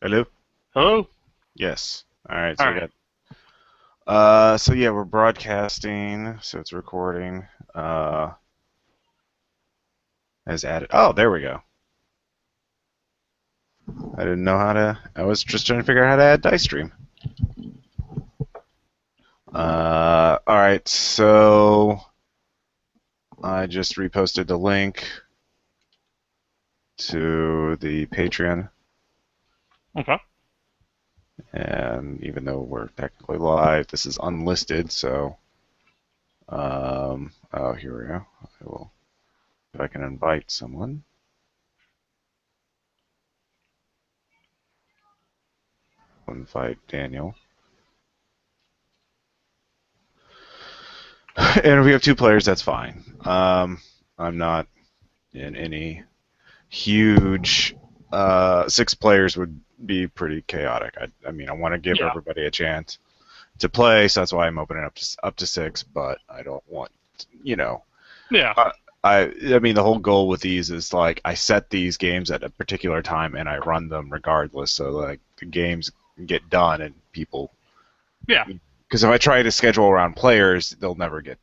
Hello? Hello? Yes. All right, so we Alright. got so yeah, we're broadcasting, so it's recording. As added. Oh, there we go. I didn't know how to I was just trying to figure out how to add dice stream. All right, so I just reposted the link to the Patreon, Okay. and even though we're technically live, this is unlisted, so oh, here we go. I will if I can invite someone. Invite Daniel. And if we have two players, that's fine. I'm not in any huge. Six players would be pretty chaotic. I mean, I want to give Yeah. everybody a chance to play, so that's why I'm opening up to six. But I don't want, you know, Yeah. I, I mean, the whole goal with these is like I set these games at a particular time and I run them regardless. So like the games get done and people. Yeah. Because if I try to schedule around players, they'll never get,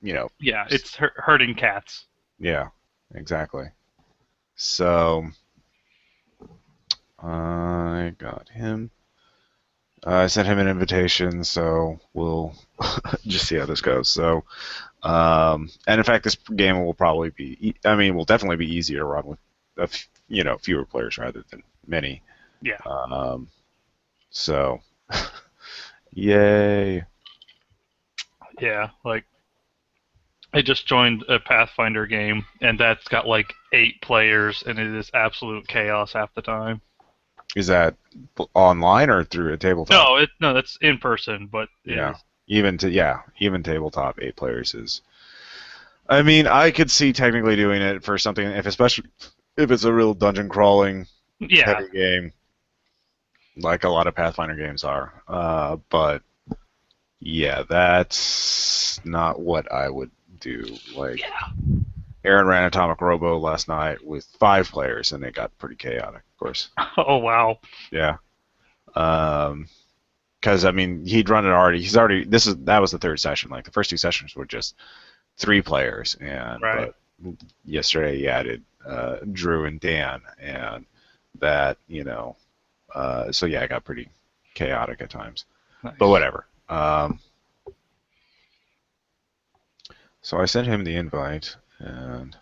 you know, Yeah. It's hurting cats. yeah, exactly. So I got him. I sent him an invitation, so we'll just see how this goes. So, and in fact, this game will probably be, I mean, will definitely be easier to run with, fewer players rather than many. Yeah. Um, so, yay. Yeah. Like, I just joined a Pathfinder game, and that's got like 8 players, and it is absolute chaos half the time. Is that online or through a tabletop? No, that's in person, but it Yeah. is. Even tabletop, 8 players is. I mean, I could see technically doing it for something, if especially if it's a real dungeon crawling Yeah. heavy game, like a lot of Pathfinder games are. But yeah, that's not what I would do. Like Yeah. Aaron ran Atomic Robo last night with 5 players, and it got pretty chaotic, of course. Oh wow. Yeah. Because I mean, he'd run it already. That was the third session. Like the first 2 sessions were just 3 players, and Right. but yesterday he added Drew and Dan, and that so yeah, it got pretty chaotic at times. But Nice. whatever. So I sent him the invite, and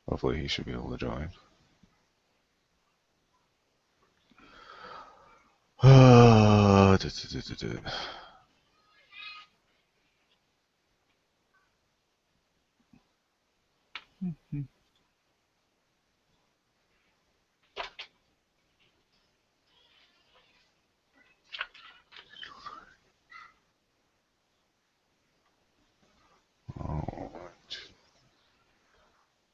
hopefully he should be able to join.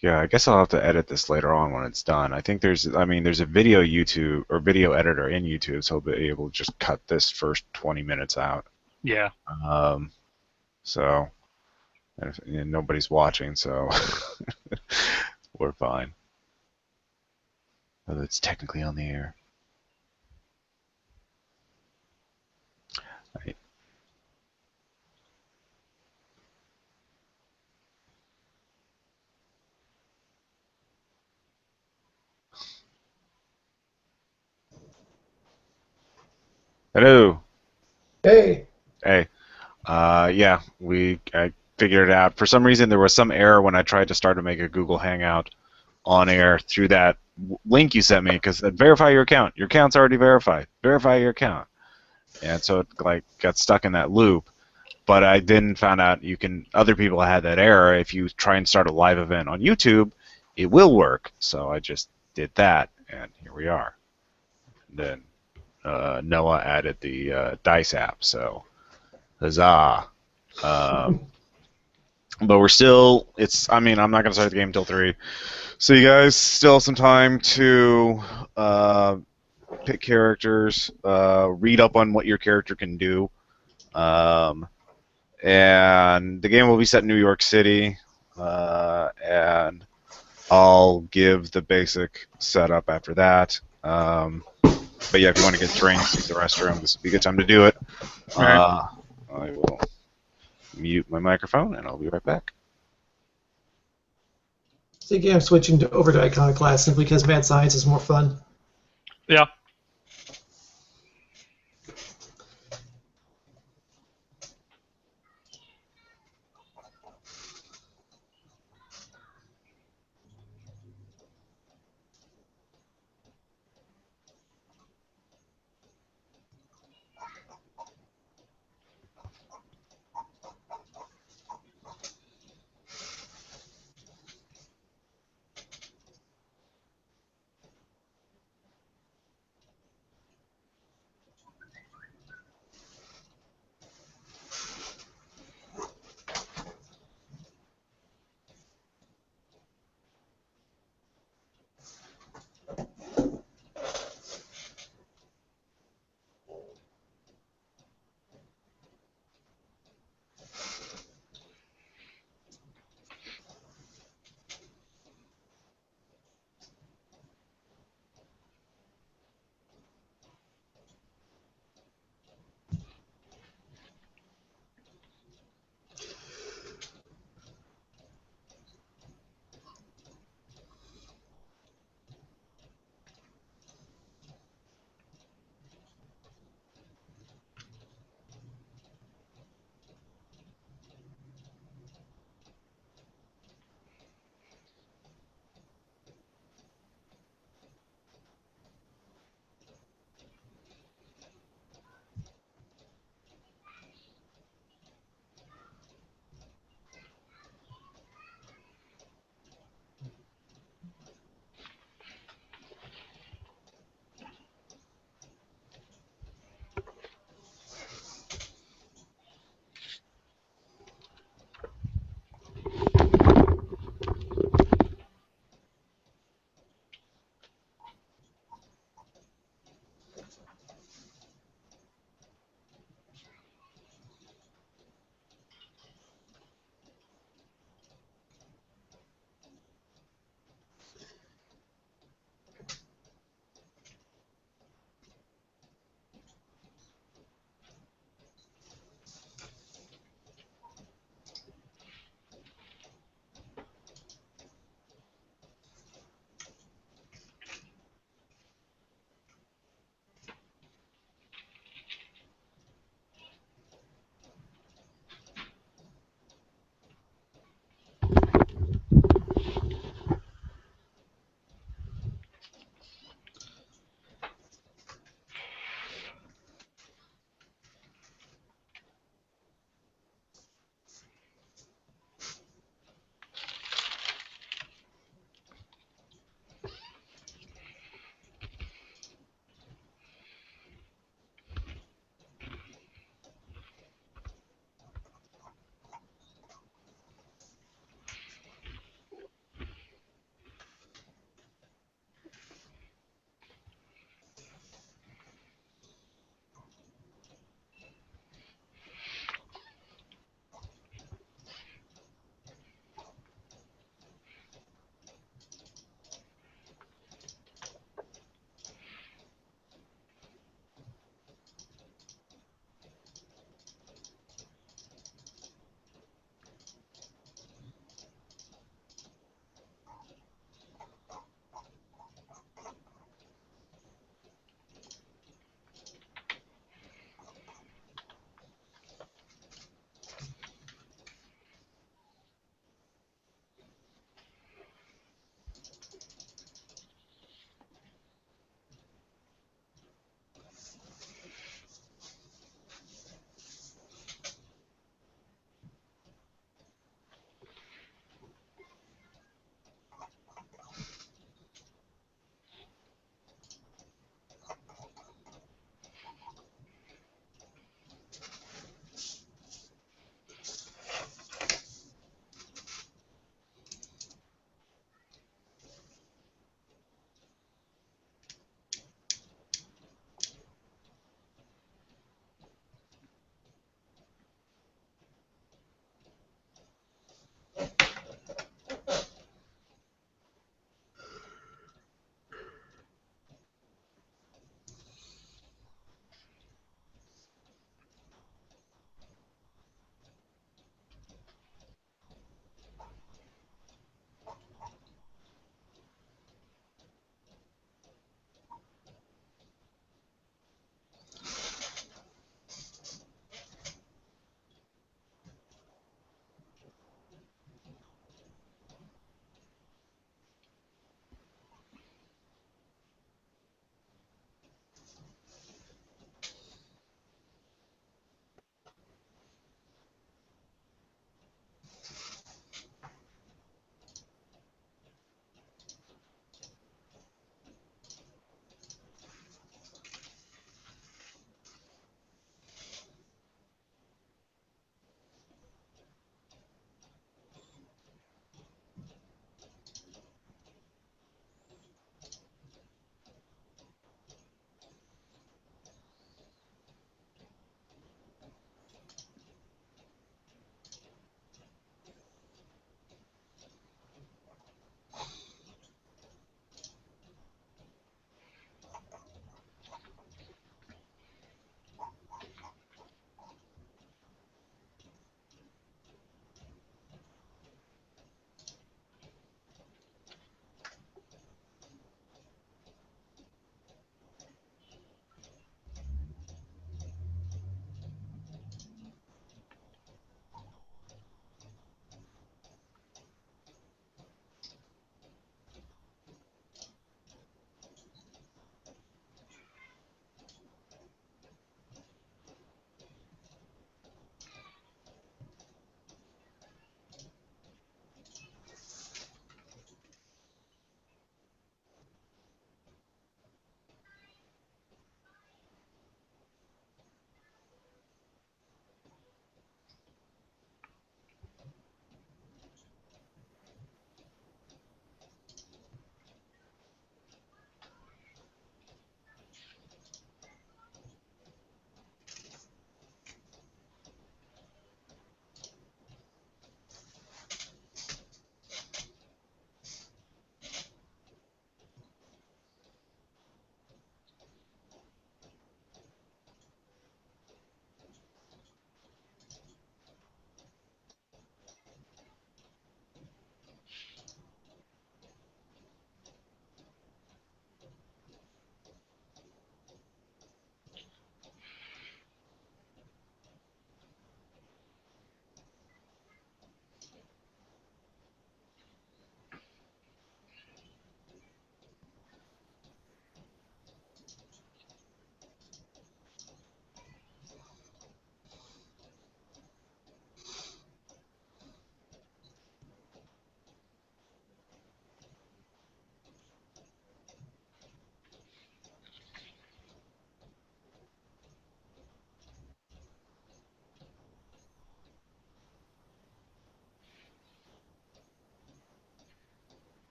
Yeah, I guess I'll have to edit this later on when it's done. There's a video YouTube or video editor in YouTube, so I'll be able to just cut this first 20 minutes out. Yeah. Um, so, and nobody's watching, so we're fine. Although it's technically on the air. Right. Hello. Hey, Hey. Yeah, I figured it out. For some reason, there was some error when I tried to start to make a Google Hangout on air through that link you sent me because it said verify your account. Your account's already verified. Verify your account. And so it like got stuck in that loop. But I then found out other people had that error. If you try and start a live event on YouTube, it will work. So I just did that, and here we are. Then Noah added the Dice app, so huzzah. Um, but we're still, I mean, I'm not going to start the game until 3. So you guys still have some time to pick characters, read up on what your character can do. And the game will be set in New York City. And I'll give the basic setup after that. But yeah, if you want to get drinks, use the restroom, this would be a good time to do it. All right. I will mute my microphone, and I'll be right back. So again, I'm switching over to Iconoclast simply because Mad Science is more fun. Yeah.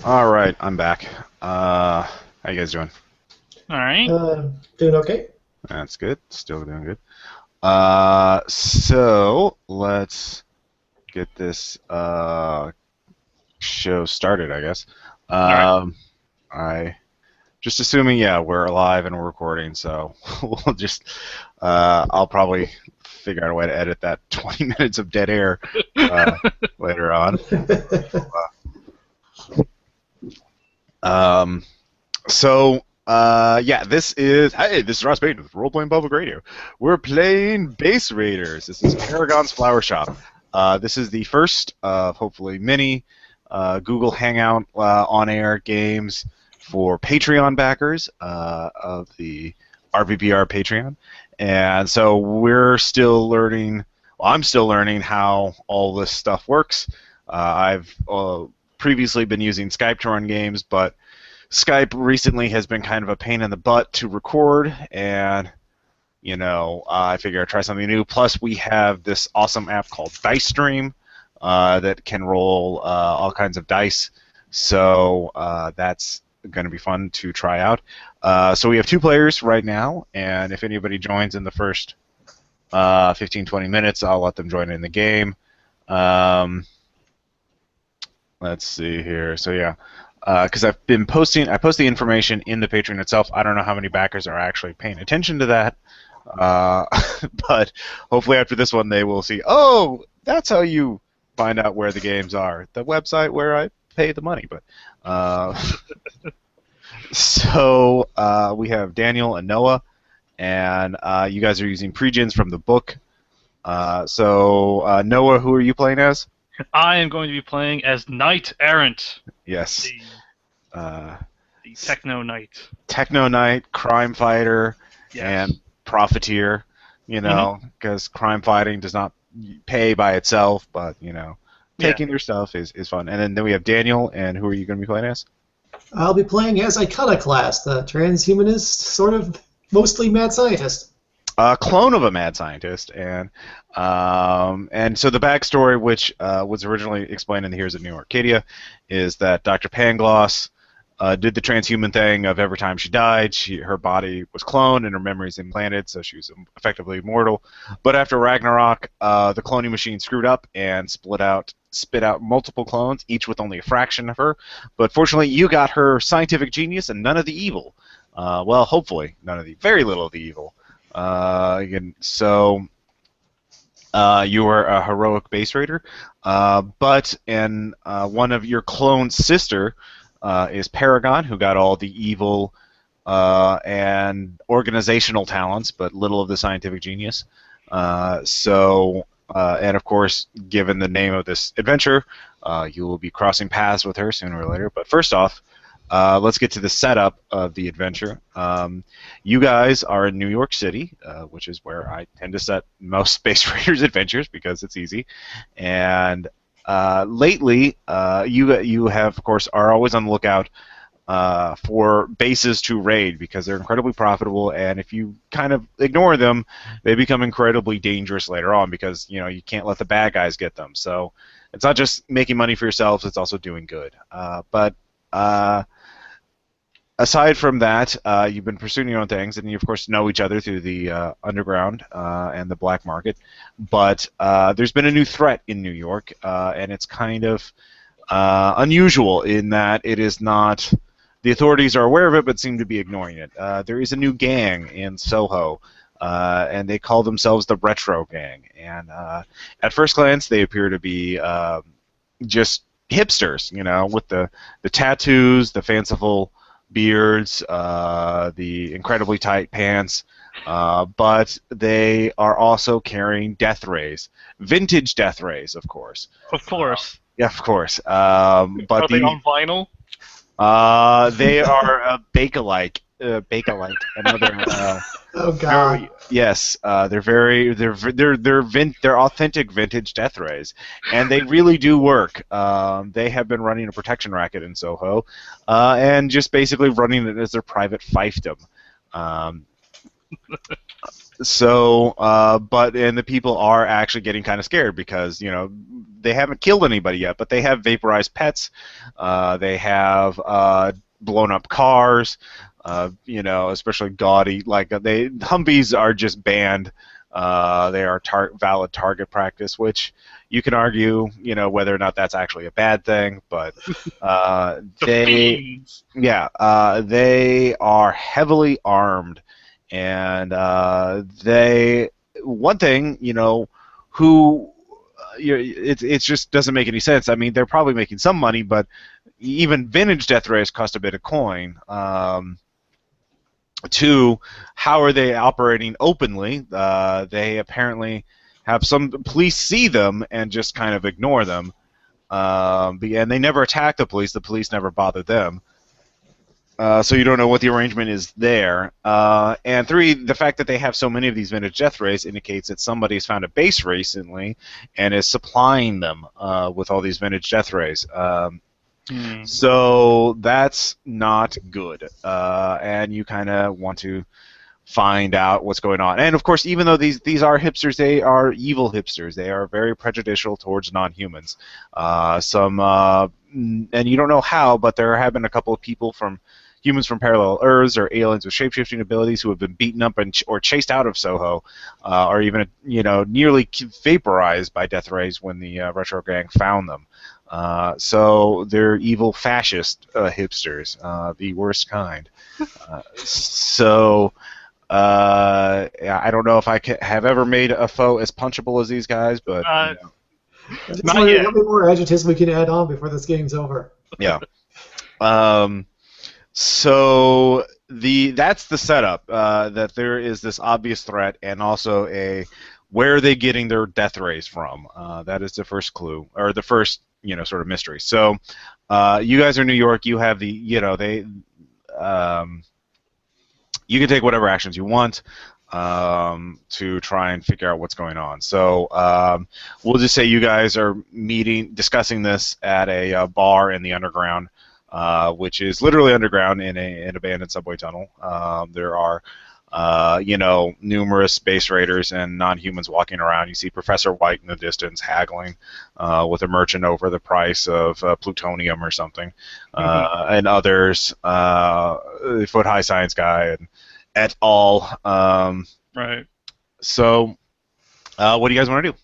All right, I'm back. How you guys doing? All right. Doing okay? That's good. Still doing good. So let's get this show started, I guess. All right. I just assuming, yeah, we're live and we're recording, so we'll just I'll probably figure out a way to edit that 20 minutes of dead air later on. Yeah, this is Ross Payton with Role Playing Public Radio. We're playing Base Raiders. This is Paragon's Flower Shop. This is the first of hopefully many Google Hangout on-air games for Patreon backers of the RPPR Patreon, and so we're still learning. Well, I'm still learning how all this stuff works. I've previously been using Skype to run games, but Skype recently has been kind of a pain in the butt to record, and I figure I'd try something new. Plus, we have this awesome app called Dice Stream that can roll all kinds of dice, so that's going to be fun to try out. So we have 2 players right now, and if anybody joins in the first 15-20 minutes, I'll let them join in the game. Let's see here. So yeah. Because I post the information in the Patreon itself. I don't know how many backers are actually paying attention to that, but hopefully after this one they will see, oh, that's how you find out where the games are. The website where I pay the money. But so we have Daniel and Noah, and you guys are using pre-gens from the book. So Noah, who are you playing as? I am going to be playing as Knight Errant. Yes. The Techno Knight. Techno Knight, crime fighter, Yes. and profiteer. Because crime fighting does not pay by itself, but taking their stuff is fun. And then we have Daniel, and who are you going to be playing as? I'll be playing as Iconoclast, the transhumanist, sort of mostly mad scientist. A clone of a mad scientist, and so the backstory, which was originally explained in the Heroes of New Arcadia, is that Dr. Pangloss did the transhuman thing of every time she died, her body was cloned and her memories implanted, so she was effectively immortal. But after Ragnarok, the cloning machine screwed up and spit out multiple clones, each with only a fraction of her. But fortunately, you got her scientific genius and none of the evil. Well, hopefully, very little of the evil. So you were a heroic base raider, but one of your clone's sister is Paragon, who got all the evil and organizational talents, but little of the scientific genius. And of course, given the name of this adventure, you will be crossing paths with her sooner or later. But first off, let's get to the setup of the adventure. You guys are in New York City, which is where I tend to set most Space Raiders adventures because it's easy. And lately, you have, of course, are always on the lookout for bases to raid because they're incredibly profitable, and if you kind of ignore them, they become incredibly dangerous later on because you can't let the bad guys get them. So it's not just making money for yourselves; it's also doing good. But aside from that, you've been pursuing your own things, and you, of course, know each other through the underground and the black market. But there's been a new threat in New York, and it's kind of unusual in that it is not. The authorities are aware of it, but seem to be ignoring it. There is a new gang in Soho, and they call themselves the Retro Gang. And at first glance, they appear to be just hipsters, with the tattoos, the fanciful beards, the incredibly tight pants, but they are also carrying death rays, vintage death rays, of course. Of course. Yeah, of course. But Are they on vinyl? They are Bakelite. Bakelite. Another. Oh God. Yes, they're authentic vintage death rays, and they really do work. They have been running a protection racket in Soho, and just basically running it as their private fiefdom. So, and the people are actually getting kind of scared because they haven't killed anybody yet, but they have vaporized pets, they have blown up cars, especially gaudy. Like Humvees are just banned. They are valid target practice, which you can argue, whether or not that's actually a bad thing, but The fiends. they are heavily armed, and one thing, who it just doesn't make any sense. I mean, they're probably making some money, but even vintage death rays cost a bit of coin. Two, how are they operating openly? They apparently have some police see them and just kind of ignore them. And they never attack the police. The police never bother them. So you don't know what the arrangement is there. And three, the fact that they have so many of these vintage death rays indicates that somebody has found a base recently and is supplying them with all these vintage death rays. So that's not good. And you kind of want to find out what's going on. And of course, even though these are hipsters, they are evil hipsters. They are very prejudicial towards non-humans. And you don't know how, but there have been a couple of people from humans from parallel Earths or aliens with shapeshifting abilities who have been beaten up or chased out of Soho, or even nearly vaporized by death rays when the Retro Gang found them. So they're evil fascist hipsters, the worst kind. I don't know if I have ever made a foe as punchable as these guys, but Not yet. How many more adjectives we can add on before this game's over? Yeah. So that's the setup. That there is this obvious threat, and also where are they getting their death rays from? That is the first clue, or the first sort of mystery. So you guys are in New York. You have you can take whatever actions you want to try and figure out what's going on. So we'll just say you guys are discussing this at a bar in the underground, which is literally underground in an abandoned subway tunnel. There are numerous space raiders and non-humans walking around. You see Professor White in the distance haggling with a merchant over the price of plutonium or something, and others, Foot High Science Guy and et al. Right. So, what do you guys want to do?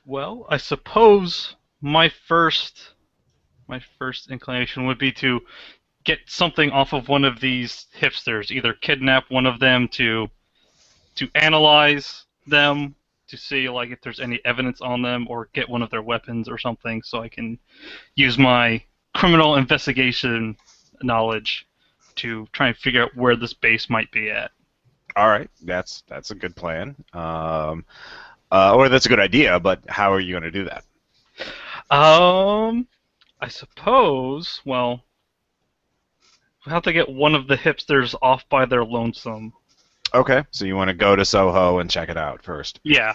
Well, I suppose my first inclination would be to get something off of one of these hipsters, either kidnap one of them to analyze them to see if there's any evidence on them, or get one of their weapons or something, so I can use my criminal investigation knowledge to try and figure out where this base might be at. All right, that's a good plan, or that's a good idea. But how are you going to do that? I suppose. Well, we'll have to get one of the hipsters off by their lonesome. Okay, so you want to go to Soho and check it out first. Yeah.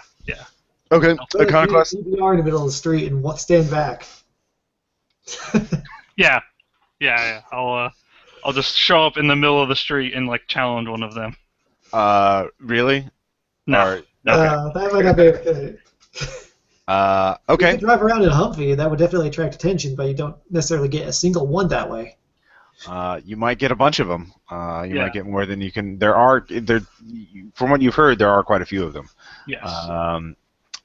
Okay, Iconoclast. CBR in the middle of the street and stand back. Yeah. I'll just show up in the middle of the street and challenge one of them. Really? No. That might not be okay. Okay. You could drive around in a Humvee, and that would definitely attract attention, but you don't necessarily get a single one that way. You might get a bunch of them. You might get more than you can. From what you've heard, there are quite a few of them. Yes.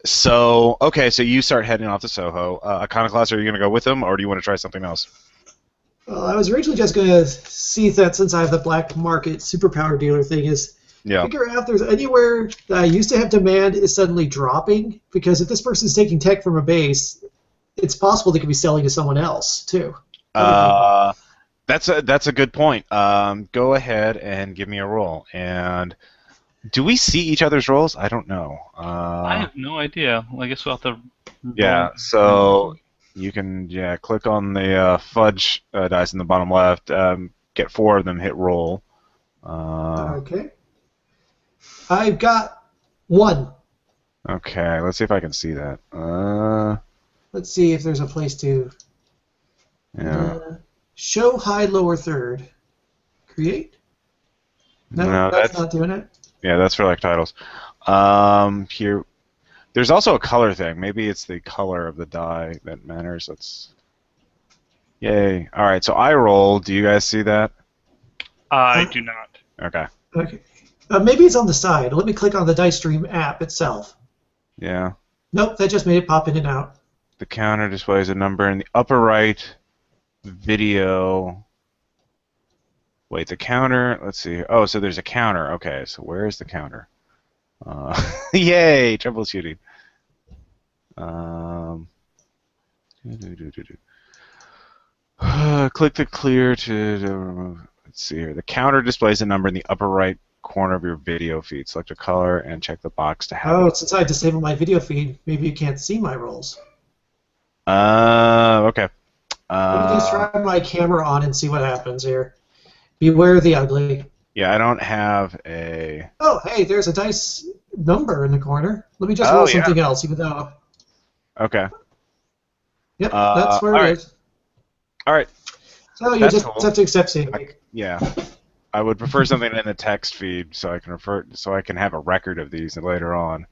So you start heading off to Soho. Iconoclast, are you going to go with them, or do you want to try something else? Well, I was originally just going to see that since I have the black market superpower dealer thing figure out if there's anywhere that I used to have demand is suddenly dropping, because if this person's taking tech from a base, it's possible they could be selling to someone else, too. That's a good point. Go ahead and give me a roll. And do we see each other's rolls? I don't know. I have no idea. I guess we'll have to. Yeah. So you can click on the fudge dice in the bottom left. Get 4 of them. Hit roll. Okay. I've got 1. Okay. Let's see if I can see that. Let's see if there's a place to. Yeah. Show high lower third. Create. No, No, that's not doing it. yeah, that's for like titles. Here, there's also a color thing. Maybe it's the color of the die that matters. Let's. Yay! All right, so I roll. Do you guys see that? I Uh, do not. Okay. okay. Maybe it's on the side. Let me click on the Dice Stream app itself. Yeah. Nope, that just made it pop in and out. The counter displays a number in the upper right video. Wait, the counter. Let's see. Oh, so there's a counter. Okay, so where is the counter? Yay! Troubleshooting. Um, click the clear to remove. Let's see here. The counter displays a number in the upper right corner of your video feed. Select a color and check the box to have Oh, it. since I disabled my video feed, maybe you can't see my rolls. Okay. Let me just try my camera on and see what happens here. Beware the ugly. Yeah, I don't have a. Oh, hey, there's a dice number in the corner. Let me just Oh, roll yeah. something else, even though. Okay. Yep, that's where all it right. is. All right. So you That's just cool. have to accept seeing. Yeah. I would prefer something in the text feed so I can have a record of these later on.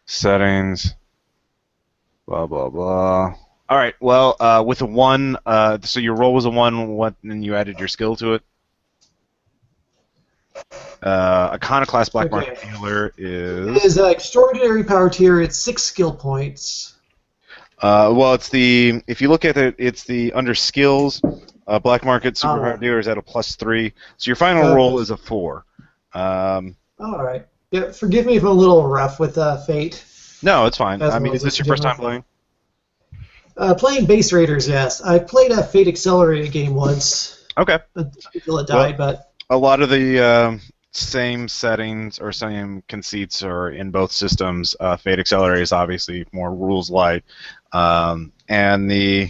Settings. Blah blah blah. All right. Well, with a 1, so your roll was a 1. What? And you added your skill to it. Iconoclast Black Market Okay. Dealer It is. is extraordinary power tier. It's 6 skill points. Well, it's the if you look at it, it's the under skills. Black Market Superpower Dealer is at a +3. So your final roll is a 4. All right. Yeah, forgive me if I'm a little rough with Fate. No, it's fine. As I mean, well is as this your in first time general. playing? Playing Base Raiders, yes. I played a Fate Accelerated game once Okay. until it died, but A lot of the same settings or same conceits are in both systems. Fate Accelerator is obviously more rules light, and the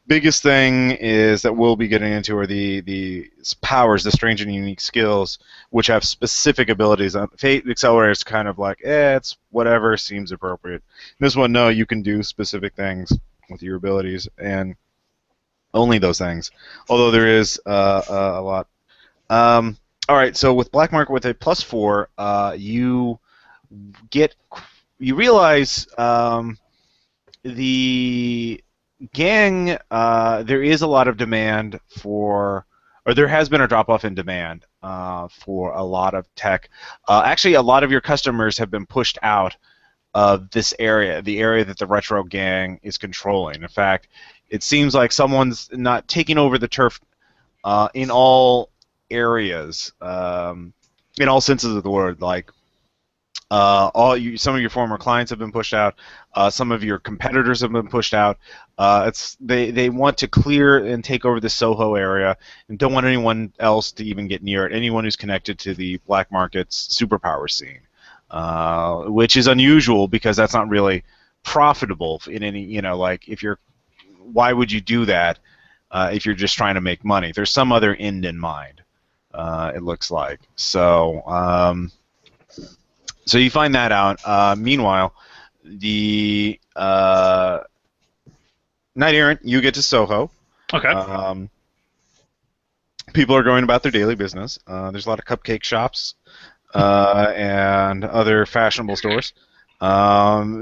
biggest thing is that we'll be getting into are the powers, the strange and unique skills, which have specific abilities. Fate Accelerator is kind of like, it's whatever seems appropriate. This one, no, you can do specific things with your abilities and only those things. Although there is a lot. All right, so with Black Market with a +4, you realize the gang, there is a lot of demand for, or there has been a drop off in demand for a lot of tech. Actually, a lot of your customers have been pushed out of this area, the area that the retro gang is controlling. In fact, it seems like someone's not taking over the turf in all areas, in all senses of the word. Like some of your former clients have been pushed out. Some of your competitors have been pushed out. They want to clear and take over the Soho area and don't want anyone else to even get near it. Anyone who's connected to the black market's superpower scene, which is unusual because that's not really profitable in any. Like if you're, why would you do that if you're just trying to make money? There's some other end in mind. It looks like so. So you find that out. Meanwhile, the Knight Errant, you get to Soho. Okay. People are going about their daily business. There's a lot of cupcake shops and other fashionable stores.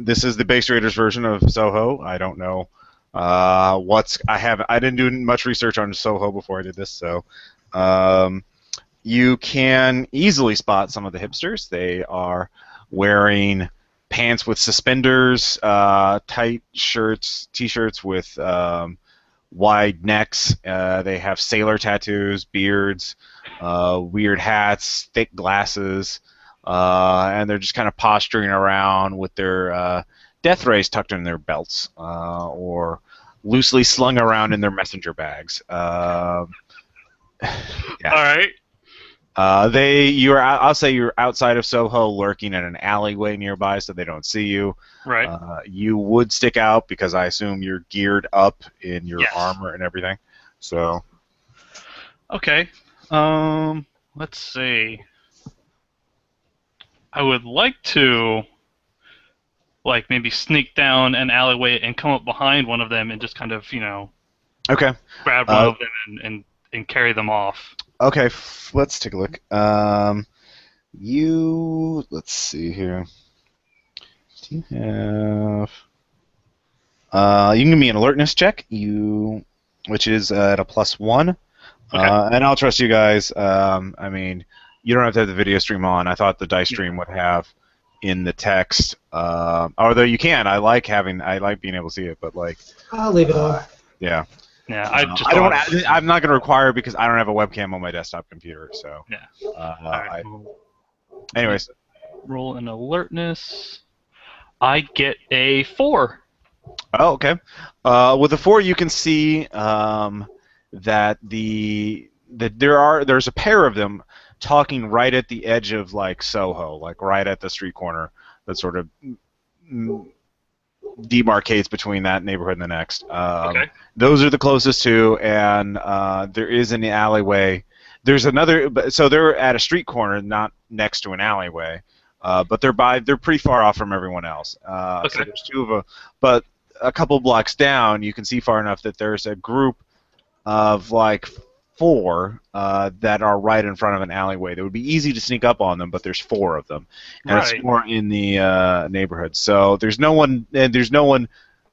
This is the Base Raiders version of Soho. I don't know I didn't do much research on Soho before I did this, so you can easily spot some of the hipsters. They are wearing pants with suspenders, tight shirts, t-shirts with wide necks. They have sailor tattoos, beards, weird hats, thick glasses, and they're just kind of posturing around with their death rays tucked in their belts or loosely slung around in their messenger bags. Yeah. All right. I'll say you're outside of Soho, lurking in an alleyway nearby, so they don't see you. Right. You would stick out because I assume you're geared up in your Yes. armor and everything. So. Okay. Let's see. I would like to, like, maybe sneak down an alleyway and come up behind one of them and just kind of, Okay. grab one of them and carry them off. Okay, let's take a look. Let's see here. Do you have? You can give me an alertness check. Which is at a +1. Okay. And I'll trust you guys. I mean, you don't have to have the video stream on. I thought the dice stream would have in the text. Although you can. I like being able to see it, but like. I'll leave it on. Yeah. Yeah, I just I don't. I'm not going to require it because I don't have a webcam on my desktop computer. So. Yeah. Right, anyways. Roll an alertness. I get a 4. Oh, okay. With the 4, you can see that there's a pair of them talking right at the edge of like Soho, like right at the street corner that sort of demarcates between that neighborhood and the next. Okay. Those are the closest two, and there is an alleyway. There's another, so they're at a street corner, not next to an alleyway, but they're pretty far off from everyone else. Okay. So there's 2 of them, but a couple blocks down, you can see far enough that there's a group of like 4 that are right in front of an alleyway. That would be easy to sneak up on them, but there's 4 of them, and Right. it's more in the neighborhood. So there's no one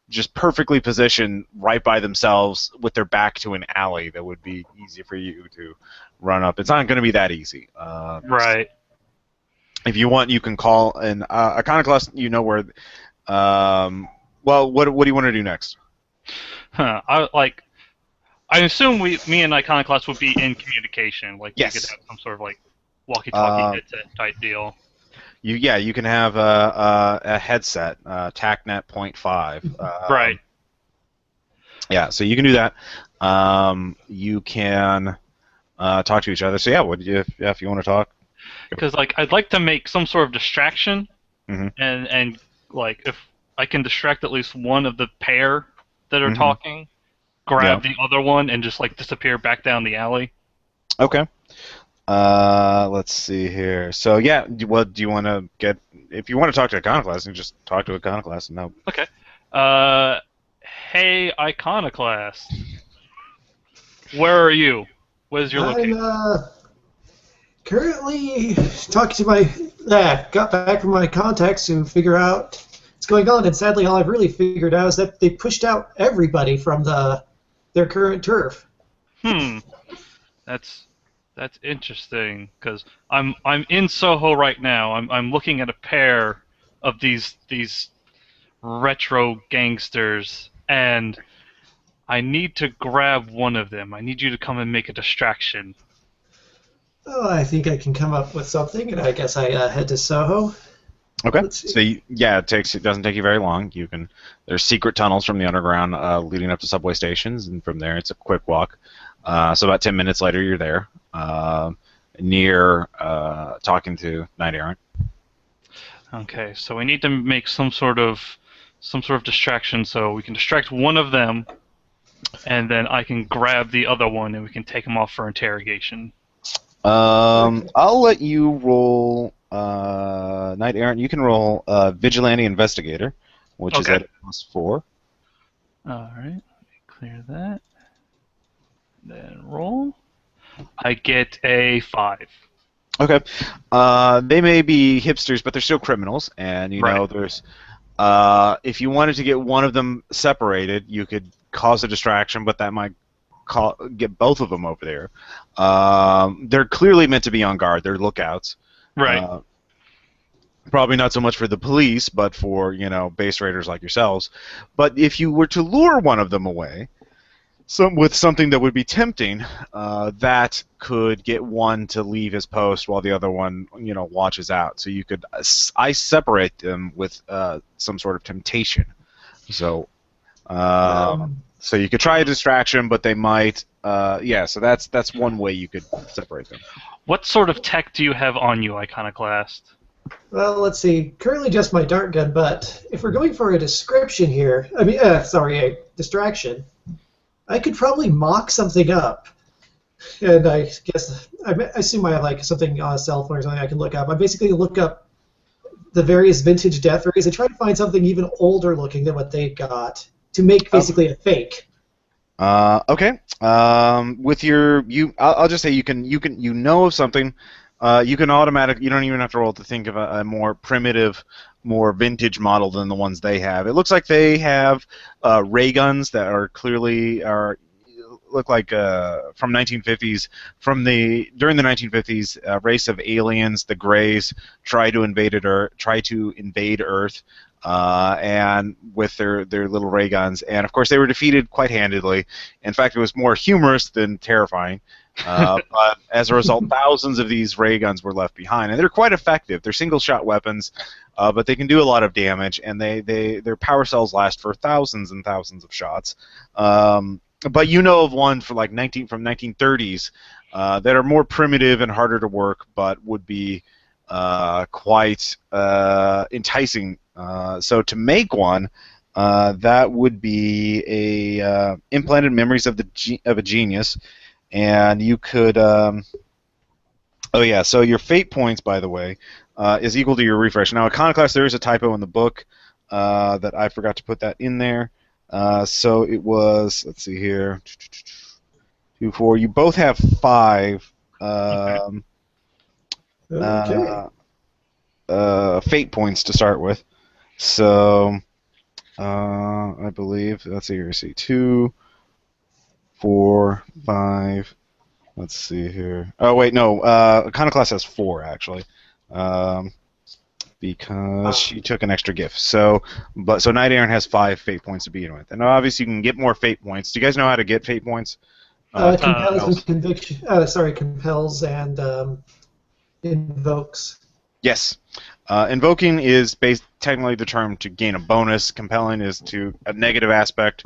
just perfectly positioned right by themselves with their back to an alley that would be easy for you to run up. It's not going to be that easy. Right. If you want, you can call an iconoclast. You know where. Well, what do you want to do next? Huh. I assume me and Iconoclast would be in communication. Like Yes. we could have some sort of like walkie-talkie headset type deal. You can have a headset, TACnet 0.5. Right. Yeah, so you can do that. You can talk to each other. So yeah, if you want to talk. Because like I'd like to make some sort of distraction, Mhm. and like if I can distract at least one of the pair that are Mhm. talking, grab the other one and just like disappear back down the alley. Okay. Let's see here. So yeah, what do you want to get? If you want to talk to Iconoclast, you just talk to Iconoclast and help. Okay. Hey Iconoclast, where are you? Where's your location? I'm currently talking to got back from my contacts to figure out what's going on, and sadly all I've really figured out is that they pushed out everybody from their current turf. That's interesting, because I'm in Soho right now. I'm looking at a pair of these retro gangsters, and I need to grab one of them. I need you to come and make a distraction. Oh, I think I can come up with something, and I guess I head to Soho. Okay. Let's see. So it doesn't take you very long. There's secret tunnels from the underground leading up to subway stations, and from there it's a quick walk. So about 10 minutes later, you're there, near talking to Knight Errant. Okay, so we need to make some sort of distraction, so we can distract one of them, and then I can grab the other one, and we can take him off for interrogation. I'll let you roll Knight Errant. You can roll Vigilante Investigator, which is at +4. All right, clear that. Then roll. I get a 5. Okay. They may be hipsters, but they're still criminals, and you know there's. If you wanted to get one of them separated, you could cause a distraction, but that might get both of them over there. They're clearly meant to be on guard. They're lookouts. Right. Probably not so much for the police, but for base raiders like yourselves. But if you were to lure one of them away, with something that would be tempting, that could get one to leave his post while the other one, watches out. So you could separate them with some sort of temptation. So, so you could try a distraction, but they might. So that's one way you could separate them. What sort of tech do you have on you, Iconoclast? Well, let's see. Currently just my dart gun, but if we're going for a description here, a distraction, I could probably mock something up. And I guess, I assume I have like something on a cell phone or something I can look up. I basically look up the various vintage death rays and try to find something even older looking than what they've got to make basically a fake. Okay. With your I'll just say you know of something. You can You don't even have to roll to think of a more primitive, more vintage model than the ones they have. It looks like they have ray guns that are clearly are look like from 1950s. During the 1950s, a race of aliens, the Greys, try to invade Earth, and with their little ray guns, and of course they were defeated quite handedly. In fact, it was more humorous than terrifying. But as a result, thousands of these ray guns were left behind, and they're quite effective. They're single-shot weapons, but they can do a lot of damage, and their power cells last for thousands and thousands of shots. But you know of one for like 1930s that are more primitive and harder to work, but would be quite enticing. So to make one, that would be a implanted memories of a genius, and you could. Oh yeah, so your fate points, by the way, is equal to your refresh. Now, Iconoclast, there is a typo in the book that I forgot to put that in there. So it was, let's see here, 2, 4. You both have 5 Okay. fate points to start with. So I believe, let's see here, 2, 4, 5. Let's see here. Oh wait, no. Iconoclast has 4 actually. Because she took an extra gift. So Knight Errant has 5 fate points to begin with, and obviously you can get more fate points. Do you guys know how to get fate points? Compels and conviction. Compels and invokes. Yes. Invoking is technically the term to gain a bonus. Compelling is to a negative aspect,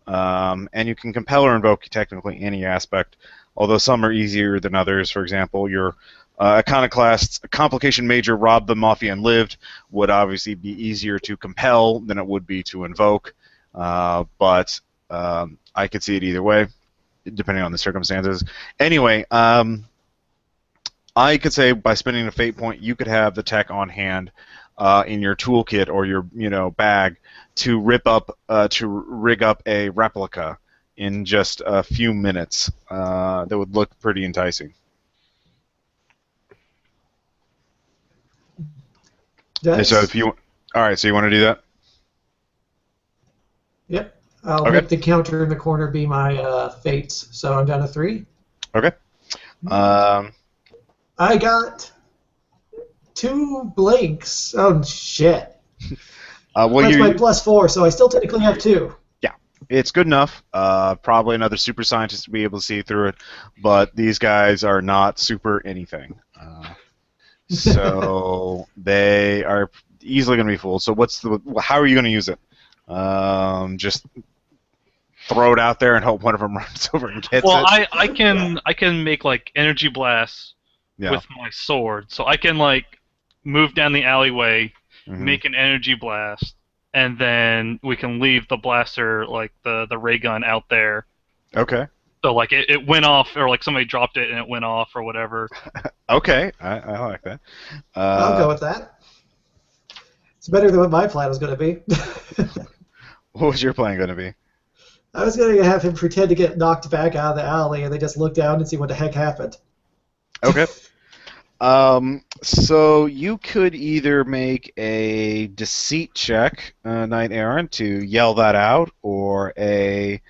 and you can compel or invoke technically any aspect. Although some are easier than others. For example, your Iconoclast's Complication Major robbed the Mafia and lived would obviously be easier to compel than it would be to invoke, but I could see it either way, depending on the circumstances. Anyway, I could say by spending a fate point, you could have the tech on hand in your toolkit or your bag to rig up a replica in just a few minutes. That would look pretty enticing. So all right, so you want to do that? Yep. I'll make the counter in the corner be my fates. So I'm down to 3. Okay. I got 2 blanks. Oh shit. Well, that's my +4, so I still technically have 2. Yeah, it's good enough. Probably another super scientist to be able to see through it, but these guys are not super anything. So they are easily going to be fooled. So how are you going to use it? Just throw it out there and hope one of them runs over and gets it? Well, I can make like energy blasts with my sword. So I can like move down the alleyway, make an energy blast, and then we can leave the blaster, like the ray gun, out there. Okay. So like it went off, or like somebody dropped it and it went off, or whatever. Okay, I like that. I'll go with that. It's better than what my plan was going to be. What was your plan going to be? I was going to have him pretend to get knocked back out of the alley, and they just look down and see what the heck happened. Okay. So you could either make a deceit check, Knight Errant, to yell that out, or a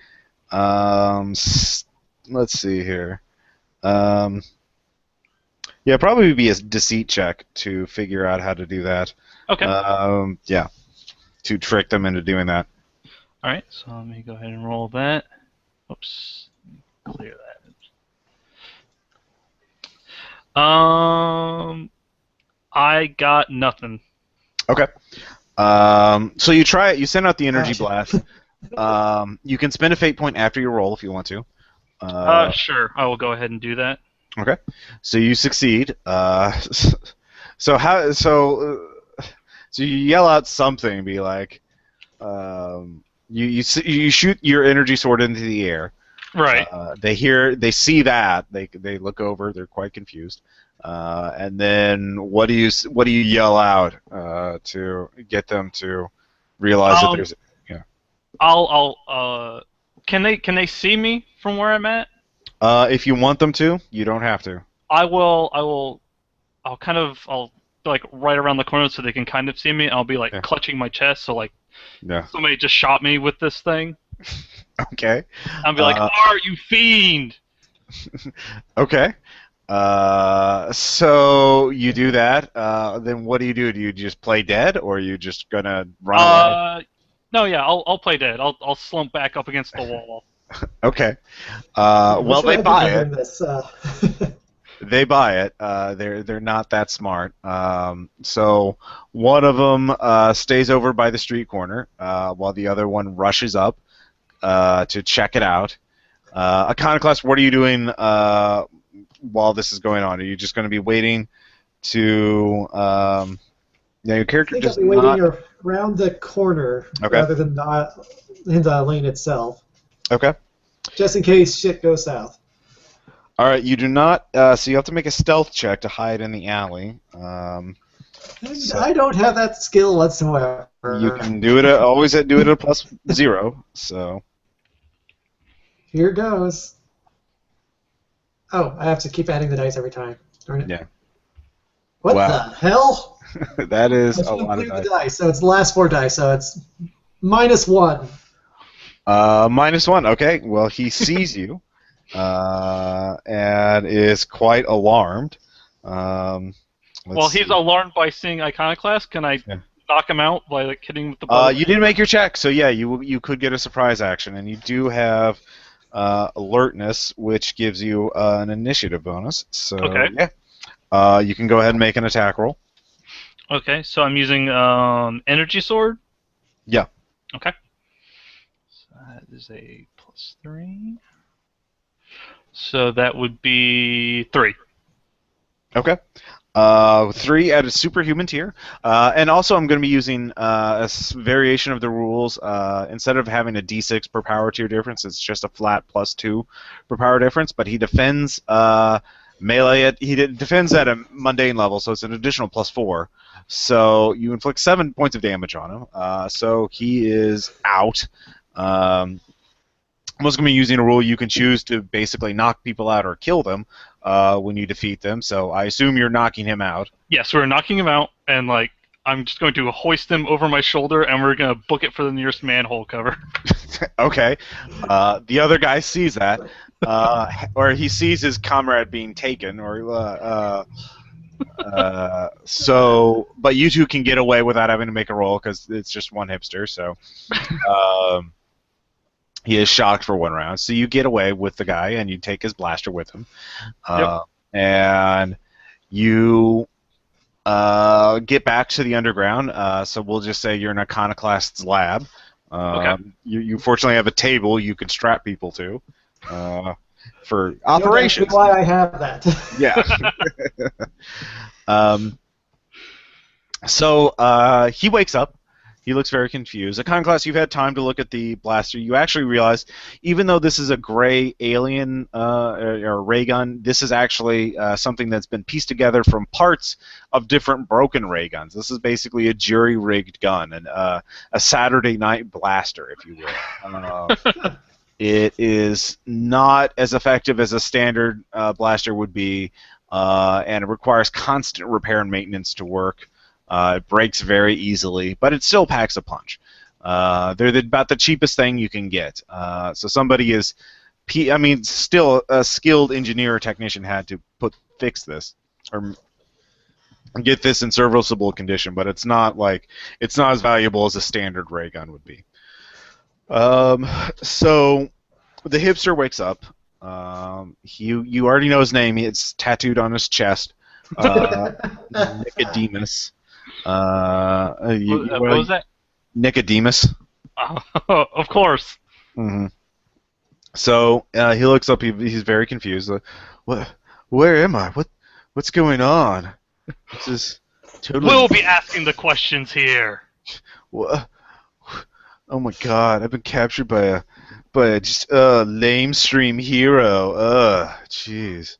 let's see here. Yeah, probably be a deceit check to figure out how to do that. Okay. Yeah, to trick them into doing that. All right. So let me go ahead and roll that. Oops. Clear that. I got nothing. Okay. So you try it. You send out the energy blast. You can spend a fate point after your roll if you want to. Sure. I will go ahead and do that. Okay. So you succeed. So you yell out something, be like, you shoot your energy sword into the air. Right. They see that. They look over. They're quite confused. And then what do you yell out to get them to realize that there's? Yeah. I'll can they see me from where I'm at? If you want them to, you don't have to. I'll be like right around the corner so they can kind of see me. I'll be like Yeah. clutching my chest, so like Yeah. somebody just shot me with this thing. Okay. I'll be like, you fiend! Okay. So you do that. Then what do? Do you just play dead, or are you just gonna run away? No, yeah, I'll play dead. I'll slump back up against the wall. Okay. What Well, should they I be buy it. covering this? They buy it. They're not that smart. So one of them stays over by the street corner, while the other one rushes up to check it out. Iconoclast, what are you doing while this is going on? Are you just going to be waiting to? Yeah, your I character think I'll does be not. waiting around the corner Okay. rather than in the lane itself, Okay. just in case shit goes south. All right. You do not. So you have to make a stealth check to hide in the alley. And I don't have that skill whatsoever. You can do it. Always do it at +0. So. Here goes. Oh, I have to keep adding the dice every time. Darn it. Yeah. What Wow. the hell? That is I a should lot of include the dice. dice, so it's the last 4 dice, so it's -1. -1. Okay. Well, he sees you, and is quite alarmed. Well, he's alarmed by seeing Iconoclast. Can I knock him out by like hitting him with the bow? You didn't make your check, so yeah, you could get a surprise action, and you do have alertness, which gives you an initiative bonus. So yeah, you can go ahead and make an attack roll. Okay, so I'm using energy sword. Yeah. Okay. So that is a +3. So that would be 3. Okay. 3 at a superhuman tier. And also I'm going to be using variation of the rules. Instead of having a d6 per power tier difference, it's just a flat +2 per power difference. But he defends melee. He defends at a mundane level, so it's an additional +4. So you inflict 7 points of damage on him. So he is out. I'm also going to be using a rule you can choose to basically knock people out or kill them when you defeat them. So I assume you're knocking him out. Yes, we're knocking him out, and like I'm just going to hoist him over my shoulder, and we're going to book it for the nearest manhole cover. Okay. The other guy sees that, or he sees his comrade being taken, or so. But you two can get away without having to make a roll because it's just one hipster. So. He is shocked for 1 round, so you get away with the guy, and you take his blaster with him, and you get back to the underground. So we'll just say you're in Iconoclast's lab. You fortunately have a table you can strap people to for operations. That's why I have that. Yeah. So he wakes up. He looks very confused. Iconoclast, you've had time to look at the blaster. You actually realize, even though this is a gray alien or ray gun, this is actually something that's been pieced together from parts of different broken ray guns. This is basically a jury-rigged gun, and a Saturday night blaster, if you will. It is not as effective as a standard blaster would be, and it requires constant repair and maintenance to work. It breaks very easily, but it still packs a punch. They're about the cheapest thing you can get. So somebody is, still a skilled engineer or technician had to fix this or get this in serviceable condition, but it's not as valuable as a standard ray gun would be. So the hipster wakes up. You already know his name. It's tattooed on his chest. Nicodemus. What was that? Nicodemus. Of course. Mm-hmm. So he looks up. He's very confused. Where am I? What's going on? This is totally. We'll be asking the questions here. What? Oh my God! I've been captured by a just lamestream hero. Jeez.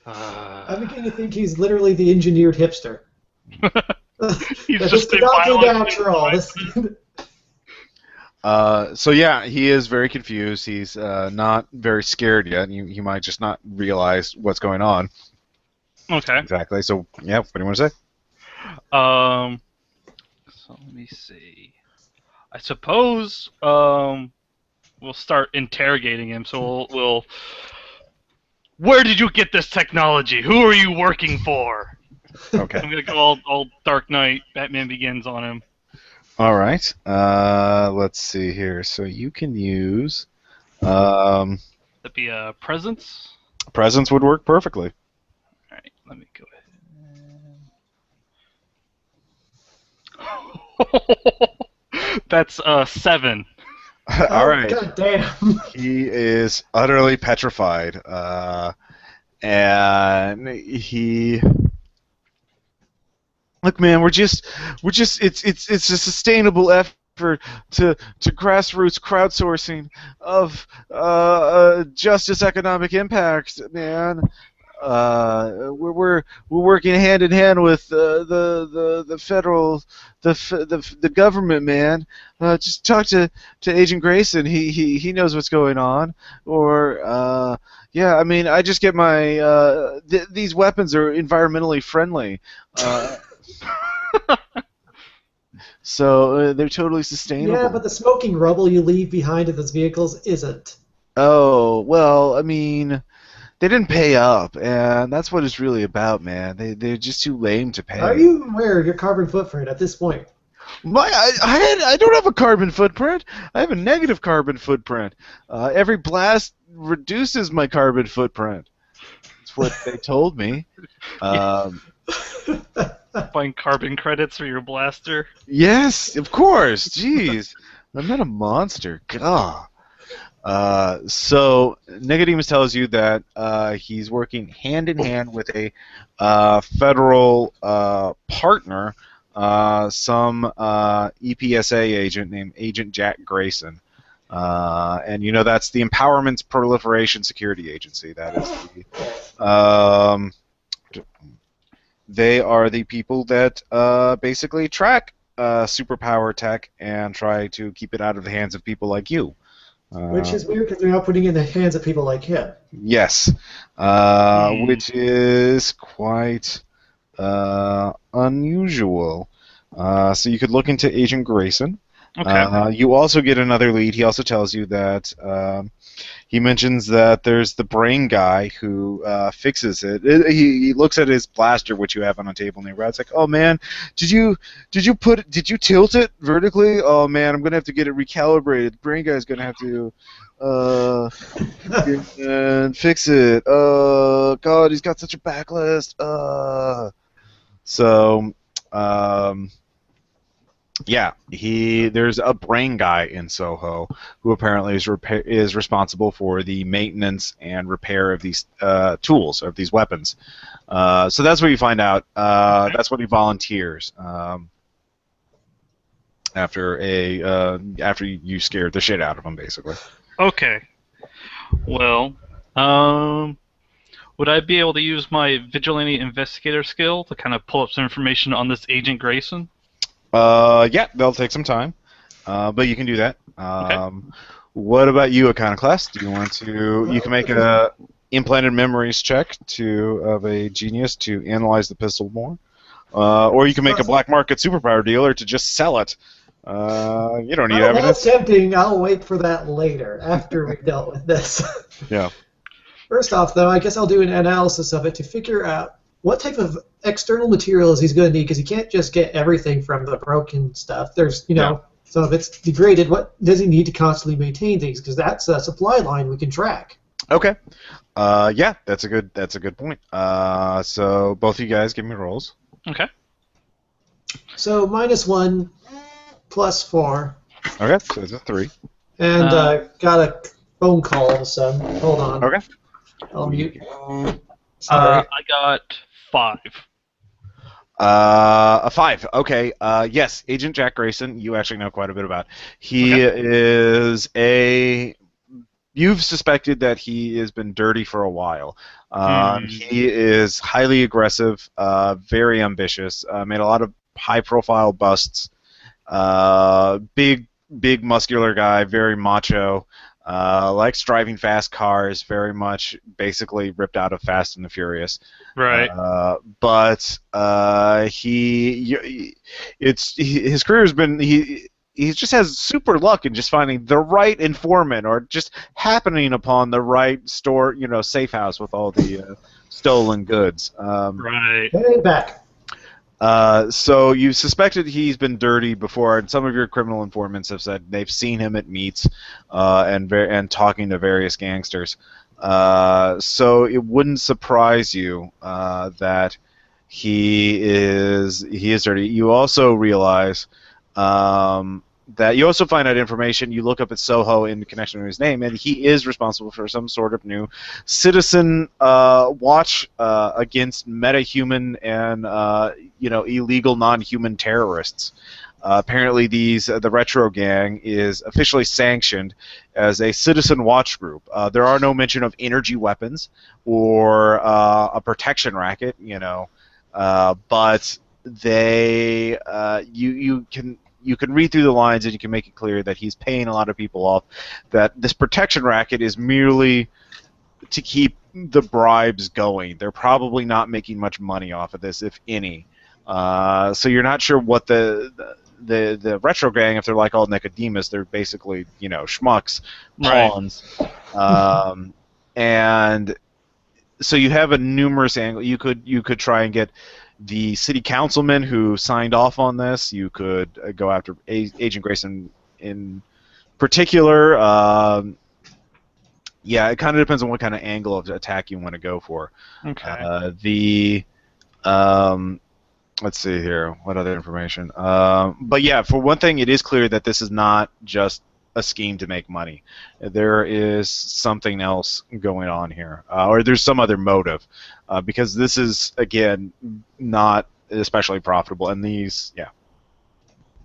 I'm beginning to think he's literally the engineered hipster. He's This just cannot be natural. So yeah, he is very confused. He's not very scared yet. He might just not realize what's going on. Okay. Exactly. So yeah, what do you want to say? So let me see. I suppose we'll start interrogating him. So we'll. Where did you get this technology? Who are you working for? Okay. I'm gonna go all Dark Knight, Batman Begins on him. All right. Let's see here. So you can use That'd be presence. presence would work perfectly. All right, let me go ahead. That's 7. All right. God damn. He is utterly petrified, and he. Look, man, it's a sustainable effort to grassroots crowdsourcing of justice economic impact, man. We're working hand in hand with the federal the government, man. Just talk to Agent Grayson. He knows what's going on. Or yeah, I mean, I just get my these weapons are environmentally friendly. So they're totally sustainable. Yeah, but the smoking rubble you leave behind in those vehicles isn't. Oh, well, I mean, they didn't pay up, and that's what it's really about, man. They're just too lame to pay. Are you aware of your carbon footprint at this point? I don't have a carbon footprint. I have a negative carbon footprint. Every blast reduces my carbon footprint. That's what they told me. Buying carbon credits for your blaster. Yes, of course. Jeez, I'm not a monster. God. So Nicodemus tells you that he's working hand in hand with a federal partner, some EPSA agent named Agent Jack Grayson. And you know that's the Empowerment Proliferation Security Agency. That is the they are the people that basically track superpower tech and try to keep it out of the hands of people like you. Which is weird because they're not putting it in the hands of people like him. Yes, which is quite unusual. So you could look into Agent Grayson. Okay. You also get another lead. He also tells you that he mentions that there's the brain guy who fixes it. He looks at his blaster, which you have on a table nearby. It's like, oh man, did you tilt it vertically? Oh man, I'm gonna have to get it recalibrated. The brain guy's gonna have to and fix it. God, he's got such a backlist. So. Yeah, there's a brain guy in Soho who apparently is responsible for the maintenance and repair of these tools, of these weapons. So that's what you find out. That's what he volunteers after you scared the shit out of him, basically. Okay. Well, would I be able to use my vigilante investigator skill to kind of pull up some information on this Agent Grayson? Yeah, that'll take some time, but you can do that. Okay. What about you, Iconoclast? Do you want to? You can make a implanted memories check of a genius to analyze the pistol more, or you can make a black market superpower dealer to just sell it. You don't need evidence. That's tempting. I'll wait for that later, after we've dealt with this. Yeah. First off, though, I guess I'll do an analysis of it to figure out what type of external materials he's going to need, because he can't just get everything from the broken stuff. There's, so if it's degraded, what does he need to constantly maintain things? Because that's a supply line we can track. Okay. Yeah, that's a good point. So both of you guys give me rolls. Okay. So -1, +4. Okay, so it's a 3. And got a phone call all of a sudden. Hold on. Okay. I'll mute. I got 5. A 5. Okay. Yes, Agent Jack Grayson. You actually know quite a bit about. He is a. You've suspected that he has been dirty for a while. He is highly aggressive, very ambitious. Made a lot of high-profile busts. Big big muscular guy, very macho, likes driving fast cars, very much basically ripped out of Fast and the Furious. Right. But his career has been he just has super luck in just finding the right informant or just happening upon the right store, safe house with all the stolen goods. Right. Hey, back. So you suspected he's been dirty before, and some of your criminal informants have said they've seen him at meets and talking to various gangsters. So it wouldn't surprise you that he is dirty. You also realize that you also find out information. You look up at Soho in connection with his name, and he is responsible for some sort of new citizen watch against metahuman and illegal non-human terrorists. Apparently, the Retro Gang is officially sanctioned as a citizen watch group. There are no mention of energy weapons or a protection racket, but they you can read through the lines and you can make it clear that he's paying a lot of people off. That this protection racket is merely to keep the bribes going. They're probably not making much money off of this, if any. So you're not sure what the Retro Gang, if they're like all Nicodemus, they're basically schmucks, pawns, and so you have a numerous angle. You could try and get the city councilman who signed off on this. You could go after Agent Grayson in particular. Yeah, it kind of depends on what kind of angle of attack you want to go for. Okay. Let's see here. What other information? But yeah, for one thing, it is clear that this is not just a scheme to make money. There is something else going on here, or there's some other motive, because this is, again, not especially profitable. And these, yeah.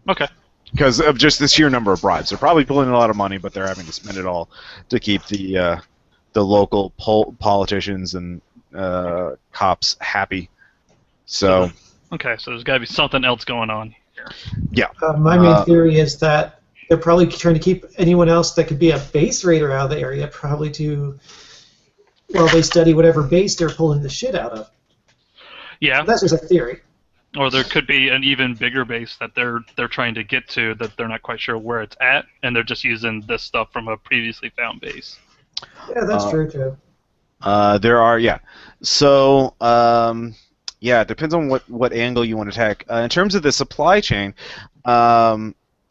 Okay. Because of just the sheer number of bribes. They're probably pulling a lot of money, but they're having to spend it all to keep the local politicians and cops happy. So. Okay, so there's got to be something else going on here. Yeah. My main theory is that they're probably trying to keep anyone else that could be a base raider out of the area, probably while they study whatever base they're pulling the shit out of. Yeah. That's just a theory. Or there could be an even bigger base that they're trying to get to that they're not quite sure where it's at, and they're just using this stuff from a previously found base. Yeah, that's true too. There are, yeah. So, yeah, it depends on what angle you want to attack. In terms of the supply chain,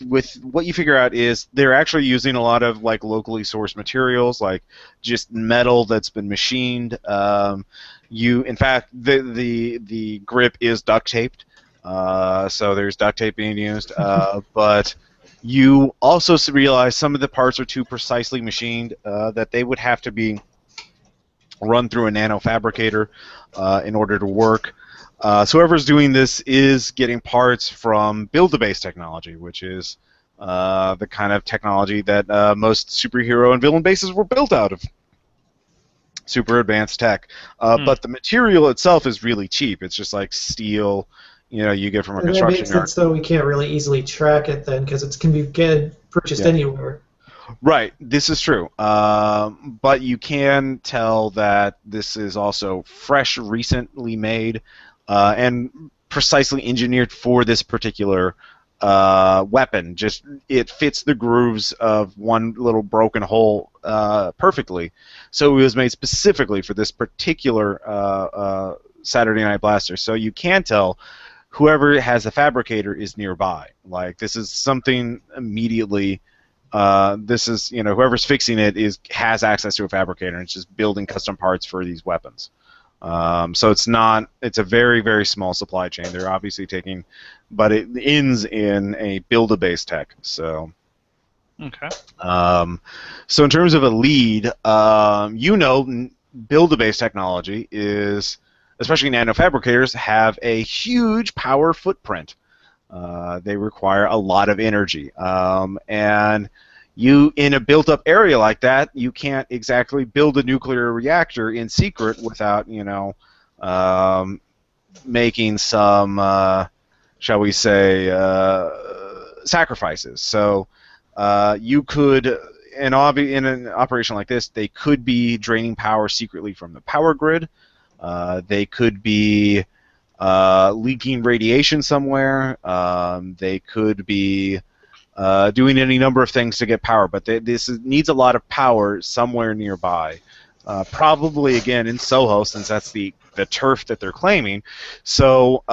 with what you figure out is they're actually using a lot of like locally sourced materials, like just metal that's been machined. In fact, the grip is duct taped, so there's duct tape being used. But you also realize some of the parts are too precisely machined, that they would have to be run through a nanofabricator in order to work. So whoever's doing this is getting parts from build-a-base technology, which is the kind of technology that most superhero and villain bases were built out of. Super advanced tech. But the material itself is really cheap. It's just like steel, you get from a construction yard. That makes sense, though. We can't really easily track it then, because it can be purchased anywhere. Right, this is true. But you can tell that this is also fresh, recently made, and precisely engineered for this particular weapon. Just it fits the grooves of one little broken hole perfectly. So it was made specifically for this particular Saturday Night Blaster. So you can tell whoever has a fabricator is nearby. Like, this is something immediately. This is, whoever's fixing it has access to a fabricator, and it's just building custom parts for these weapons. So it's a very, very small supply chain. They're obviously taking, but it ends in a build-a-base tech. So. Okay. So in terms of a lead, build-a-base technology is, especially nanofabricators, have a huge power footprint. They require a lot of energy, and in a built-up area like that, you can't exactly build a nuclear reactor in secret without, making some, shall we say, sacrifices. So You could, in an operation like this, they could be draining power secretly from the power grid. They could be leaking radiation somewhere. They could be doing any number of things to get power, but this needs a lot of power somewhere nearby. Probably again in Soho, since that's the turf that they're claiming. So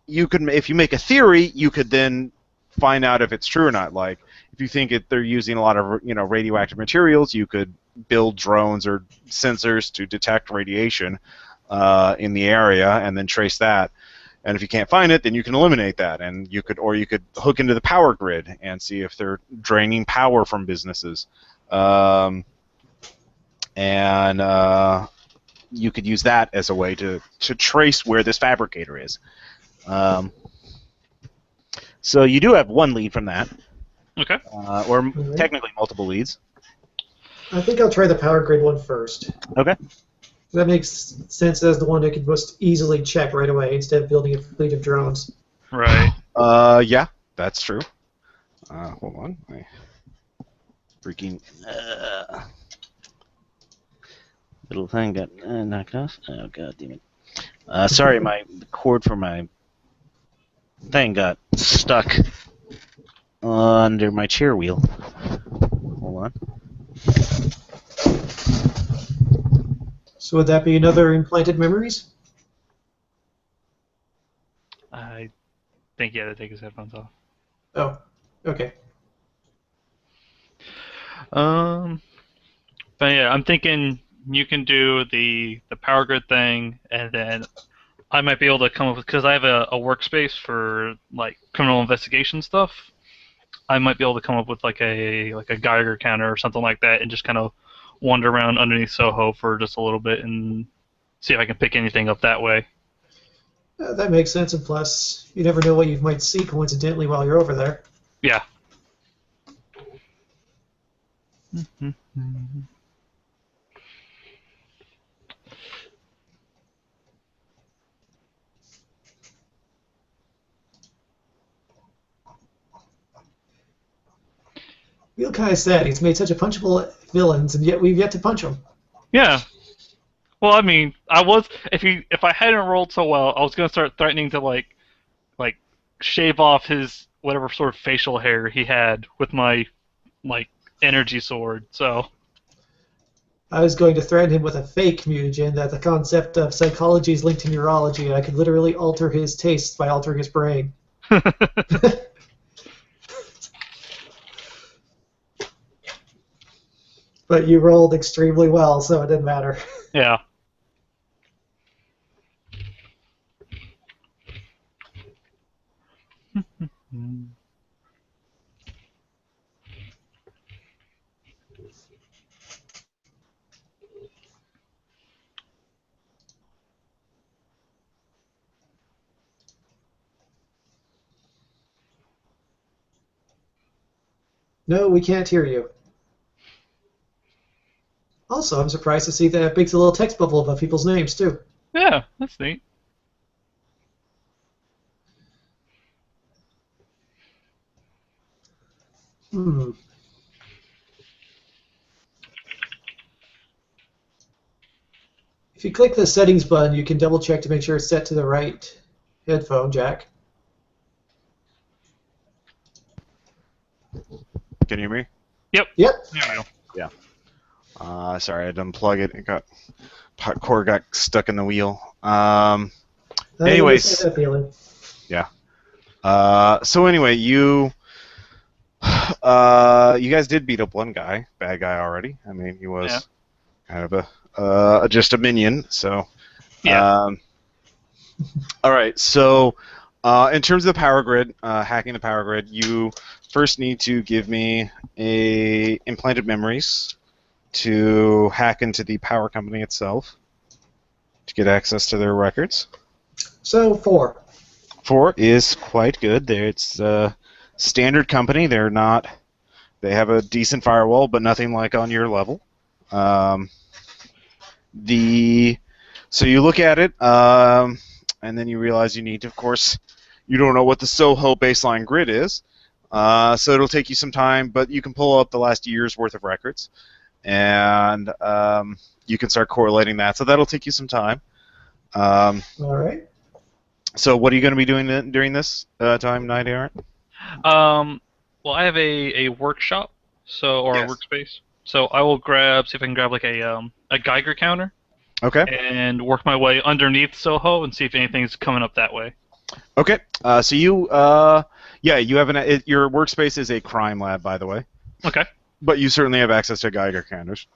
you could, if you make a theory, you could then find out if it's true or not. Like if you think they're using a lot of radioactive materials, you could build drones or sensors to detect radiation in the area and then trace that. And if you can't find it, then you can eliminate that, and you could hook into the power grid and see if they're draining power from businesses, and you could use that as a way to trace where this fabricator is. So you do have one lead from that, Okay. or technically multiple leads. I think I'll try the power grid one first. Okay. That makes sense as the one I could most easily check right away instead of building a fleet of drones. Right. Yeah, that's true. Hold on. I freaking little thing got knocked off. Oh god damn it! Sorry, my cord for my thing got stuck under my chair wheel. Hold on. So would that be another implanted memories? I think he had to take his headphones off. Oh, okay. But yeah, I'm thinking you can do the power grid thing, and then I might be able to come up with, because I have a workspace for like criminal investigation stuff. I might be able to come up with like a Geiger counter or something like that, and just kind of wander around underneath Soho for just a little bit and see if I can pick anything up that way. That makes sense, and plus, you never know what you might see coincidentally while you're over there. Yeah. Feel kind of sad. He's made such a punchable villains, and yet we've yet to punch him. Yeah. Well, I mean, if I hadn't rolled so well, I was gonna start threatening to like shave off his whatever sort of facial hair he had with my energy sword. So I was going to threaten him with a fake mutagen that the concept of psychology is linked to neurology, and I could literally alter his tastes by altering his brain. But you rolled extremely well, so it didn't matter. Yeah. No, we can't hear you. Also, I'm surprised to see that it makes a little text bubble above people's names, too. Yeah, that's neat. Hmm. If you click the settings button, you can double check to make sure it's set to the right headphone jack. Can you hear me? Yep. Yep. There we go. Yeah. Sorry, I had to unplug it. Cord got stuck in the wheel. Anyways. That feeling. Yeah. So anyway, you guys did beat up one guy, bad guy already. I mean, he was kind of just a minion. So. Yeah. All right. So, in terms of the power grid, hacking the power grid, you first need to give me a implanted memories to hack into the power company itself to get access to their records. So 4. 4 is quite good. It's a standard company. They have a decent firewall, but nothing like on your level. So you look at it, and then you realize you need to, of course, you don't know what the Soho baseline grid is. So it'll take you some time, but you can pull up the last year's worth of records, and you can start correlating that. So that'll take you some time. All right. So what are you going to be doing during this time, Night Errant? Well, I have a workshop, or a Yes. workspace. So I will see if I can grab like a Geiger counter Okay. and work my way underneath Soho and see if anything's coming up that way. Okay. So you, yeah, you have your workspace is a crime lab, by the way. Okay. But you certainly have access to Geiger counters.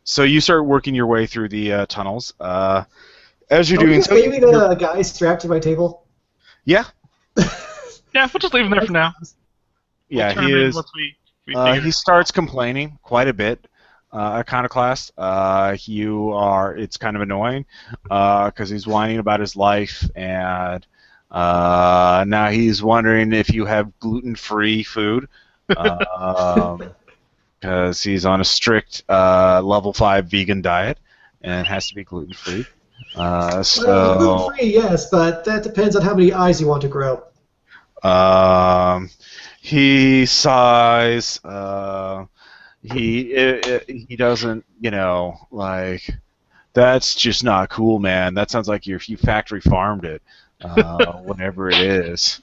So you start working your way through the tunnels. As you're doing so, maybe the guy strapped to my table. Yeah. Yeah, we'll just leave him there for now. Yeah, we'll he is. Once we figure He starts complaining quite a bit. Iconoclast, it's kind of annoying because he's whining about his life, and now he's wondering if you have gluten-free food because he's on a strict level 5 vegan diet and has to be gluten-free. Well, gluten-free, yes, but that depends on how many eyes you want to grow. He sighs. He doesn't, like, that's just not cool, man. That sounds like you factory farmed it, whatever it is.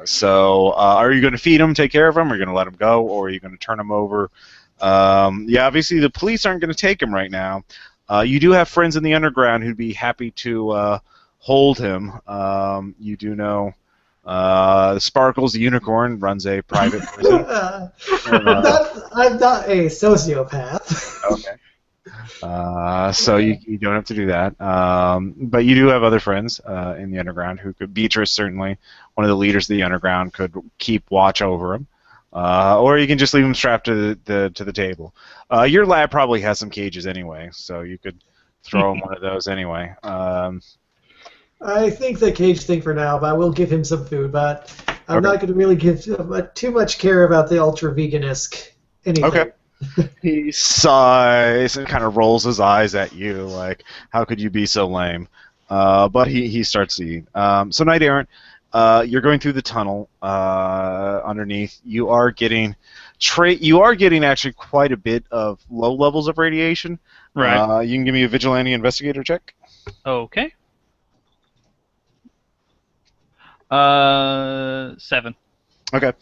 So are you going to feed him, take care of him, or are you going to let him go, or are you going to turn him over? Yeah, obviously the police aren't going to take him right now. You do have friends in the underground who'd be happy to hold him. You do know Sparkles the Unicorn runs a private prison. I'm not a sociopath. Okay. So you don't have to do that. But you do have other friends in the underground who could. Beatrice, certainly, one of the leaders of the underground, could keep watch over him. Or you can just leave him strapped to the table. Your lab probably has some cages anyway, so you could throw him one of those anyway. I think the cage thing for now, but I will give him some food. But I'm not going to really give too much care about the ultra vegan-esque anything. Okay. He sighs and kind of rolls his eyes at you, like, how could you be so lame? But he starts eating. So Knight Errant, you're going through the tunnel underneath. You are getting actually quite a bit of low levels of radiation. Right. You can give me a vigilante investigator check. Okay. 7. Okay.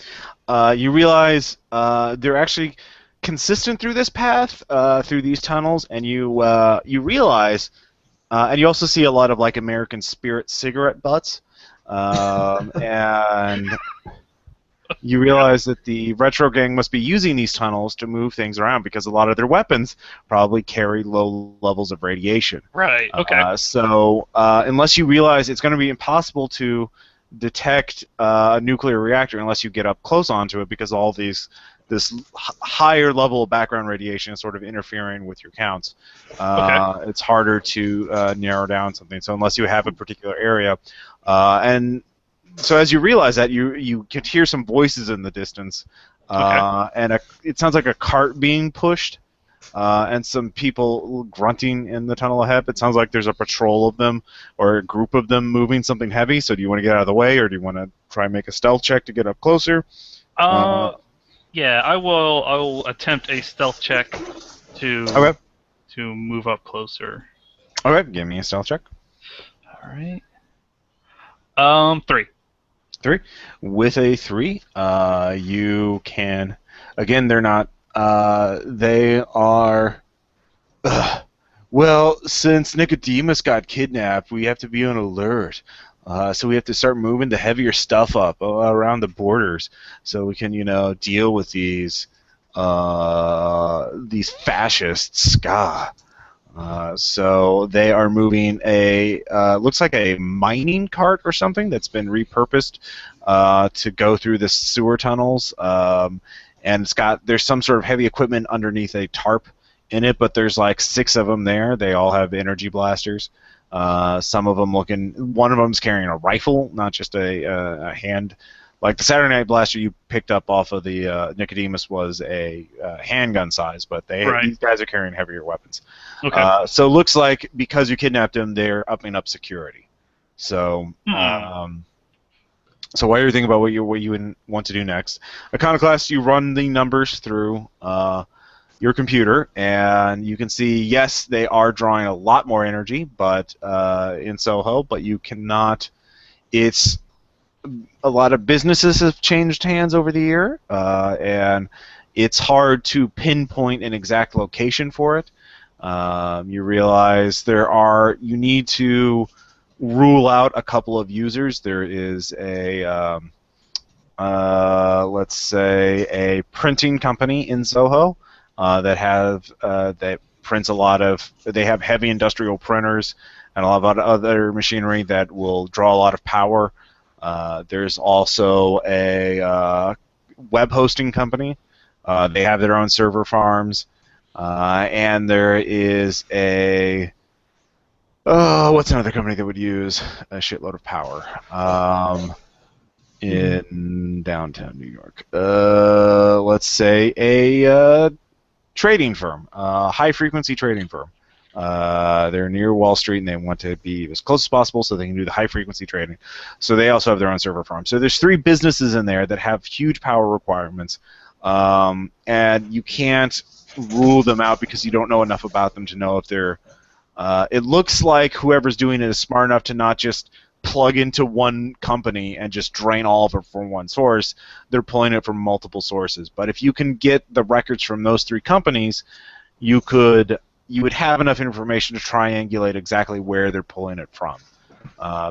You realize they're actually consistent through this path, through these tunnels, and you realize, and you also see a lot of like American Spirit cigarette butts, and you realize that the Retro Gang must be using these tunnels to move things around because a lot of their weapons probably carry low levels of radiation. Right. Okay. So unless you realize it's going to be impossible to detect a nuclear reactor unless you get up close onto it because all this higher level of background radiation is sort of interfering with your counts. It's harder to narrow down something. So unless you have a particular area, and so as you realize that, you could hear some voices in the distance, and it sounds like a cart being pushed, and some people grunting in the tunnel ahead. It sounds like there's a patrol of them or a group of them moving something heavy. So do you want to get out of the way, or do you want to try and make a stealth check to get up closer? Yeah, I will attempt a stealth check to move up closer. Okay, give me a stealth check. All right. 3. 3. With a 3, you can. Again, they're not. They are. Well, since Nicodemus got kidnapped, we have to be on alert. So we have to start moving the heavier stuff up around the borders, so we can, deal with these fascists. So they are moving looks like a mining cart or something that's been repurposed to go through the sewer tunnels, and there's some sort of heavy equipment underneath a tarp in it, but there's like 6 of them there. They all have energy blasters. Some of them one of them's carrying a rifle, not just a hand. Like the Saturday Night Blaster you picked up off of the Nicodemus was a handgun size, but these guys are carrying heavier weapons. Okay. So it looks like because you kidnapped him, they're upping up security. So So while you're thinking about what you would want to do next, Iconoclast, you run the numbers through your computer, and you can see, yes, they are drawing a lot more energy, but in Soho, but you cannot. It's a lot of businesses have changed hands over the year, and it's hard to pinpoint an exact location for it. You realize you need to rule out a couple of users. There is let's say, a printing company in Soho that prints a lot of. They have heavy industrial printers and a lot of other machinery that will draw a lot of power. There's also a web hosting company. They have their own server farms, and there is what's another company that would use a shitload of power in downtown New York? Let's say a trading firm, a high-frequency trading firm. They're near Wall Street, and they want to be as close as possible so they can do the high-frequency trading. So they also have their own server farm. So there's 3 businesses in there that have huge power requirements, and you can't rule them out because you don't know enough about them to know if they're. It looks like whoever's doing it is smart enough to not just plug into one company and just drain all of it from one source. They're pulling it from multiple sources. But if you can get the records from those 3 companies, you would have enough information to triangulate exactly where they're pulling it from.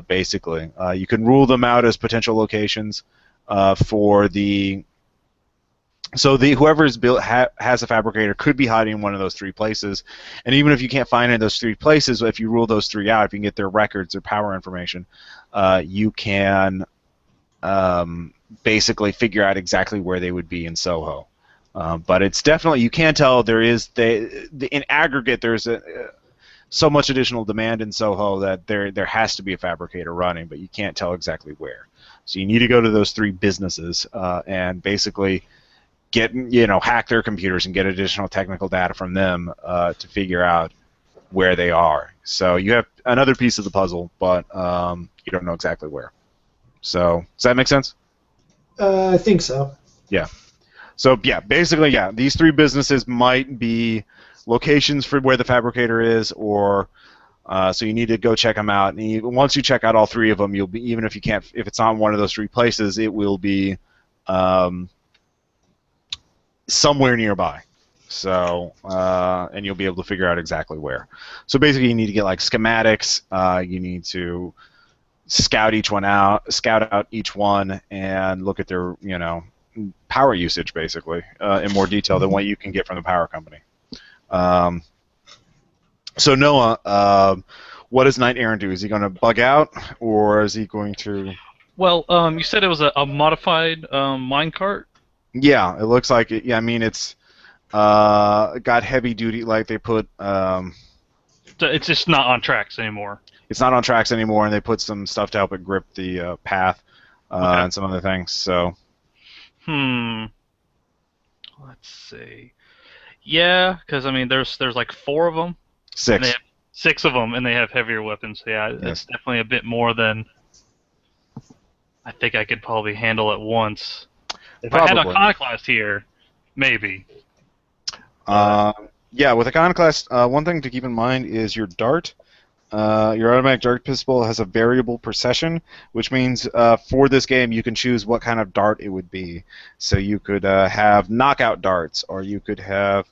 Basically, you can rule them out as potential locations for the. So whoever's built has a fabricator could be hiding in one of those 3 places, and even if you can't find it in those 3 places, if you rule those 3 out, if you can get their records, their power information, you can basically figure out exactly where they would be in Soho. But it's definitely, you can tell in aggregate there's so much additional demand in Soho that there has to be a fabricator running, but you can't tell exactly where. So you need to go to those 3 businesses and basically hack their computers and get additional technical data from them to figure out where they are. So you have another piece of the puzzle, but you don't know exactly where. So does that make sense? I think so. Yeah. So yeah, basically, yeah, these 3 businesses might be locations for where the fabricator is, or so you need to go check them out. And once you check out all 3 of them, you'll be, even if it's not one of those 3 places, it will be somewhere nearby. So and you'll be able to figure out exactly where. So basically, you need to get like schematics. You need to scout out each one, and look at their power usage basically in more detail than what you can get from the power company. So Noah, what does Knight Aaron do? Is he going to bug out, or is he going to? Well, you said it was a modified minecart. Yeah, it looks like it. Yeah, I mean it's got heavy duty. Like they put. It's just not on tracks anymore. It's not on tracks anymore, and they put some stuff to help it grip the path and some other things. So. Let's see. Yeah, because I mean, there's like 4 of them. 6. And they have 6 of them, and they have heavier weapons. So yeah, Yes. It's definitely a bit more than I think I could probably handle at once. If I had a Iconoclast here, maybe. Yeah, with Iconoclast, one thing to keep in mind is your dart. Your automatic dart pistol has a variable precision, which means for this game you can choose what kind of dart it would be. So you could have knockout darts, or you could have,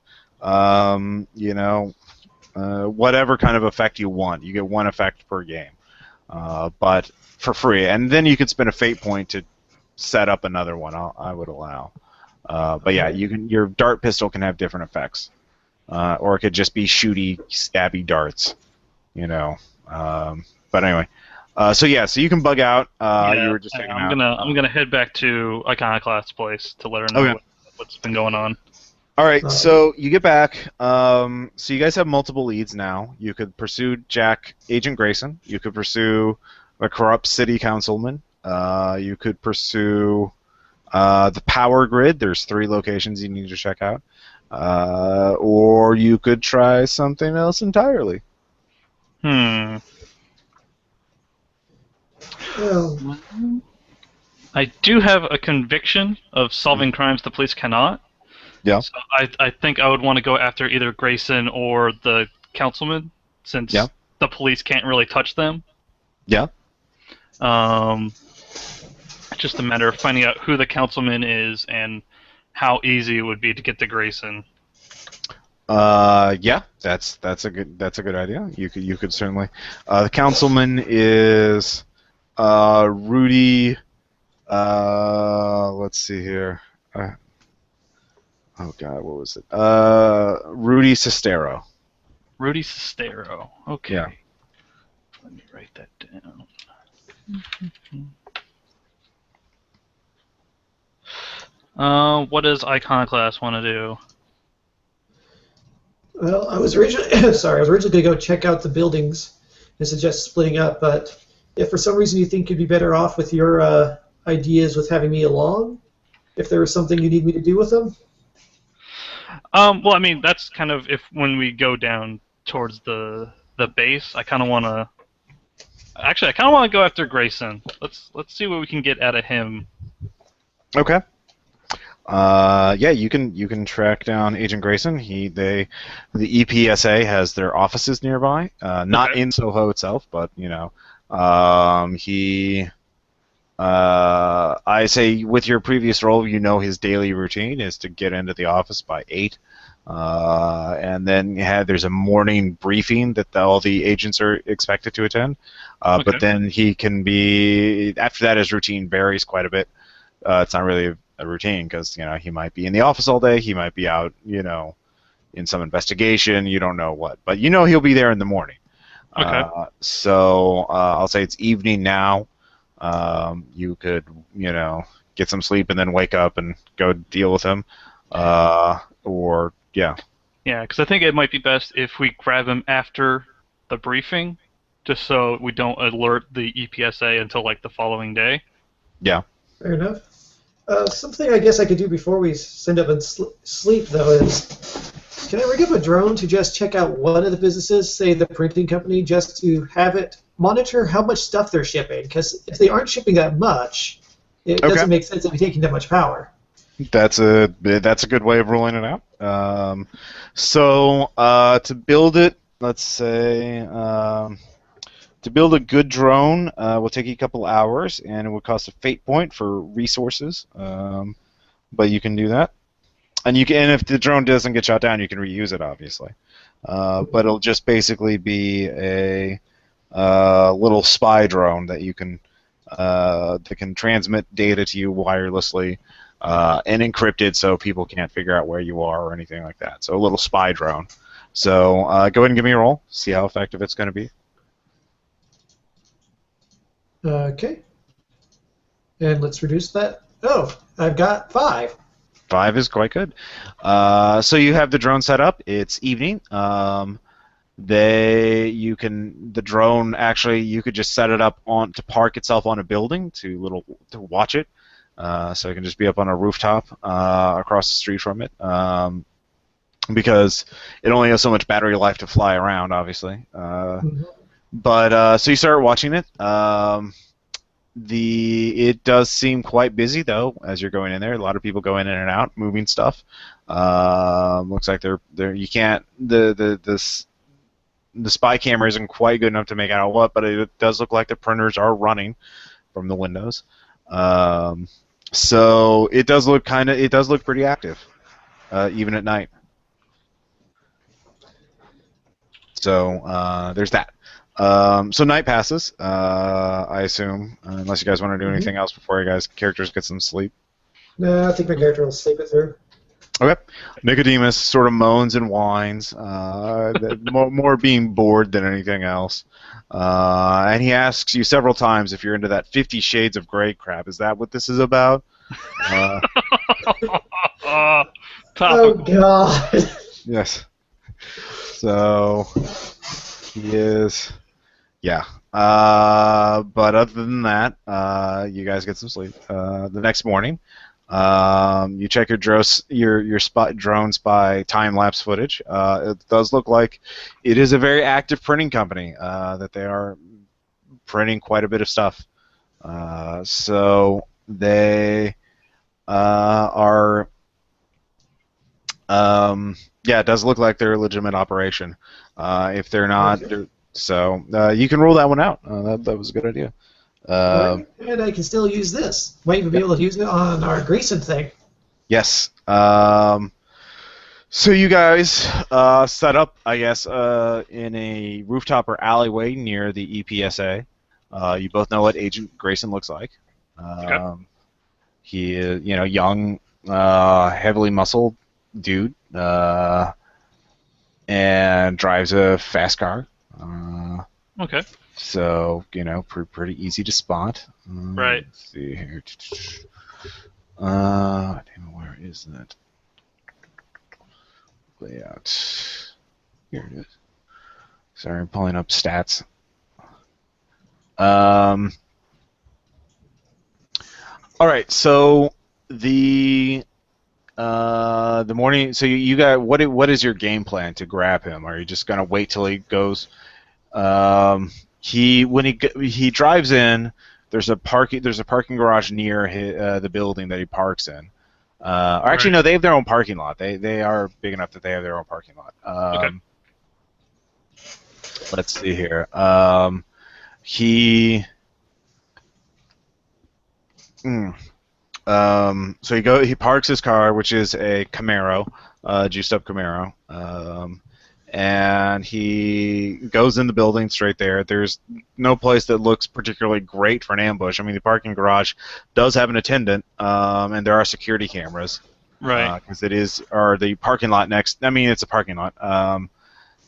whatever kind of effect you want. You get 1 effect per game, but for free. And then you could spend a fate point to set up another one. I would allow. But yeah, your dart pistol can have different effects, or it could just be shooty, stabby darts. But anyway, so you can bug out. You were just hanging out. I'm gonna head back to Iconoclast's place to let her know what's been going on. All right, so you get back. So you guys have multiple leads now. You could pursue Agent Grayson. You could pursue a corrupt city councilman. You could pursue the power grid. There's 3 locations you need to check out. Or you could try something else entirely. Well, I do have a conviction of solving crimes the police cannot. Yeah. So I think I would want to go after either Grayson or the councilman, Yeah. since the police can't really touch them. Yeah. Um, it's just a matter of finding out who the councilman is and how easy it would be to get to Grayson. Yeah, that's a good idea. You could certainly. The councilman is Rudy. Let's see here. Oh God, what was it? Rudy Sestero. Rudy Sestero. Okay. Yeah. Let me write that down. What does Iconoclast want to do? Well, I was originally sorry. I was originally going to go check out the buildings and suggest splitting up, but if for some reason you think you'd be better off with your ideas with having me along, if there was something you need me to do with them. Well, I mean, that's kind of if when we go down towards the base, I kind of want to. Actually, I kind of want to go after Grayson. Let's see what we can get out of him. Okay. Yeah, you can track down Agent Grayson. The EPSA has their offices nearby, not Okay. in Soho itself, but I say with your previous role, his daily routine is to get into the office by 8, and then there's a morning briefing that all the agents are expected to attend. Okay. But then he can be after that. His routine varies quite a bit. It's not really a routine because he might be in the office all day. He might be out, in some investigation. You don't know what, but he'll be there in the morning. Okay. So I'll say it's evening now. You could, get some sleep and then wake up and go deal with him. Or yeah. Yeah, because I think it might be best if we grab him after the briefing, just so we don't alert the EPSA until like the following day. Yeah. Fair enough. Something I guess I could do before we send up and sleep, though, is can I rig up a drone to just check out one of the businesses, say the printing company, just to have it monitor how much stuff they're shipping? Because if they aren't shipping that much, it doesn't make sense to be taking that much power. That's a good way of ruling it out. So to build it, let's say to build a good drone will take you a couple hours, and it would cost a fate point for resources. But you can do that, and if the drone doesn't get shot down, you can reuse it, obviously. But it'll just basically be a little spy drone that can transmit data to you wirelessly. And encrypted so people can't figure out where you are or anything like that. So a little spy drone. So go ahead and give me a roll. See how effective it's going to be. Okay. And let's reduce that. Oh, I've got 5. 5 is quite good. So you have the drone set up. It's evening. The drone actually you could just set it up to park itself on a building to watch it. So it can just be up on a rooftop across the street from it, because it only has so much battery life to fly around, obviously. But so you start watching it. It does seem quite busy though as you're going in there. A lot of people go in and out, moving stuff. Looks like you can't the spy camera isn't quite good enough to make out what, but it does look like the printers are running from the windows. So it does look pretty active, even at night. So there's that. So night passes, I assume, unless you guys want to do anything else before you guys characters get some sleep. No, I think my character will sleep it through. Okay. Nicodemus sort of moans and whines, more being bored than anything else. And he asks you several times if you're into that 50 Shades of Grey crap. Is that what this is about? Oh, God. Yes. So he is. Yeah. But other than that, you guys get some sleep. The next morning, you check your drone spy time-lapse footage. It does look like it is a very active printing company, that they are printing quite a bit of stuff. So they are. Yeah, it does look like they're a legitimate operation. If they're not, so you can rule that one out. That was a good idea. Right. And I can still use this. Might even be able to use it on our Grayson thing. Yes. So you guys set up, I guess, in a rooftop or alleyway near the EPSA. You both know what Agent Grayson looks like. Okay. He is, young, heavily muscled dude, and drives a fast car. Okay. So, pretty easy to spot. Right. Let's see here. Where is that? Layout. Here it is. Sorry, I'm pulling up stats. All right, so the morning. So you got what is your game plan to grab him? Are you just gonna wait till he goes? When he drives in, there's a parking garage near the building that he parks in. Or actually, no, they have their own parking lot. They are big enough that they have their own parking lot. Okay. Let's see here. He. So he parks his car, which is a Camaro, juiced up Camaro, and he goes in the building straight there. There's no place that looks particularly great for an ambush. I mean, the parking garage does have an attendant, and there are security cameras. Right. Because the parking lot next. I mean, it's a parking lot.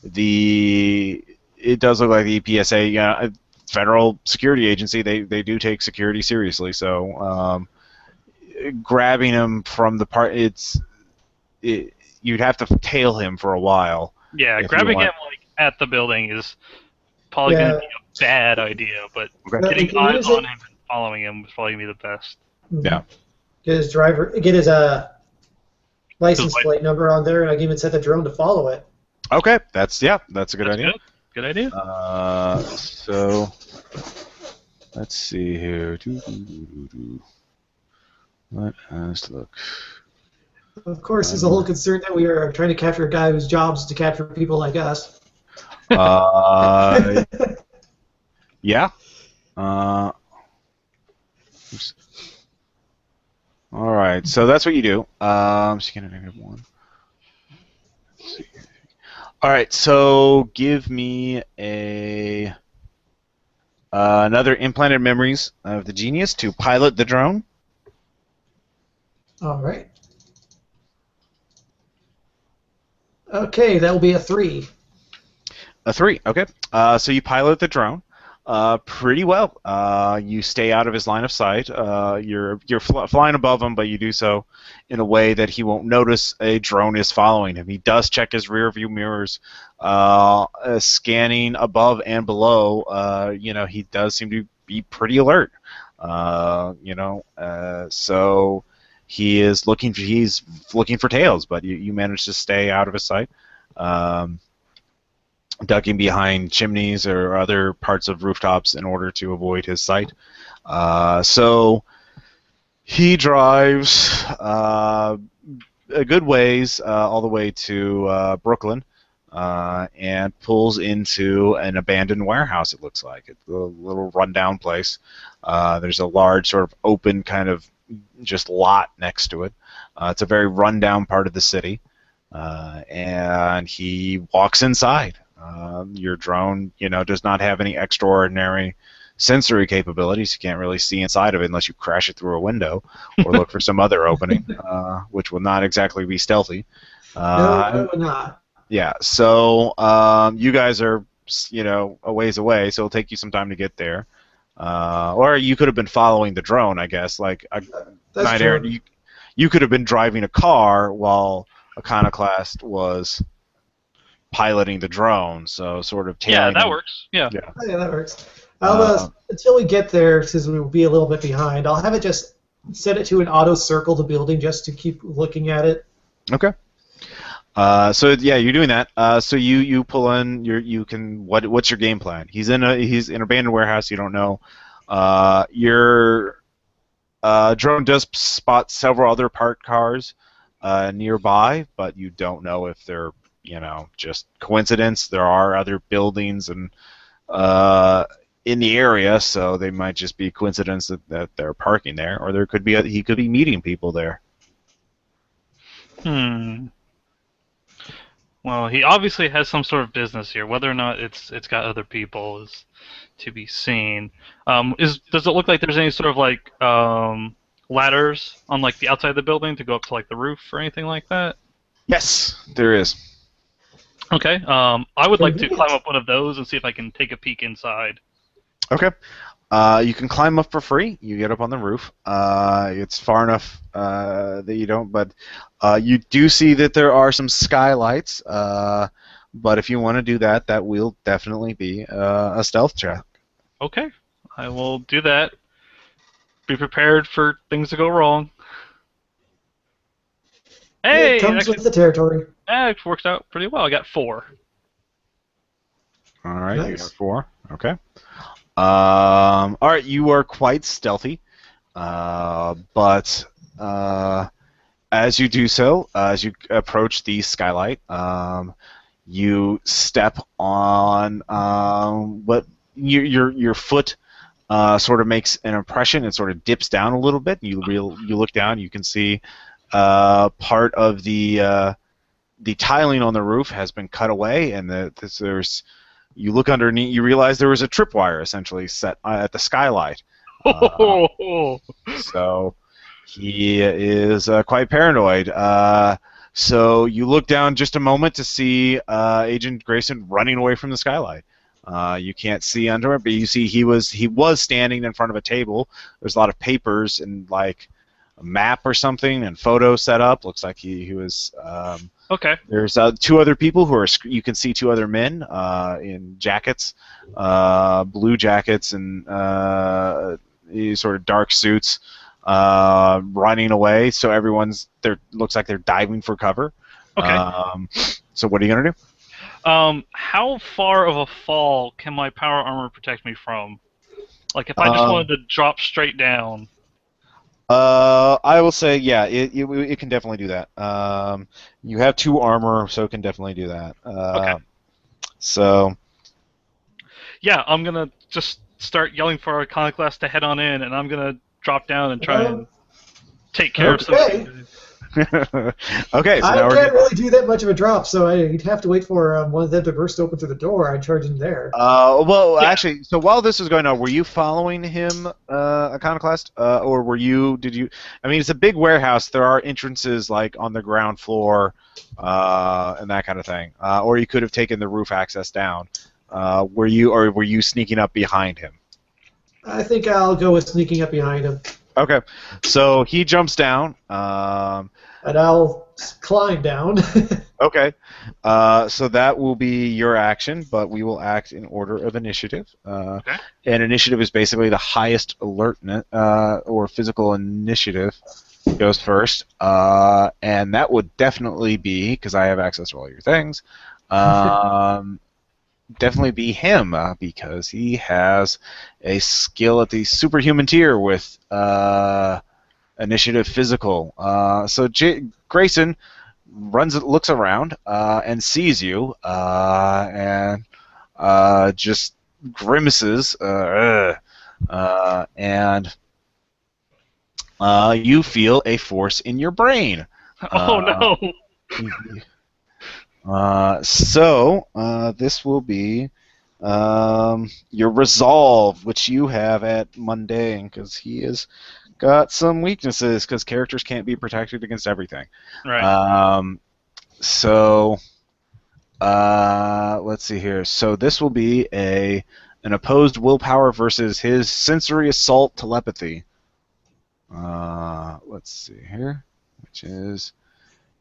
It does look like the EPSA, federal security agency. They do take security seriously. So grabbing him from the you'd have to tail him for a while. Yeah, grabbing him at the building is probably going to be a bad idea, but getting eyes on him and following him is probably going to be the best. Yeah. Get his license plate number on there, and I can even set the drone to follow it. Okay, that's a good idea. Good idea. So let's see here. Let us look. Of course, there's a whole concern that we are trying to capture a guy whose job is to capture people like us. Yeah. All right, so that's what you do. Scan -1. Let's see. All right, so give me another implanted memories of the genius to pilot the drone. All right. Okay, that will be a 3. A 3, okay. So you pilot the drone pretty well. You stay out of his line of sight. You're flying above him, but you do so in a way that he won't notice a drone is following him. He does check his rear view mirrors, scanning above and below. He does seem to be pretty alert. So he's looking for tails, but you manage to stay out of his sight. Ducking behind chimneys or other parts of rooftops in order to avoid his sight. So he drives a good ways all the way to Brooklyn and pulls into an abandoned warehouse, it looks like. It's a little rundown place. There's a large sort of open kind of just lot next to it. It's a very rundown part of the city. And he walks inside. Your drone, does not have any extraordinary sensory capabilities. You can't really see inside of it unless you crash it through a window or look for some other opening, which will not exactly be stealthy. No, it would not. Yeah, so you guys are, a ways away, so it'll take you some time to get there. Or you could have been following the drone, I guess. Like That's Aaron, true. you could have been driving a car while Iconoclast was piloting the drone, so sort of tailing. Yeah, that him. Works. Yeah. Oh, yeah, that works. Until we get there, since we will be a little bit behind, I'll have it just set it to an auto circle the building just to keep looking at it. Okay. So yeah, you're doing that. So you pull in. What's your game plan? He's in an abandoned warehouse. You don't know. Drone does spot several other parked cars nearby, but you don't know if they're, just coincidence. There are other buildings and in the area, so they might just be coincidence that they're parking there, or there could be he could be meeting people there. Well, he obviously has some sort of business here. Whether or not it's got other people is to be seen. Does it look like there's any sort of like ladders on like the outside of the building to go up to like the roof or anything like that? Yes, there is. Okay. I would like to Convenient. climb up one of those and see if I can take a peek inside. Okay. You can climb up for free. You get up on the roof. It's far enough that you don't, but you do see that there are some skylights. But if you want to do that, that will definitely be a stealth check. Okay. I will do that. Be prepared for things to go wrong. Hey, It comes with the territory. It worked out pretty well. I got 4. All right, you Nice. got 4. Okay. All right, you are quite stealthy, but as you do so, as you approach the skylight, you step on what your foot sort of makes an impression. It sort of dips down a little bit. You look down. You can see part of the tiling on the roof has been cut away, and there's. You look underneath. You realize there was a tripwire essentially set at the skylight. So he is quite paranoid. So you look down just a moment to see Agent Grayson running away from the skylight. You can't see under it, but you see he was standing in front of a table. There's a lot of papers and like a map or something and photos set up. Looks like he was. Okay. There's 2 other people who are. You can see 2 other men in jackets, blue jackets and these sort of dark suits, running away. So everyone's there. Looks like they're diving for cover. Okay. So what are you gonna do? How far of a fall can my power armor protect me from? Like if I just wanted to drop straight down. I will say, yeah, it can definitely do that. You have 2 armor, so it can definitely do that. Okay. So. Yeah, I'm gonna just start yelling for our Iconoclast to head on in, and I'm gonna drop down and try and take care of some. Okay, so I now can't really do that much of a drop, so I'd have to wait for one of them to burst open through the door. I'd charge in there. Well, actually, so while this was going on, were you following him, Iconoclast, or did you? I mean, it's a big warehouse. There are entrances like on the ground floor, and that kind of thing. Or you could have taken the roof access down. Were you sneaking up behind him? I think I'll go with sneaking up behind him. Okay, so he jumps down. And I'll climb down. Okay, so that will be your action, but we will act in order of initiative. Okay. And initiative is basically the highest alertness or physical initiative goes first, and that would definitely be, because I have access to all your things, definitely be him, because he has a skill at the superhuman tier with initiative physical. So Grayson looks around and sees you and just grimaces and you feel a force in your brain. Oh no! So this will be your resolve, which you have at mundane, because he has got some weaknesses, because characters can't be protected against everything. Right. So let's see here. So this will be an opposed willpower versus his sensory assault telepathy. Let's see here, which is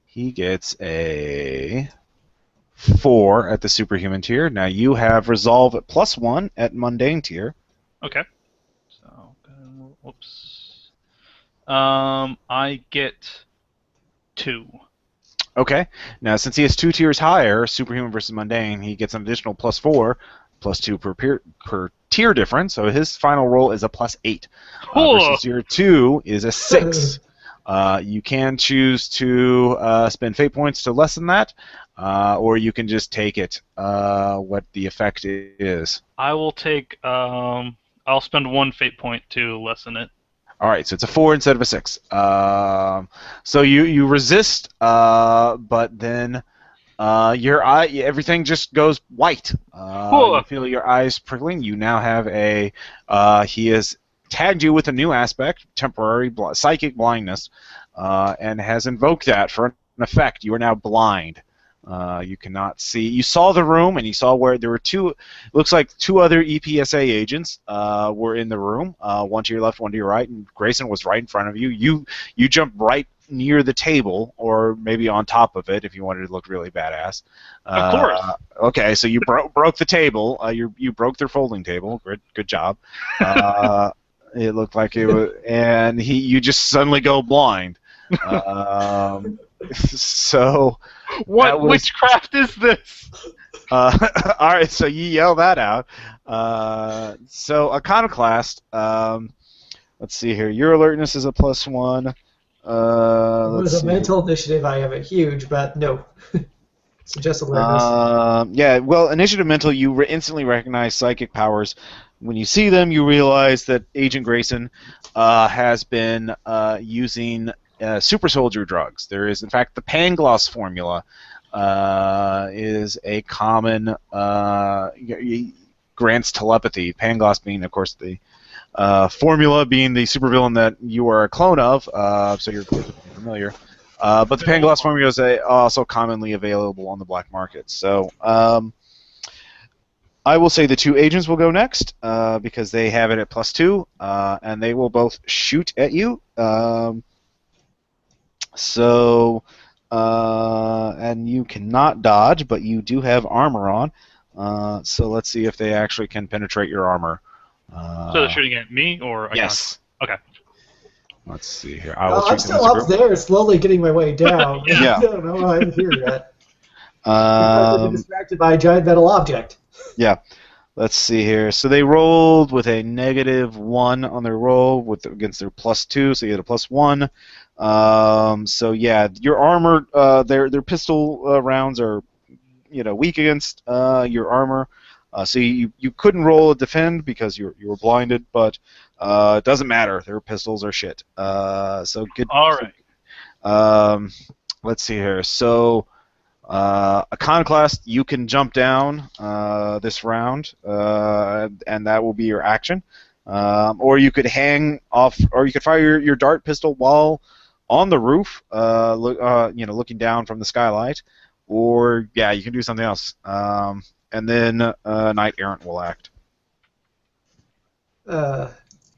he gets a 4 at the superhuman tier. Now you have resolve at +1 at mundane tier. Okay. So, whoops. I get 2. Okay. Now since he has 2 tiers higher, superhuman versus mundane, he gets an additional +4, +2 per tier. tier difference, so his final roll is a +8 Cool. versus your 2 is a 6. You can choose to spend fate points to lessen that, or you can just take it, what the effect is. I will take. I'll spend 1 fate point to lessen it. All right, so it's a 4 instead of a 6. So you resist, but then your eye, everything just goes white. You feel your eyes prickling. You now have a. He has tagged you with a new aspect, temporary psychic blindness, and has invoked that for an effect. You are now blind. You cannot see. You saw the room, and you saw where there were two. Looks like 2 other EPSA agents were in the room. One to your left, one to your right, and Grayson was right in front of you. You jumped right near the table, or maybe on top of it, if you wanted to look really badass. Of course. Okay, so you broke the table. You broke their folding table. Good job. It looked like it was, and you just suddenly go blind. So. What witchcraft is this? All right, so you yell that out. So Iconoclast. Let's see here. Your alertness is a +1. It was a mental initiative. I have it huge, but no. So just awareness. Yeah, well, initiative mental, you instantly recognize psychic powers. When you see them, you realize that Agent Grayson has been using super soldier drugs. There is, in fact, the Pangloss formula is a common grants telepathy. Pangloss being, of course, the formula being the supervillain that you are a clone of, so you're familiar. But the Pangloss formula is also commonly available on the black market. So I will say the 2 agents will go next because they have it at +2, and they will both shoot at you. And you cannot dodge, but you do have armor on. So let's see if they actually can penetrate your armor. So they're shooting at me, or yes. Okay. Let's see here. I'm still up there, slowly getting my way down. Yeah. I don't know. I'm here yet. I've been distracted by a giant metal object. Yeah. Let's see here. So they rolled with a -1 on their roll against their +2, so you had a +1. So yeah, your armor, their pistol rounds are, weak against your armor. So you couldn't roll a defend because you were blinded, but it doesn't matter. Their pistols are shit. So good. All right. Let's see here. So Iconoclast, you can jump down this round, and that will be your action. Or you could hang off, or you could fire your dart pistol while on the roof, looking down from the skylight. Or yeah, you can do something else. And then Knight Errant will act.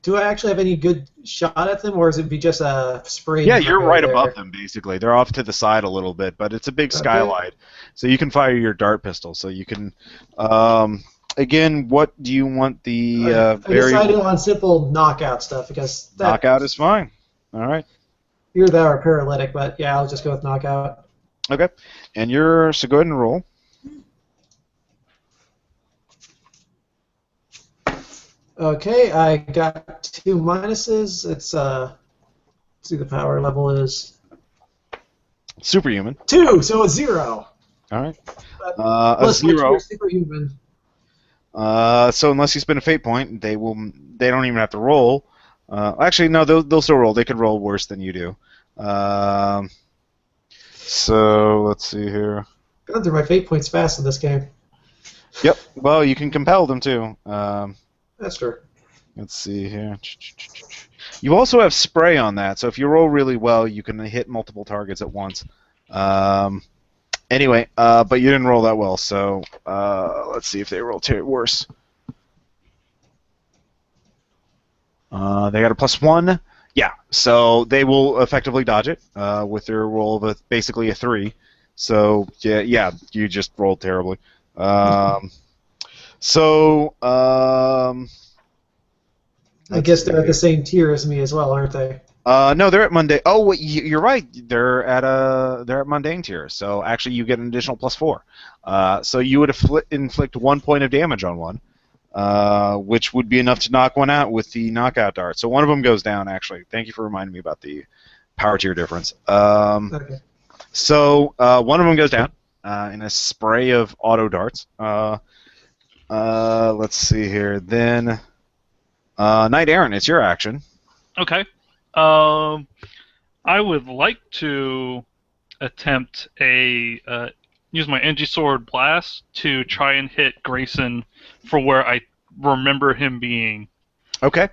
Do I actually have any good shot at them, or is it be just a spray? Yeah, you're right above them, basically. They're off to the side a little bit, but it's a big skylight. So you can fire your dart pistol. So you can... again, what do you want the... I decided on simple knockout stuff, because... Knockout is fine. All right. Either that or paralytic, but yeah, I'll just go with knockout. Okay. And so go ahead and roll. Okay, I got 2 minuses. It's let's see, the power level is Superhuman. 2, so it's 0. All right. Plus a 0. Superhuman. So unless you spend a fate point, they don't even have to roll. Actually, no, they'll still roll. They could roll worse than you do. So let's see here. Gone through my fate points fast in this game. Yep. Well, you can compel them too. That's true. Let's see here. You also have spray on that, so if you roll really well, you can hit multiple targets at once. Anyway, but you didn't roll that well, so let's see if they roll worse. They got a +1. Yeah, so they will effectively dodge it with their roll of basically a 3. So yeah, you just rolled terribly. I guess they're at the same tier as me as well, aren't they? No, they're at mundane. Oh, wait, you're right. They're at mundane tier. So actually, you get an additional +4. So you would inflict 1 point of damage on one. which would be enough to knock one out with the knockout dart. So one of them goes down, actually. Thank you for reminding me about the power tier difference. Okay. So one of them goes down in a spray of auto darts. Let's see here. Then, Knight Aaron, it's your action. Okay. I would like to attempt use my energy sword blast to try and hit Grayson for where I remember him being. Okay.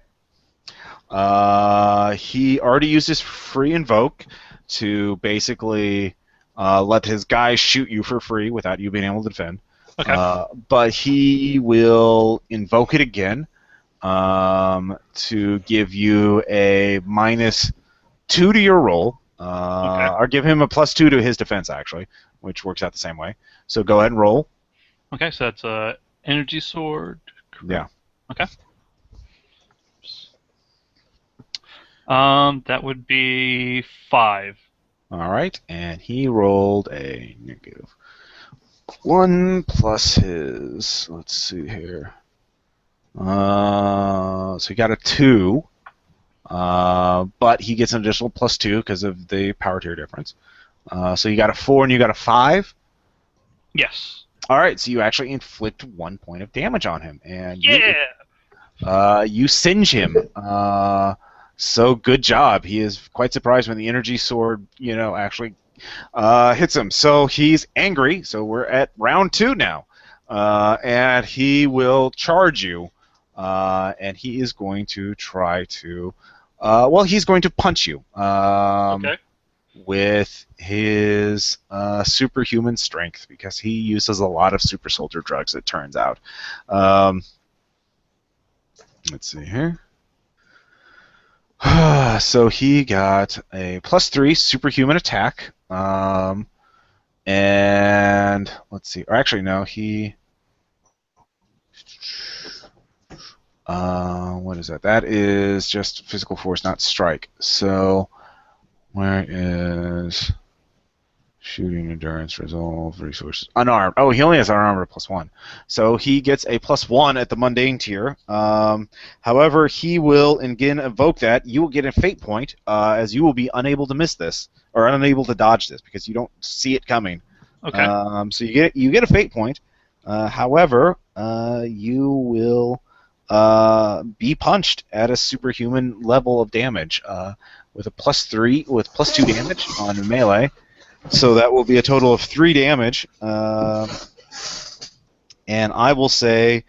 He already used his free invoke to basically let his guy shoot you for free without you being able to defend. Okay. But he will invoke it again to give you a -2 to your roll. Okay. Or give him a +2 to his defense, actually, which works out the same way. So go ahead and roll. Okay, so that's energy sword. Yeah. Okay. That would be 5. All right, and he rolled a -1 plus his. Let's see here. So he got a 2, but he gets an additional +2 because of the power tier difference. So you got a 4 and you got a 5. Yes. All right, so you actually inflict 1 point of damage on him, and Yeah. you singe him. So good job. He is quite surprised when the energy sword, actually hits him. So he's angry. So we're at round 2 now, and he will charge you, and he is going to try to. He's going to punch you. Okay. With his superhuman strength, because he uses a lot of super soldier drugs, it turns out. Let's see here. So he got a +3 superhuman attack. And let's see. Or actually, no, he. What is that? That is just physical force, not strike. So where is shooting, endurance, resolve, resources, unarmed? Oh, he only has unarmed at +1, so he gets a +1 at the mundane tier. However, he will again evoke that. You will get a fate point, as you will be unable to miss this or unable to dodge this because you don't see it coming. Okay. So you get a fate point. However, you will be punched at a superhuman level of damage with a +3 with +2 damage on melee. So that will be a total of 3 damage. And I will say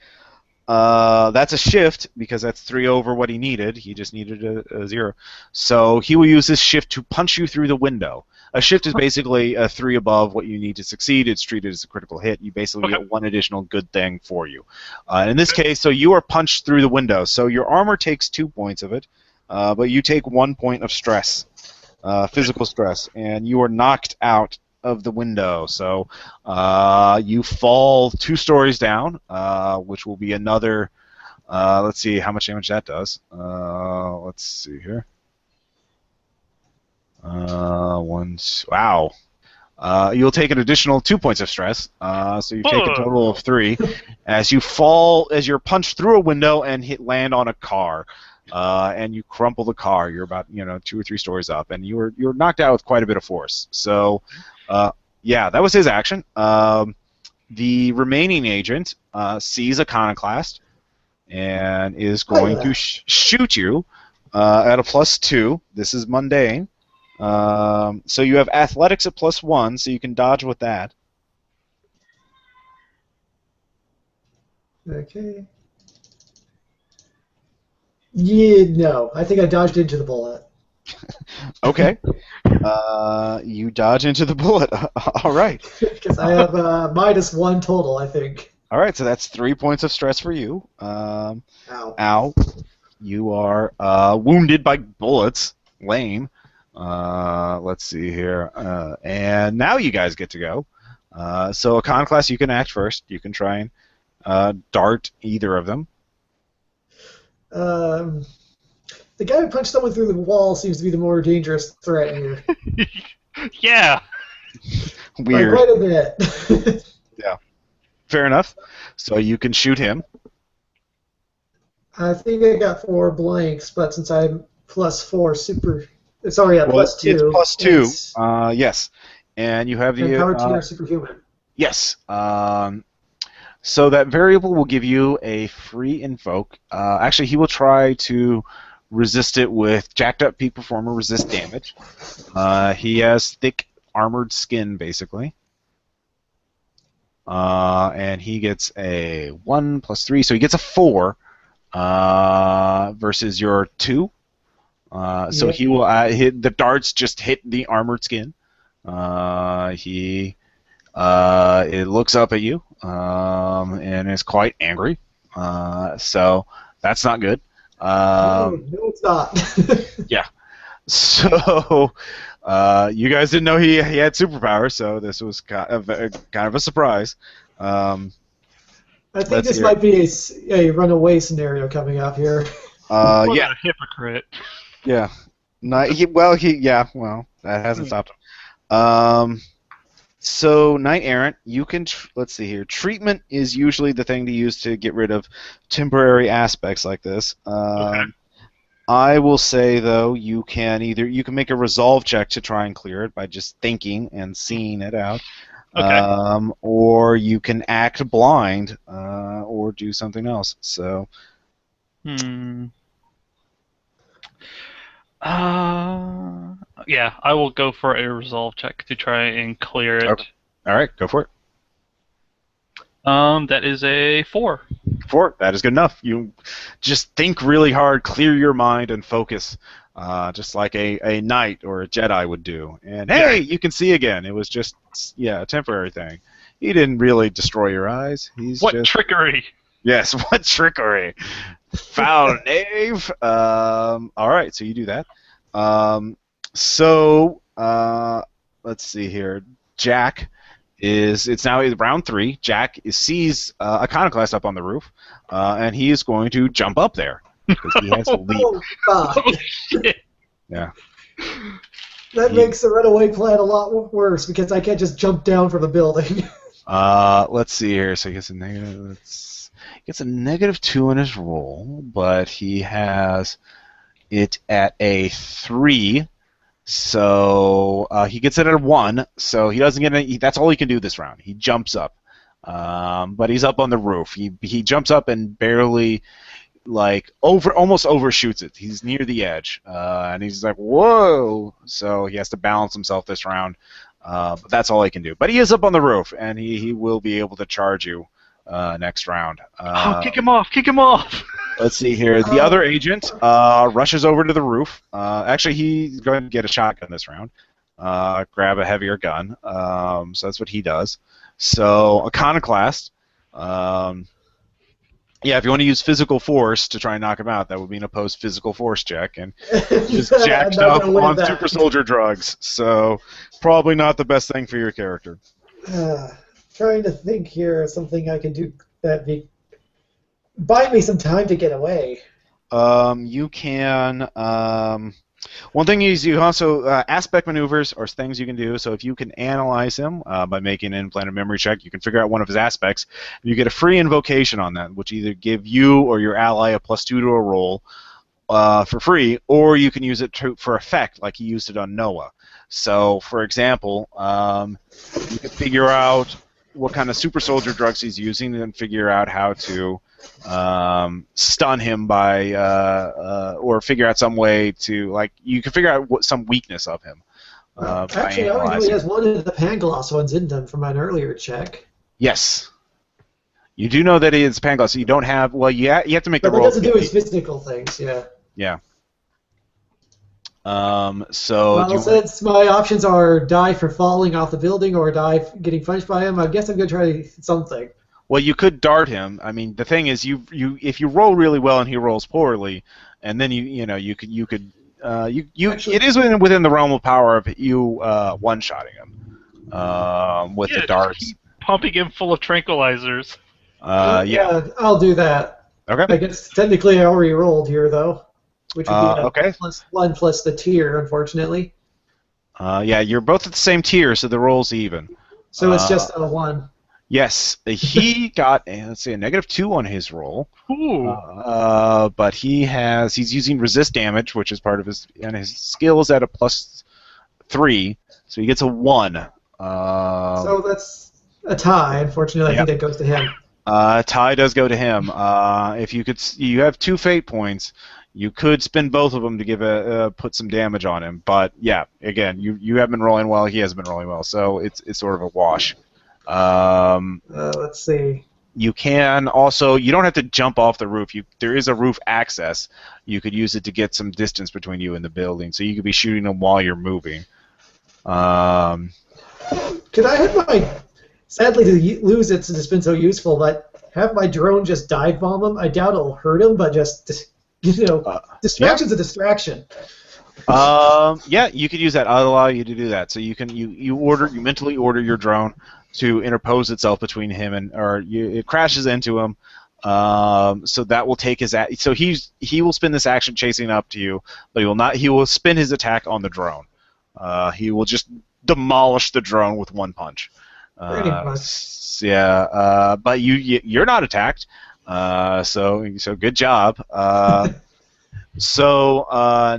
that's a shift because that's 3 over what he needed. He just needed a 0. So he will use this shift to punch you through the window. A shift is basically a 3 above what you need to succeed. It's treated as a critical hit. You basically get 1 additional good thing for you. In this case, so you are punched through the window. So your armor takes 2 points of it, but you take 1 point of stress, physical stress, and you are knocked out of the window. So you fall 2 stories down, which will be another. Let's see how much damage that does. Let's see here. Wow. You'll take an additional 2 points of stress. So you take a total of 3 as you fall, as you're punched through a window and land on a car. And you crumple the car. You're about 2 or 3 stories up, and you're knocked out with quite a bit of force. So, yeah, that was his action. The remaining agent sees Iconoclast and is going to shoot you at a +2. This is mundane. So you have athletics at +1, so you can dodge with that. Okay. Yeah, no. I think I dodged into the bullet. Okay. You dodge into the bullet. All right. Because I have -1 total, I think. All right, so that's 3 points of stress for you. Ow. Ow. You are wounded by bullets. Lame. Let's see here. And now you guys get to go. So Iconoclast, you can act first. You can try and dart either of them. The guy who punched someone through the wall seems to be the more dangerous threat here. Yeah. Weird. By quite a bit. Yeah. Fair enough. So you can shoot him. I think I got 4 blanks, but since I'm +4 super, sorry, Well, it's +2, +2. it's Yes, and you have and the power tier superhuman. yes. So that variable will give you a free invoke. Actually, he will try to resist it with jacked up peak performer resist damage. He has thick armored skin, basically. And he gets a 1 + 3, so he gets a 4 versus your 2. So Yep. he will hit the darts just hit the armored skin. He it looks up at you and is quite angry. So that's not good. No, it's not. Yeah. So you guys didn't know he had superpowers, so this was kind of a surprise. I think this might be a runaway scenario coming up here. What Yeah. a hypocrite. Yeah. That hasn't stopped him. So Knight Errant, you can let's see here. Treatment is usually the thing to use to get rid of temporary aspects like this. Okay. I will say though, you can make a resolve check to try and clear it by just thinking and seeing it out. Okay. Or you can act blind, or do something else. So. Yeah, I will go for a resolve check to try and clear it. Okay. All right, go for it. That is a 4. 4. That is good enough. You just think really hard, clear your mind, and focus, just like a knight or a Jedi would do. And hey, you can see again. It was just a temporary thing. He didn't really destroy your eyes. What trickery! Yes, what trickery! Foul knave. All right, so you do that. Let's see here. Jack it's now round 3. Jack sees Iconoclast up on the roof, and he is going to jump up there because he has to leap. Oh, God. Oh, shit. Yeah. That makes the runaway plan a lot worse because I can't just jump down from a building. Let's see here. So he gets a negative. He gets a -2 in his roll, but he has it at a 3. So he gets it at a 1. So he doesn't get any. That's all he can do this round. He jumps up, but he's up on the roof. He jumps up and barely almost overshoots it. He's near the edge, and he's like, whoa! So he has to balance himself this round. But that's all he can do. But he is up on the roof, and he will be able to charge you next round. Kick him off! Kick him off! Let's see here. The other agent rushes over to the roof. Actually, he's going to get a shotgun this round. Grab a heavier gun. So that's what he does. So Iconoclast. Yeah, if you want to use physical force to try and knock him out, that would be an opposed physical force check, and just jacked up on super soldier drugs. So probably not the best thing for your character. Trying to think here of something I can do that buy me some time to get away. You can. One thing is you also aspect maneuvers are things you can do. So if you can analyze him by making an implanted memory check, you can figure out one of his aspects. You get a free invocation on that, which either give you or your ally a +2 to a roll for free, or you can use it for effect, like he used it on Noah. So, for example, you can figure out what kind of super soldier drugs he's using, and then figure out how to stun him by, or figure out some way to, you can figure out some weakness of him. Actually, I already has one of the Pangloss ones in them from an earlier check. Yes. You do know that it's Pangloss, so you don't have, you have to make the roll. But it doesn't do his physical things, yeah. Yeah. Since my options are die for falling off the building or die getting punched by him, I guess I'm going to try something. Well, you could dart him. I mean, the thing is, if you roll really well and he rolls poorly, and then you could actually, it is within the realm of power of you one-shotting him with the darts. Just keep pumping him full of tranquilizers. Yeah, I'll do that. Okay. I guess technically I already rolled here though, which would be okay. +1 plus the tier, unfortunately. Yeah, you're both at the same tier, so the roll's even. So it's just a 1. Yes, he got let's say a -2 on his roll. Ooh. But he's using resist damage, which is part of his, and his skill is at a +3, so he gets a 1. So that's a tie. Unfortunately, I think Yep. that goes to him. Tie does go to him. If you have 2 fate points, you could spend both of them to give put some damage on him. But yeah, again, you have been rolling well. He has been rolling well, so it's sort of a wash. Let's see. You can also, you don't have to jump off the roof. There is a roof access. You could use it to get some distance between you and the building, so you could be shooting them while you're moving. Could I have my... Sadly, to lose it since it's been so useful, but have my drone just dive bomb him? I doubt it'll hurt him, but just, distraction's a distraction. Yeah, you could use that. I'll allow you to do that. So you can you mentally order your drone to interpose itself between him and, it crashes into him. So that will take his so he will spend this action chasing up to you, but he will not. He will spend his attack on the drone. He will just demolish the drone with one punch. Pretty much. Yeah, but you're not attacked. So good job. So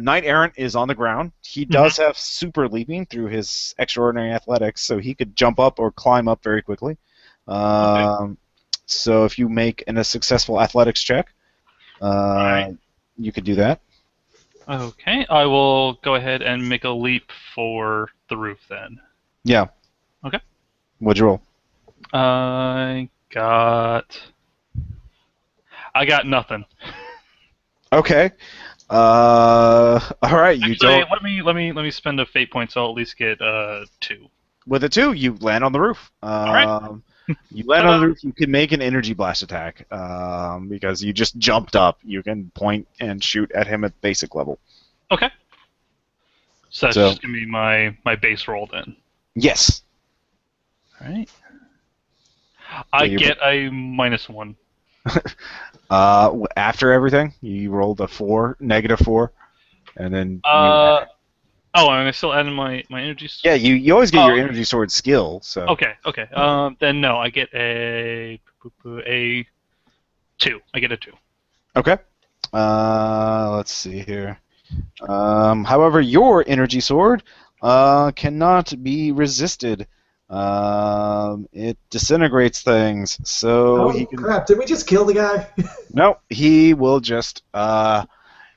Knight Errant is on the ground. He does have super leaping through his extraordinary athletics, so he could jump up or climb up very quickly. Okay. So if you make a successful athletics check, Right. you could do that. Okay, I will go ahead and make a leap for the roof then. Yeah. Okay. What'd you roll? I got nothing. Okay. All right. You Actually, don't. let me spend a fate point so I'll at least get 2. With a 2, you land on the roof. right. You land on the roof. You can make an energy blast attack because you just jumped up. You can point and shoot at him at basic level. Okay. So that's just gonna be my base roll then. Yes. All right. I get a -1. After everything, you rolled a -4, and then. Oh, and I still added my energy. Yeah, you always get your energy sword skill. So. Okay. Then no, I get a 2. I get a 2. Okay. Let's see here. However, your energy sword cannot be resisted. It disintegrates things, so he can. Crap! Did we just kill the guy? No, he will just.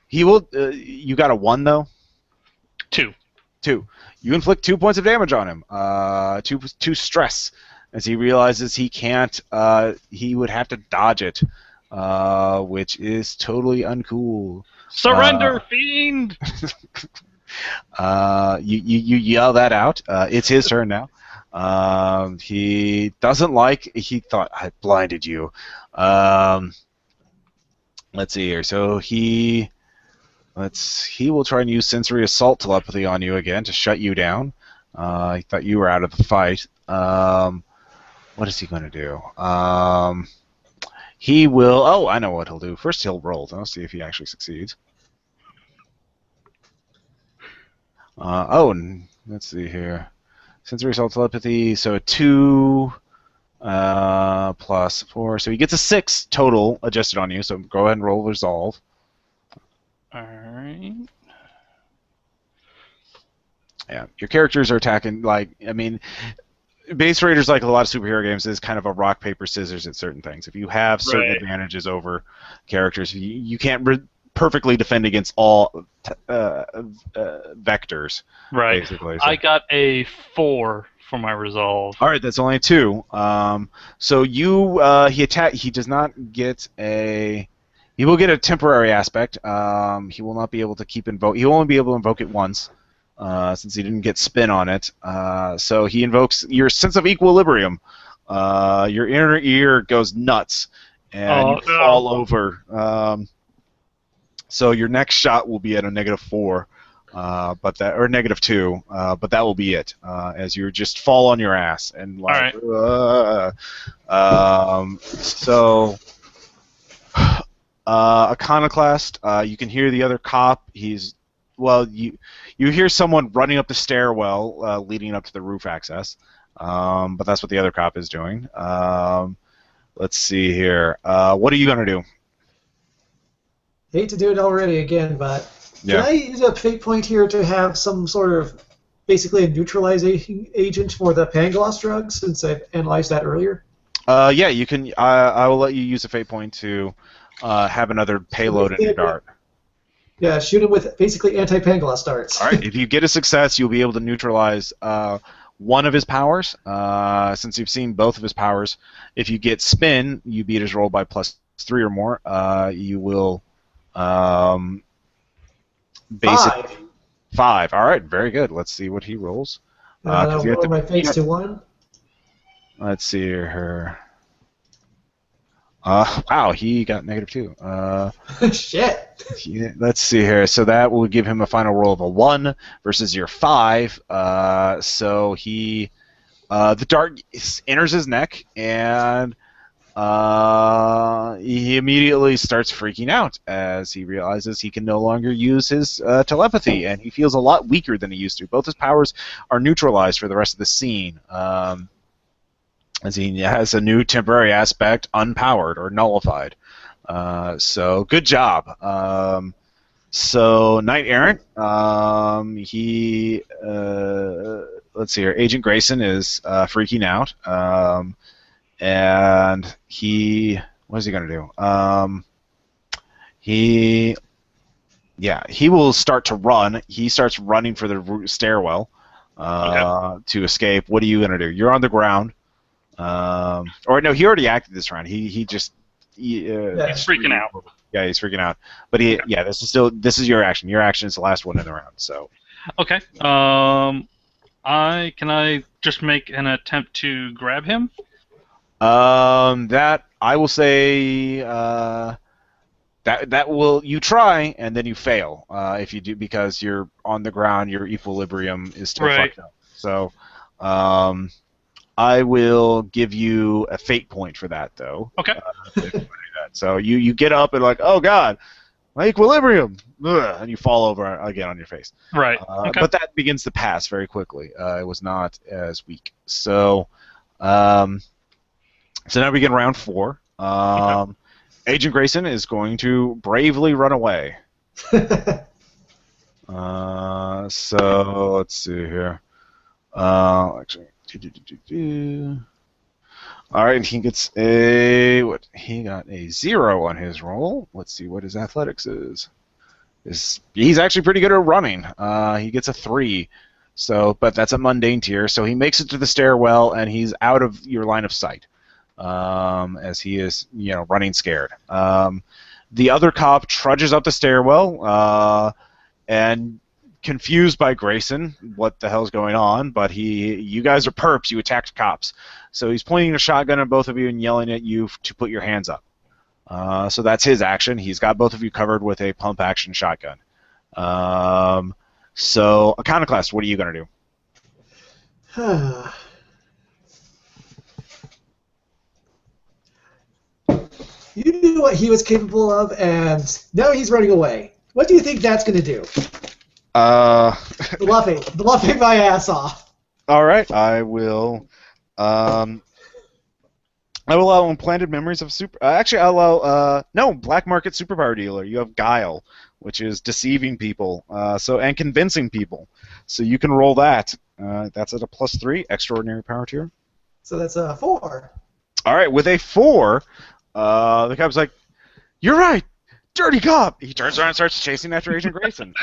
He will. You got a 1 though. 2. 2. You inflict 2 points of damage on him. 2 stress, as he realizes he can't. He would have to dodge it, which is totally uncool. Surrender, fiend! You yell that out. It's his turn now. He doesn't like. He thought I blinded you. Let's see here. So he will try and use sensory assault telepathy on you again to shut you down. He thought you were out of the fight. What is he going to do? He will. Oh, I know what he'll do. First, he'll roll. I'll see if he actually succeeds. Let's see here. Sensory assault telepathy. So a 2 plus 4. So he gets a 6 total adjusted on you. So go ahead and roll resolve. Alright. Yeah, your characters are attacking, Base Raiders, like a lot of superhero games, is kind of a rock, paper, scissors at certain things. If you have certain advantages over characters, you can't perfectly defend against all vectors. Right. Basically. I got a 4 for my resolve. All right, that's only a 2. So he does not get a. He will get a temporary aspect. He will not be able to keep invoke. He will only be able to invoke it once, since he didn't get spin on it. So he invokes your sense of equilibrium. Your inner ear goes nuts, and you fall over. So your next shot will be at a -4, or -2, but that will be it. As you just fall on your ass and like. All right. So. Iconoclast, you can hear the other cop. You hear someone running up the stairwell leading up to the roof access. but that's what the other cop is doing. Let's see here. What are you going to do? Hate to do it already again, but can Yeah. I use a fate point here to have some sort of basically a neutralizing agent for the Pangloss drug since I've analyzed that earlier? Yeah, you can. I will let you use a fate point to have another payload in your dart. Yeah, shoot him with basically anti-Pangloss darts. All right. If you get a success, you'll be able to neutralize one of his powers. Since you've seen both of his powers, if you get spin, you beat his roll by +3 or more. You will basically 5. All right. Very good. Let's see what he rolls. I'll lower my fates to 1. Let's see here. Wow, he got -2. Shit. Let's see here. So that will give him a final roll of a 1 versus your 5. So he, the dart enters his neck, and he immediately starts freaking out as he realizes he can no longer use his telepathy, and he feels a lot weaker than he used to. Both his powers are neutralized for the rest of the scene. As he has a new temporary aspect, unpowered or nullified. So good job. So Knight Errant, let's see here. Agent Grayson is freaking out, and what is he going to do? He will start to run. He starts running for the stairwell to escape. What are you going to do? You're on the ground. Or no, he already acted this round. He's freaking out. Yeah, he's freaking out. But this is your action. Your action is the last one in the round. So. Okay. Can I just make an attempt to grab him? That I will say. That will you try and then you fail if you do because you're on the ground. Your equilibrium is still fucked up. So. I will give you a fate point for that, though. Okay. So you get up and like, oh god, my equilibrium, and you fall over again on your face. Right. Okay. But that begins to pass very quickly. It was not as weak. So, so now we begin round 4. Okay. Agent Grayson is going to bravely run away. So let's see here. Actually. All right, he gets a what? He got a 0 on his roll. Let's see what his athletics is. He's actually pretty good at running. He gets a 3. So, but that's a mundane tier. So he makes it to the stairwell, and he's out of your line of sight, as he is, running scared. The other cop trudges up the stairwell, and confused by Grayson, what the hell's going on, but you guys are perps, you attacked cops. So he's pointing a shotgun at both of you and yelling at you to put your hands up. So that's his action. He's got both of you covered with a pump action shotgun. So Iconoclast, what are you going to do? You knew what he was capable of, and now he's running away. What do you think that's going to do? Bluffing my ass off. All right, I will. I will allow implanted memories of super. Actually, I'll allow no black market superpower dealer. You have guile, which is deceiving people, and convincing people. So you can roll that. That's at a +3, extraordinary power tier. So that's a 4. All right, with a 4, the cop's like, "You're right, dirty cop." He turns around and starts chasing after Agent Grayson.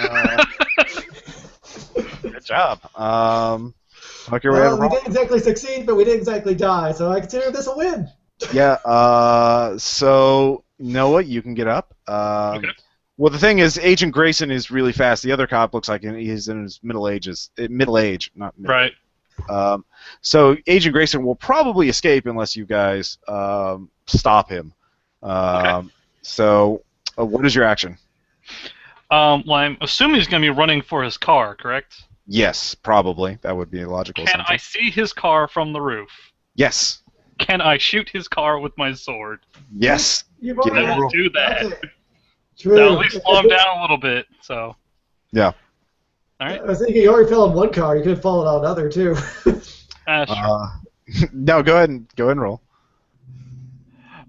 Good job. We didn't exactly succeed, but we didn't exactly die, so I consider this a win. Yeah, so Noah, you can get up. Okay. Well, the thing is, Agent Grayson is really fast. The other cop looks like he's in his middle age, not middle. Right. So Agent Grayson will probably escape unless you guys stop him. Okay. So what is your action? Well, I'm assuming he's going to be running for his car, correct? Yes, probably. That would be a logical Can I see his car from the roof? Yes. Can I shoot his car with my sword? Yes. I will do that. That'll at least slow him down a little bit, so... Yeah. All right. I was thinking you already fell in one car. You could have fallen on another, too. Sure. No, go ahead and roll.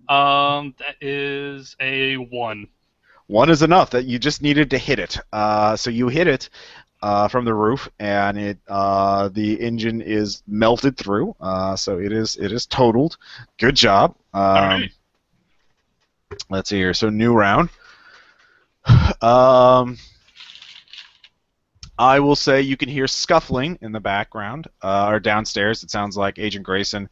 That is a 1. One is enough. That you just needed to hit it. So you hit it from the roof, and the engine is melted through. So it is totaled. Good job. All right. Let's see here. So new round. I will say you can hear scuffling in the background or downstairs. It sounds like Agent Grayson.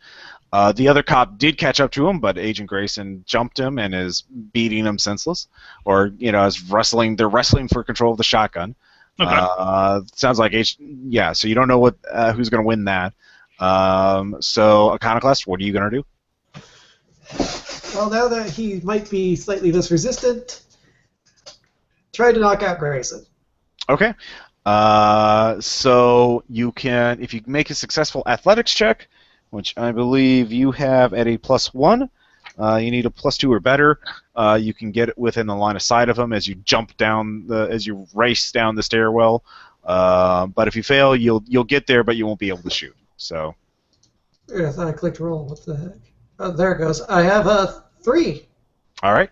The other cop did catch up to him, but Agent Grayson jumped him and is beating him senseless, or is wrestling. They're wrestling for control of the shotgun. Okay. Sounds like yeah. So you don't know who's going to win that. So Iconoclast, what are you going to do? Well, now that he might be slightly less resistant, try to knock out Grayson. Okay. So you can, if you make a successful athletics check, which I believe you have at a +1, you need a +2 or better. You can get it within the line of sight of him as you as you race down the stairwell. But if you fail, you'll get there, but you won't be able to shoot. So. I thought I clicked roll. What the heck? Oh, there it goes. I have a 3. All right.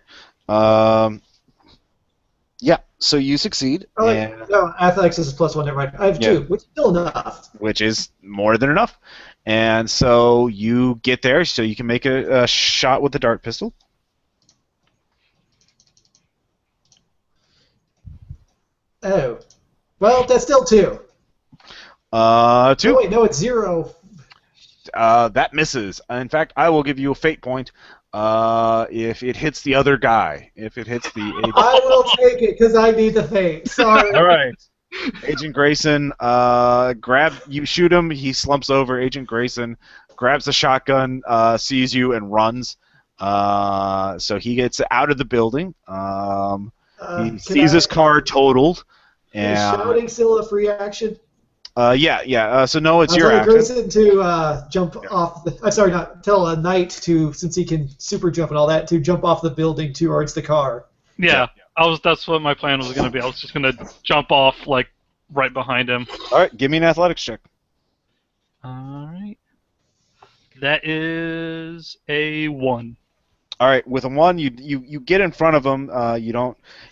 Yeah. So you succeed. Oh, no, athletics is +1. Never mind. I have 2, which is still enough. Which is more than enough. And so you get there, so you can make a shot with the dart pistol. Oh. Well, that's still 2. 2. Oh, wait, no, it's 0. That misses. In fact, I will give you a fate point if it hits the other guy. If it hits the agent. I will take it because I need the fate. Sorry. All right. Agent Grayson, you shoot him. He slumps over. Agent Grayson grabs the shotgun, sees you, and runs. So he gets out of the building. He sees his car totaled. Is shouting still a free action? Yeah. So no, it's your action. Grayson to jump off. I'm sorry, not tell a knight to, since he can super jump and all that, to jump off the building towards the car. Yeah. That's what my plan was going to be. I was just going to jump off right behind him. All right, give me an athletics check. All right. That is a 1. All right, with a 1, you get in front of him.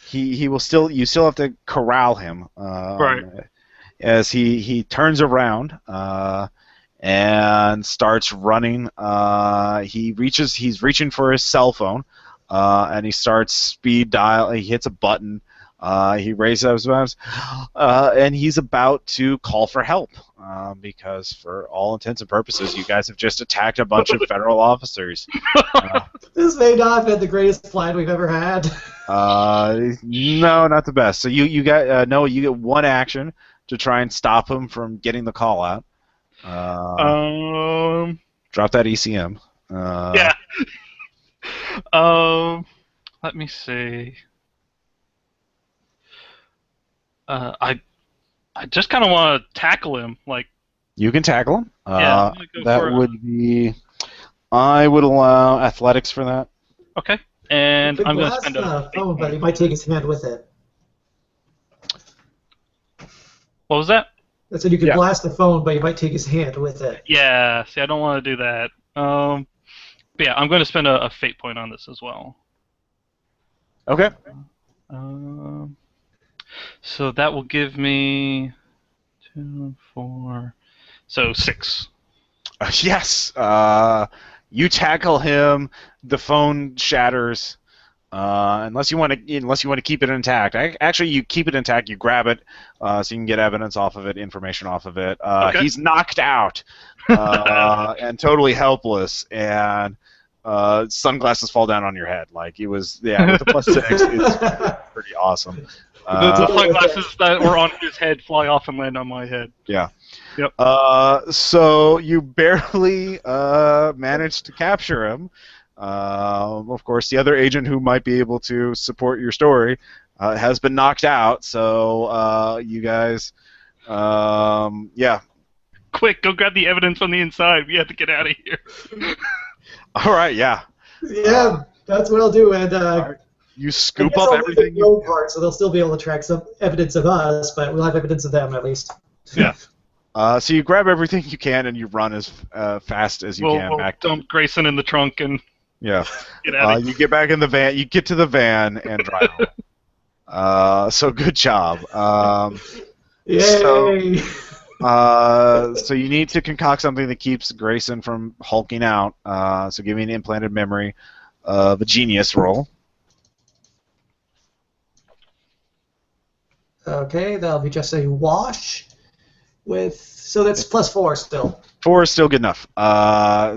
He will still. You still have to corral him. Right. As he turns around and starts running. He's reaching for his cell phone, and he starts speed dial. He hits a button. He raises up his arms, and he's about to call for help because, for all intents and purposes, you guys have just attacked a bunch of federal officers. This may not have been the greatest plan we've ever had. No, not the best. So you get you get one action to try and stop him from getting the call out. Drop that ECM. Yeah. Let me see. I just kind of want to tackle him, You can tackle him. Yeah, that would be. I would allow athletics for that. Okay, and I'm going to spend a phone, but he might take his hand with it. What was that? I said you could blast the phone, but you might take his hand with it. Yeah, see, I don't want to do that. But yeah, I'm going to spend a fate point on this as well. Okay. So that will give me 2, 4, so 6. Yes. You tackle him. The phone shatters. Unless you want to keep it intact. Actually, you keep it intact. You grab it, so you can get evidence off of it, information off of it. Okay. He's knocked out and totally helpless, and sunglasses fall down on your head. Like it was, with a +6, it's pretty awesome. The sunglasses that were on his head fly off and land on my head. Yeah. Yep. So you barely managed to capture him. Of course, the other agent who might be able to support your story has been knocked out. So you guys, Quick, go grab the evidence from the inside. We have to get out of here. All right, yeah. Yeah, that's what I'll do. And you scoop up everything. Part, so they'll still be able to track some evidence of us, but we'll have evidence of them at least. Yeah. So you grab everything you can and you run as fast as you can We'll back. dump Grayson in the trunk and Yeah. get out of You get back in the van. You get to the van and drive home. So good job. So Yay! so you need to concoct something that keeps Grayson from hulking out. So give me an implanted memory of a genius roll. Okay, that'll be just a wash so that's +4 still. 4 is still good enough.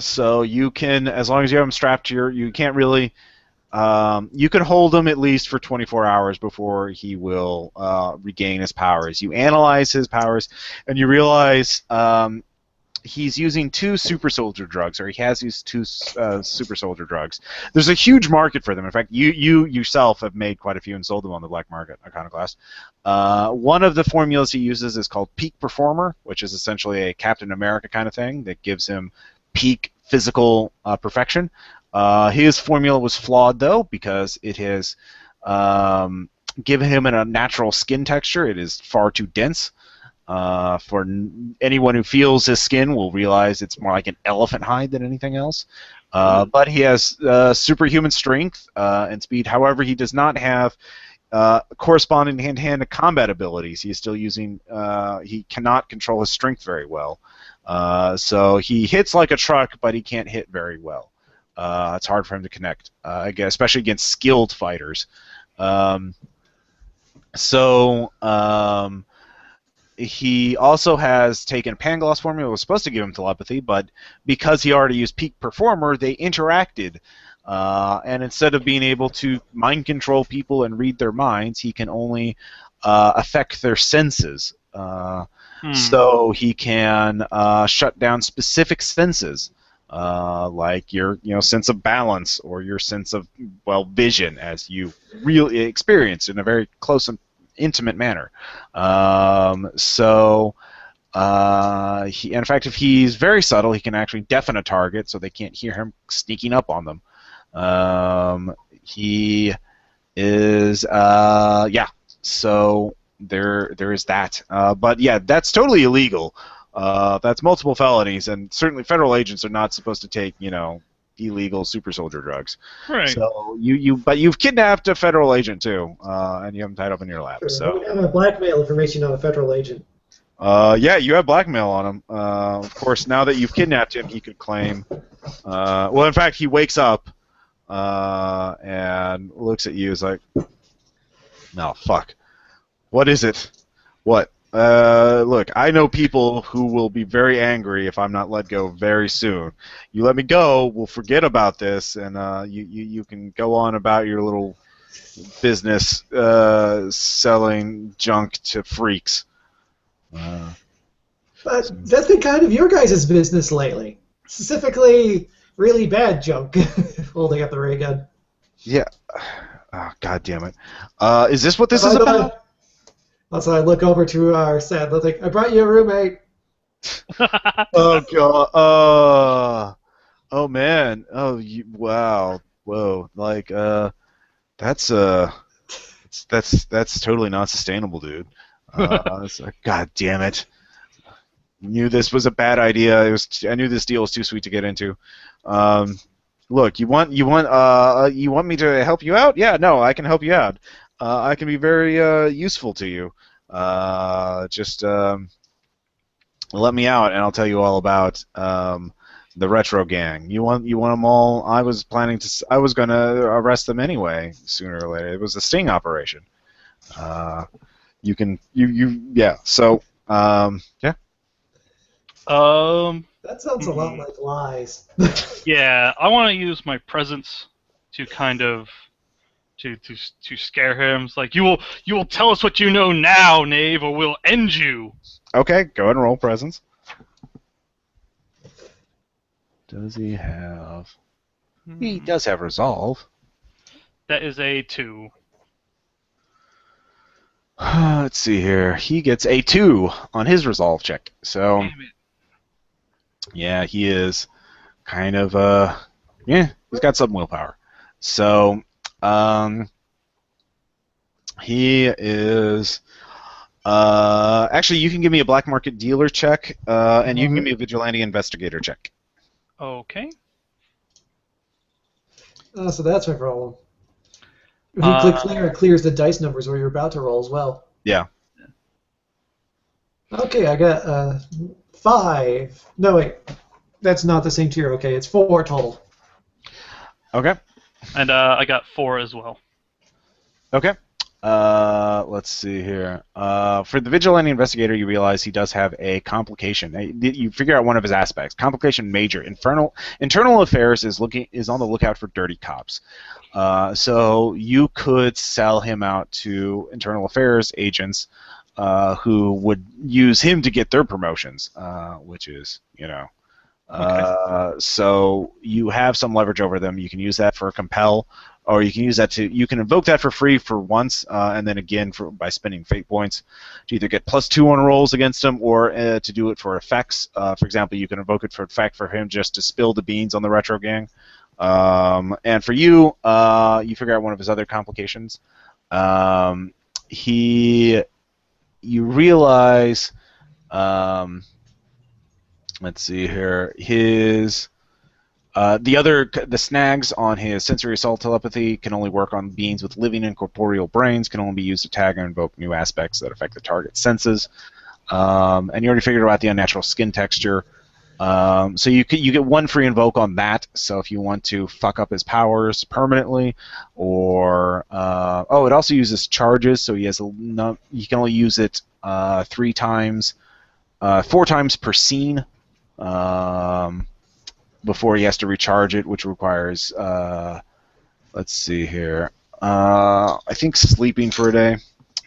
So you can, as long as you have him strapped to you can't really. You can hold him at least for 24 hours before he will regain his powers. You analyze his powers, and you realize he's using 2 super soldier drugs, or he has used 2 super soldier drugs. There's a huge market for them. In fact, you yourself have made quite a few and sold them on the black market, Iconoclast. One of the formulas he uses is called Peak Performer, which is essentially a Captain America kind of thing that gives him peak physical perfection. His formula was flawed, though, because it has given him a natural skin texture. It is far too dense. Anyone who feels his skin will realize it's more like an elephant hide than anything else. But he has superhuman strength and speed. However, he does not have corresponding hand-to-hand combat abilities. He is still using. He cannot control his strength very well. So he hits like a truck, but he can't hit very well. It's hard for him to connect, again, especially against skilled fighters. He also has taken Pangloss formula. It was supposed to give him telepathy, but because he already used Peak Performer, they interacted. And instead of being able to mind control people and read their minds, he can only affect their senses. So he can shut down specific senses. Like your sense of balance or your sense of vision, as you really experience in a very close and intimate manner. In fact, if he's very subtle, he can actually deafen a target so they can't hear him sneaking up on them. He is So there is that. But yeah, that's totally illegal. That's multiple felonies, and certainly federal agents are not supposed to take, illegal super soldier drugs. Right. So but you've kidnapped a federal agent too, and you have him tied up in your lap. Sure. So We have a blackmail information on a federal agent. yeah, you have blackmail on him. Of course, now that you've kidnapped him, he could claim. In fact, he wakes up and looks at you. Is like, no, fuck. What is it? What? Look, I know people who will be very angry if I'm not let go very soon. You let me go, we'll forget about this, and you can go on about your little business selling junk to freaks. But that's been kind of your guys' business lately. Specifically, really bad junk. Holding up the ray gun. Yeah. Oh, God damn it. Is this what this is about? Also, I look over to our set. Look like, I brought you a roommate. Oh God. Oh man. Oh, wow. Whoa. Like, that's totally not sustainable, dude. It's like, God damn it. Knew this was a bad idea. I knew this deal was too sweet to get into. Look, you want me to help you out? Yeah, no, I can help you out. I can be very useful to you. Just let me out, and I'll tell you all about the retro gang. You want them all? I was going to arrest them anyway, sooner or later. It was a sting operation. Yeah. So yeah. That sounds a lot like lies. Yeah, I want to use my presence to kind of to scare him. It's like, you will tell us what you know now, knave, or we'll end you. Okay, go ahead and roll presence. Does he have? He does have resolve. That is a 2. Let's see here. He gets a 2 on his resolve check. So, yeah, he is kind of he's got some willpower. So, he is Actually, you can give me a black market dealer check, and you can give Alright. me a vigilante investigator check. Okay. So that's my problem. If you click clear, it Uh, clears the dice numbers where you're about to roll as well. Yeah. Okay, I got 5. No, wait. That's not the same tier. Okay, it's 4 total. Okay. and I got 4 as well. Okay. Let's see here. For the vigilante investigator, you realize he does have a complication. You figure out one of his aspects. Complication major. Internal affairs is on the lookout for dirty cops. So you could sell him out to internal affairs agents who would use him to get their promotions, which is, Okay. So you have some leverage over them. You can use that for compel, or you can use that you can invoke that for free for once, and then again by spending fate points to either get +2 on rolls against him, or to do it for effects. For example, you can invoke it for effect for him just to spill the beans on the retro gang. And for you, you figure out one of his other complications. You realize. Let's see here. The snags on his sensory assault telepathy can only work on beings with living incorporeal brains, can only be used to tag and invoke new aspects that affect the target's senses. And you already figured out the unnatural skin texture. So you get 1 free invoke on that. So if you want to fuck up his powers permanently, or it also uses charges. So he can only use it 4 times per scene. Before he has to recharge it, which requires, let's see here, I think sleeping for a day. I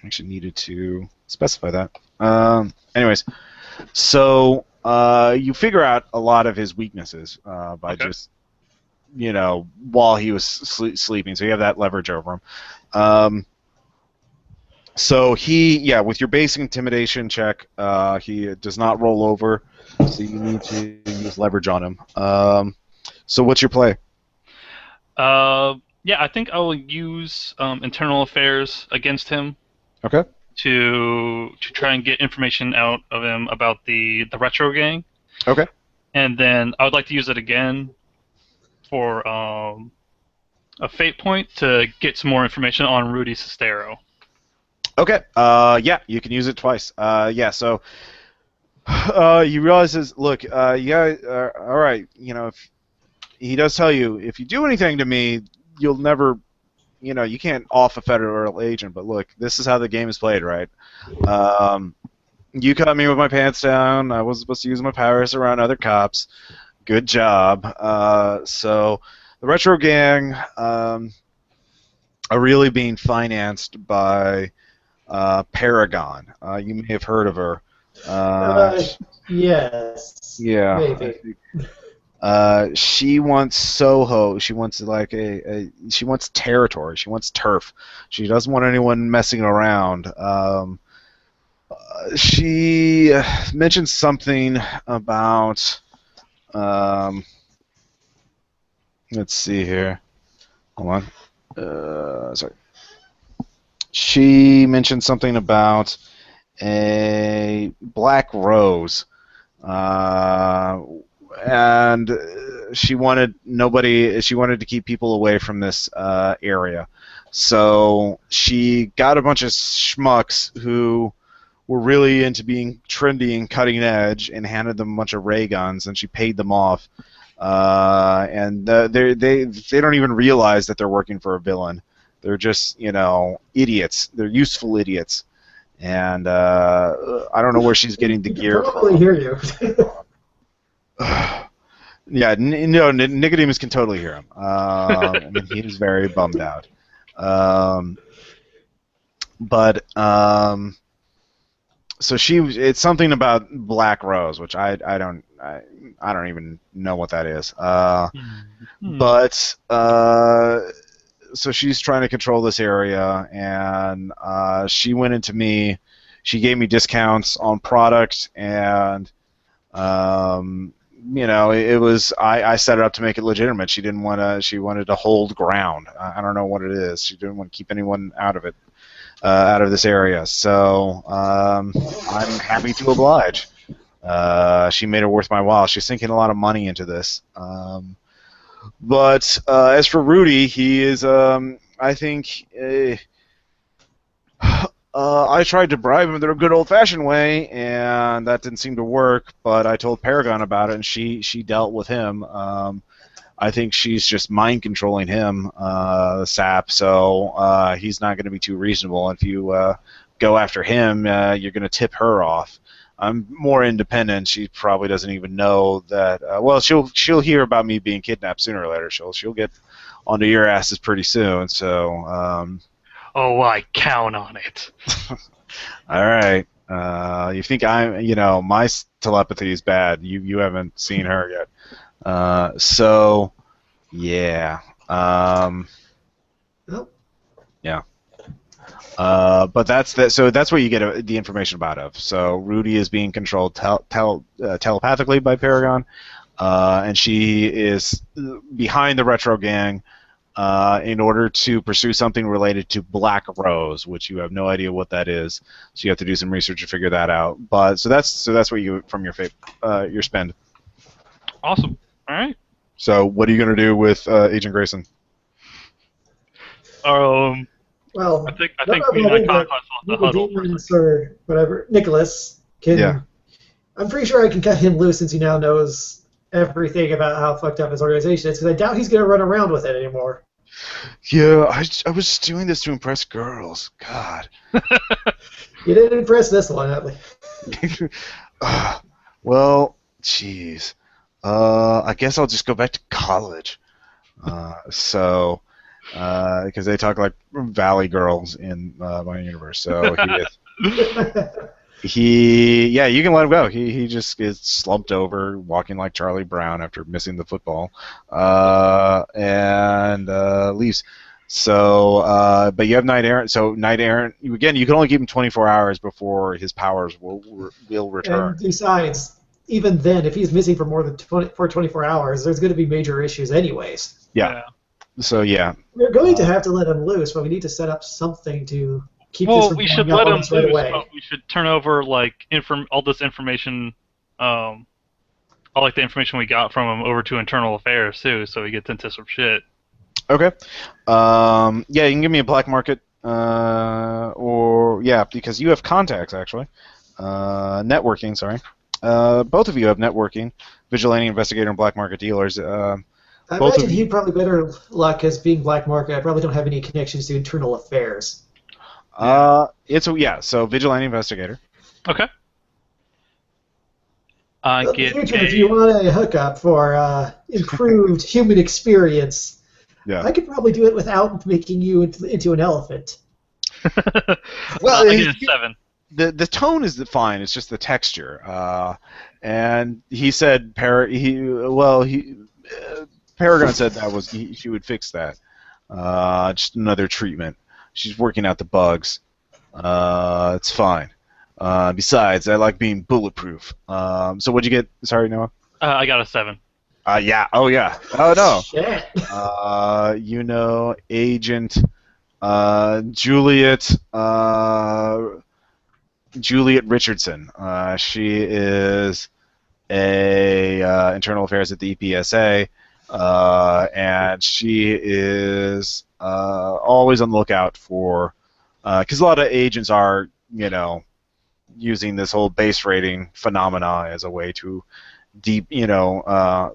actually needed to specify that. Anyways, so you figure out a lot of his weaknesses by just, while he was sleeping, so you have that leverage over him. So with your basic intimidation check, he does not roll over, so you need to use leverage on him. So what's your play? Yeah, I think I will use internal affairs against him. Okay. To try and get information out of him about the retro gang. Okay. And then I would like to use it again for a fate point to get some more information on Rudy Sestero. Okay. Yeah, you can use it twice. Yeah. So you realize look, you guys, all right. If he does tell you, if you do anything to me, you'll never, you can't off a federal agent. But look, this is how the game is played, right? You caught me with my pants down. I wasn't supposed to use my powers around other cops. Good job. So the retro gang are really being financed by Paragon. You may have heard of her. Yes. Yeah. Maybe. She wants Soho. She wants she wants territory. She wants turf. She doesn't want anyone messing around. She mentioned something about. Let's see here. Hold on. Sorry. She mentioned something about a black rose. And she wanted to keep people away from this area. So she got a bunch of schmucks who were really into being trendy and cutting edge and handed them a bunch of ray guns, and she paid them off. And they don't even realize that they're working for a villain. They're just, idiots. They're useful idiots. And I don't know where she's getting the gear from. I totally hear you. Yeah, Nicodemus can totally hear him. I mean, he's very bummed out. So it's something about Black Rose, which I don't even know what that is. But so she's trying to control this area, and she went into me. She gave me discounts on product, and it was I set it up to make it legitimate. She wanted to hold ground. I don't know what it is. She didn't want to keep anyone out of it. out of this area. So I'm happy to oblige. She made it worth my while. She's sinking a lot of money into this. But as for Rudy, he is, I think, I tried to bribe him the good old-fashioned way, and that didn't seem to work. But I told Paragon about it, and she dealt with him. I think she's just mind controlling him, the sap. So he's not going to be too reasonable. If you go after him, you're going to tip her off. I'm more independent. She probably doesn't even know that. Well, she'll hear about me being kidnapped sooner or later. She'll get onto your asses pretty soon. So. Oh, I count on it. All right. You think my telepathy is bad. You haven't seen her yet. So, yeah. Nope. Yeah. But so that's what you get the information about. So Rudy is being controlled telepathically by Paragon, and she is behind the Retro Gang in order to pursue something related to Black Rose, which you have no idea what that is. So you have to do some research to figure that out. But so that's what you from your spend. Awesome. All right. So what are you going to do with Agent Grayson? Well, I think not me and really, my but conquest will have to huddle. Demons or whatever. Nicholas can. Yeah. I'm pretty sure I can cut him loose since he now knows everything about how fucked up his organization is. Because I doubt he's going to run around with it anymore. Yeah, I was doing this to impress girls. God. You didn't impress this one, at least. Well, jeez. I guess I'll just go back to college. Because they talk like Valley girls in my universe. So you can let him go. He just gets slumped over, walking like Charlie Brown after missing the football, and leaves. So, but you have Knight Errant. So Knight Errant, again, you can only keep him 24 hours before his powers will return. And besides, even then, if he's missing for more than 24 hours, there's going to be major issues anyways. Yeah. So yeah. We're going to have to let him loose, but we need to set up something to keep this from we going should up let on him us right loose, away. but we should turn over all this information, all the information we got from him over to Internal Affairs too, so he gets into some shit. Okay. Yeah, you can give me a black market, because you have contacts actually. Networking, sorry. Both of you have networking, vigilante investigator and black market dealers. I imagine he'd probably better luck as being black market. I probably don't have any connections to internal affairs. So vigilante investigator. Okay. In the future, if you want a hookup for improved human experience, I could probably do it without making you into an elephant. Well, I get a 7. The tone is fine. It's just the texture. And he said Paragon said she would fix that. Just another treatment. She's working out the bugs. It's fine. Besides, I like being bulletproof. So what'd you get? Sorry, Noah. I got a 7. Yeah. Oh yeah. Oh no. Shit. Agent Juliet Richardson. She is a internal affairs at the EPSA. And she is always on the lookout for, because a lot of agents are, using this whole base rating phenomena as a way to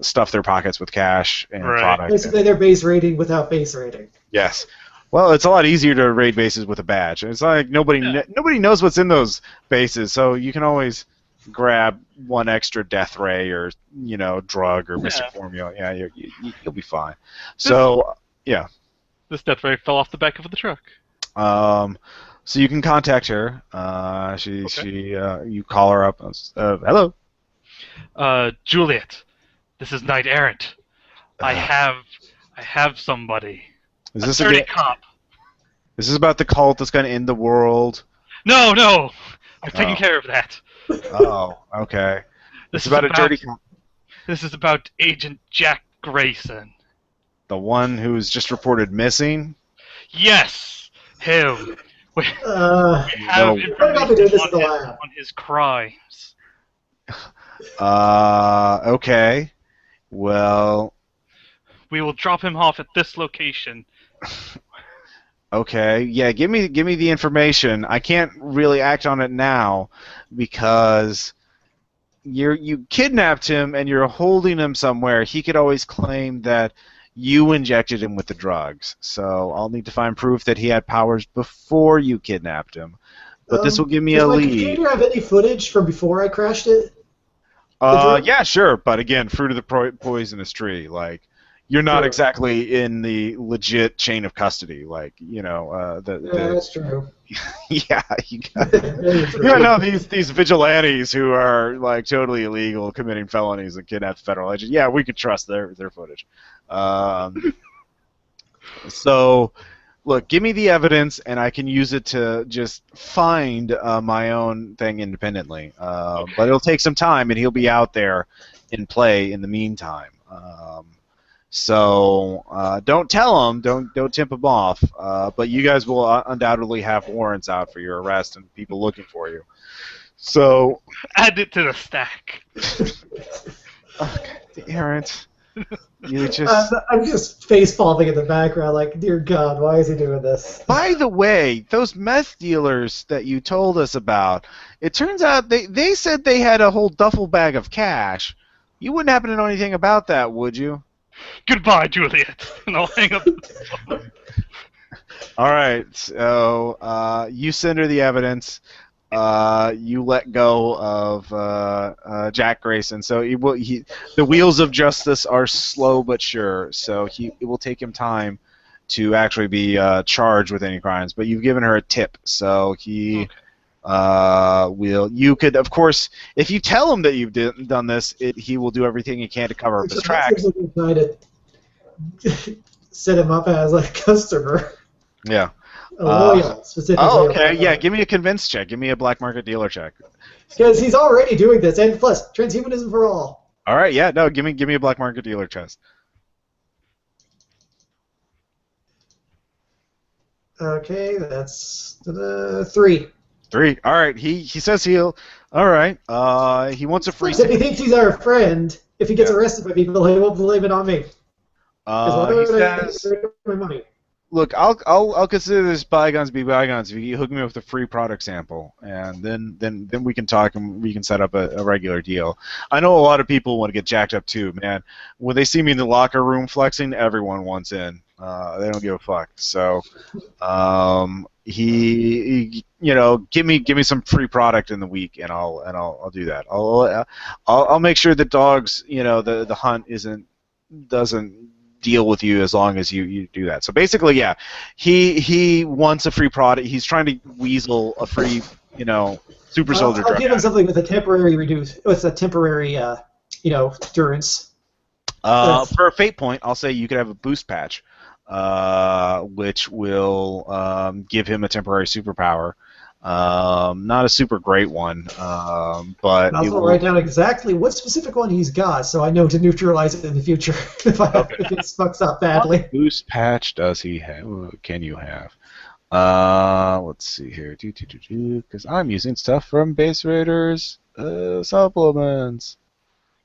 stuff their pockets with cash and product. Basically, they're base rating without base rating. Yes. Well, it's a lot easier to raid bases with a badge. It's like nobody knows what's in those bases, so you can always grab one extra death ray or drug or mystic formula. Yeah, you'll be fine. So yeah, this death ray fell off the back of the truck. So you can contact her. You call her up. Hello. Juliet, this is Knight Errant. I have somebody. Is this a dirty cop? Is this about the cult that's going to end the world? No. I've taken care of that. Oh, okay. This is about a dirty cop. This is about Agent Jack Grayson. The one who's just reported missing? Yes, him. We What have about we do information this in the lab? on his crimes. Okay. Well, We will drop him off at this location. okay. Yeah, give me the information. I can't really act on it now because you kidnapped him and you're holding him somewhere. He could always claim that you injected him with the drugs. So I'll need to find proof that he had powers before you kidnapped him. But this will give me a Does my lead. computer have any footage from before I crashed it? drug? Yeah, sure. But again, fruit of the poisonous tree. Like, you're not True. exactly in the legit chain of custody. Like, Yeah, that's true. yeah, you got. Very true. Yeah, no, these vigilantes who are like totally illegal, committing felonies and kidnap federal agents. Yeah, we could trust their footage. So, look, give me the evidence, and I can use it to just find my own thing independently. Okay. But it'll take some time, and he'll be out there in play in the meantime. So don't tell him, don't tip him off. But you guys will undoubtedly have warrants out for your arrest and people looking for you. So Add it to the stack. Aaron, you just. I'm just face palming in the background, like, dear God, why is he doing this? By the way, those meth dealers that you told us about, it turns out they said they had a whole duffel bag of cash. You wouldn't happen to know anything about that, would you? Goodbye, Juliet. And I'll hang up the phone. All right, so you send her the evidence. You let go of Jack Grayson. So the wheels of justice are slow but sure. So it will take him time to actually be charged with any crimes. But you've given her a tip, so he will. You could, of course, if you tell him that you've done this, he will do everything he can to cover up his tracks. Trying to set him up as a customer. Yeah. A loyal, specifically. Oh, okay. Yeah, give me a convince check. Give me a black market dealer check. Because he's already doing this, and plus, transhumanism for all. All right. Yeah. No. Give me a black market dealer test. Okay, that's 3. 3. All right. He says he'll. All right. He wants a free. If he thinks he's our friend, if he gets arrested by people, he won't blame it on me. He says, my money. "Look, I'll consider this bygones be bygones. If you hook me with a free product sample, and then we can talk and we can set up a regular deal. I know a lot of people want to get jacked up too, man. When they see me in the locker room flexing, everyone wants in. They don't give a fuck. So, he give me some free product in the week, and I'll do that. I'll make sure that dogs, the hunt doesn't deal with you as long as you do that. So basically, yeah, he wants a free product. He's trying to weasel a free, super soldier drug. I'll give him something with a temporary endurance. For a fate point, I'll say you could have a boost patch, which will give him a temporary superpower. Not a super great one, but I'll write down exactly what specific one he's got, so I know to neutralize it in the future if it fucks up badly. What boost patch does he have? Can you have? Let's see here. Because I'm using stuff from Base Raiders supplements.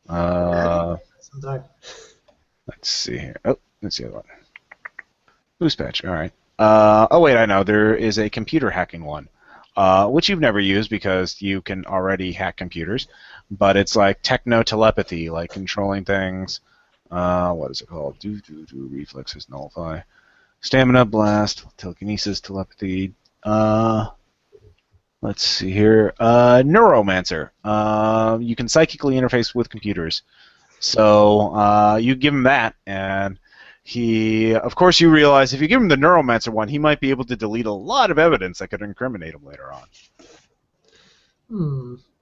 Sometime. Let's see here. Oh, let's see the other one. Boost patch. All right. Oh wait, I know there is a computer hacking one. Which you've never used because you can already hack computers, but it's like techno-telepathy, like controlling things. What is it called? Reflexes nullify. Stamina blast, telekinesis, telepathy. Let's see here. Neuromancer. You can psychically interface with computers. So you give him that, and of course, you realize if you give him the Neuromancer one, he might be able to delete a lot of evidence that could incriminate him later on.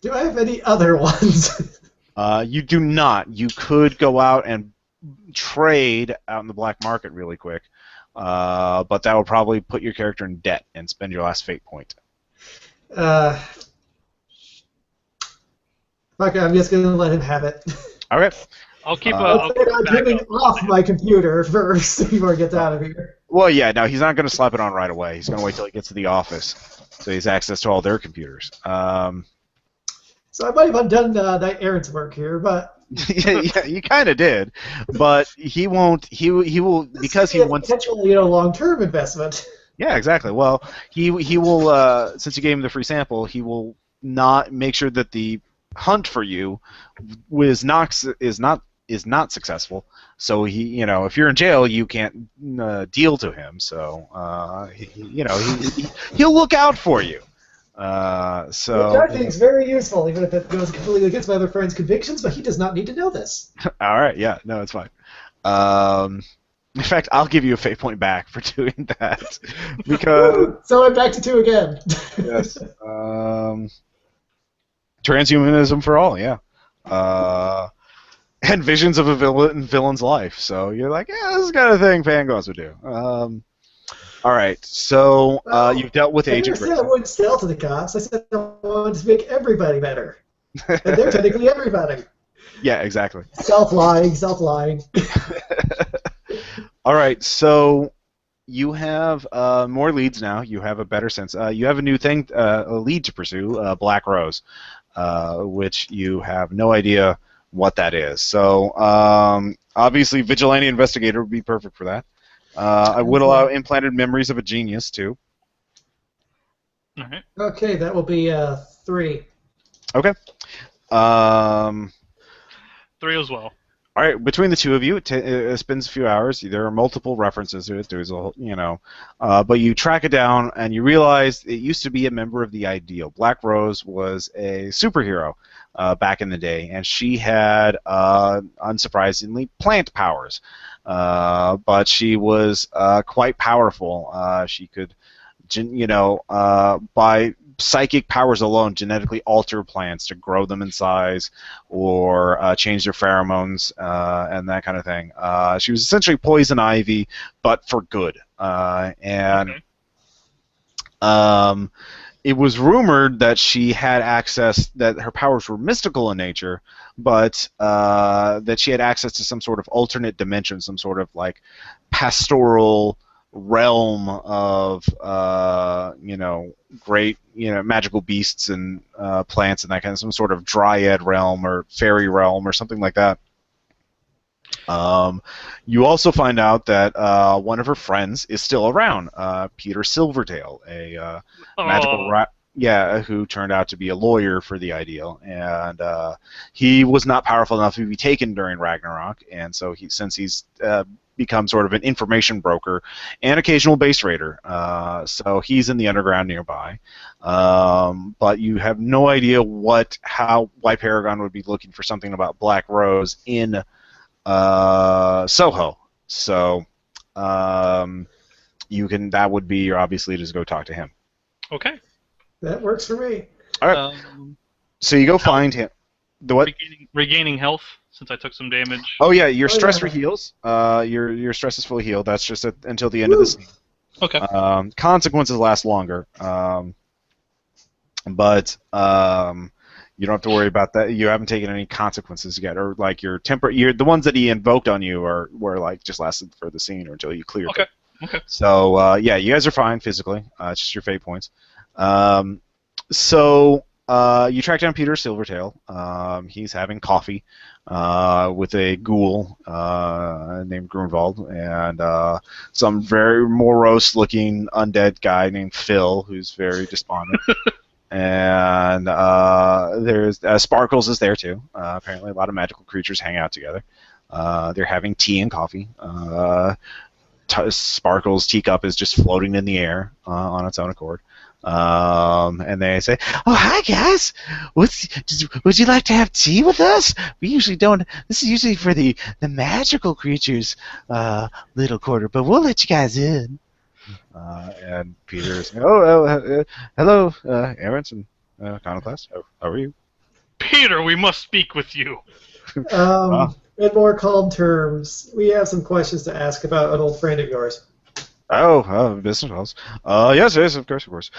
Do I have any other ones? You do not. You could go out and trade out in the black market really quick, but that will probably put your character in debt and spend your last fate point. Okay, I'm just going to let him have it. Okay. I'll keep I'm turning off my computer first before it gets out of here. Well, yeah, no, he's not going to slap it on right away. He's going to wait till he gets to the office, so he has access to all their computers. So I might have undone that errand's work here, but yeah, you kind of did, but he won't. He will because he a wants. potential, long-term investment. Yeah, exactly. Well, he will since you gave him the free sample, he will not make sure that the hunt for you is not successful. So if you're in jail, you can't deal to him. So he'll look out for you. Which I think is very useful, even if it goes completely against my other friend's convictions. But he does not need to know this. All right, yeah, no, it's fine. In fact, I'll give you a fate point back for doing that because so I'm back to 2 again. yes, transhumanism for all, yeah, and visions of a villain's life. So you're like, yeah, this is the kind of thing Fangos would do. All right, so you've dealt with Agent I said I wouldn't sell to the cops. I said I wanted to make everybody better, and they're technically everybody. Yeah, exactly. Self-lying. All right, so you have more leads now. You have a better sense. You have a new thing, a lead to pursue, Black Rose, which you have no idea what that is. So obviously, Vigilante Investigator would be perfect for that. I would allow implanted memories of a genius too. All right. Okay, that will be 3. Okay. 3 as well. All right, between the two of you, it spends a few hours. There are multiple references to it. There's but you track it down and you realize it used to be a member of the Ideal. Black Rose was a superhero back in the day, and she had, unsurprisingly, plant powers. But she was quite powerful. She could, by psychic powers alone, genetically alter plants to grow them in size or change their pheromones and that kind of thing. She was essentially poison ivy, but for good. It was rumored that she had access, that her powers were mystical in nature, but that she had access to some sort of alternate dimension, some sort of like pastoral realm of great magical beasts and plants and that kind of, some sort of dryad realm or fairy realm or something like that. You also find out that one of her friends is still around, Peter Silvertail, a magical rat. Yeah, who turned out to be a lawyer for the Ideal, and he was not powerful enough to be taken during Ragnarok, and so since he's become sort of an information broker and occasional base raider, so he's in the underground nearby. But you have no idea why Paragon would be looking for something about Black Rose in Soho. So that would be obviously just go talk to him. Okay. That works for me. All right. So you go find him. The what? Regaining health since I took some damage. Oh yeah, your stress re-heals. Your stress is fully healed. That's just until the end of the scene. Okay. Consequences last longer. But you don't have to worry about that. You haven't taken any consequences yet, or like the ones that he invoked on you were like just lasted for the scene or until you cleared. Okay. Okay. So yeah, you guys are fine physically. It's just your fate points. So you track down Peter Silvertail. He's having coffee with a ghoul named Grunwald and some very morose-looking undead guy named Phil, who's very despondent. And there's Sparkles is there too. Apparently, a lot of magical creatures hang out together. They're having tea and coffee. Sparkles' teacup is just floating in the air on its own accord. And they say, "Oh, hi guys. Would you like to have tea with us? We usually don't. This is usually for the magical creatures, little quarter, but we'll let you guys in." And Peter's, hello, Aronson, Iconoclast. How are you? Peter, we must speak with you. In more calm terms, we have some questions to ask about an old friend of yours. Oh, business calls. Yes, of course.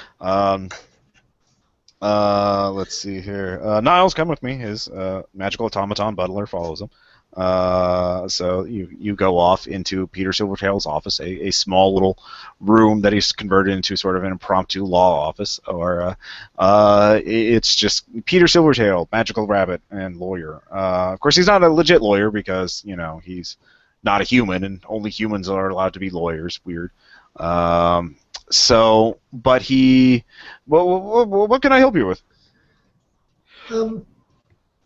Let's see here. Niles, come with me. His magical automaton butler follows him. So you go off into Peter Silvertail's office, a small little room that he's converted into sort of an impromptu law office, or it's just Peter Silvertail, magical rabbit, and lawyer. Of course, he's not a legit lawyer because he's not a human, and only humans are allowed to be lawyers. Weird. But what can I help you with?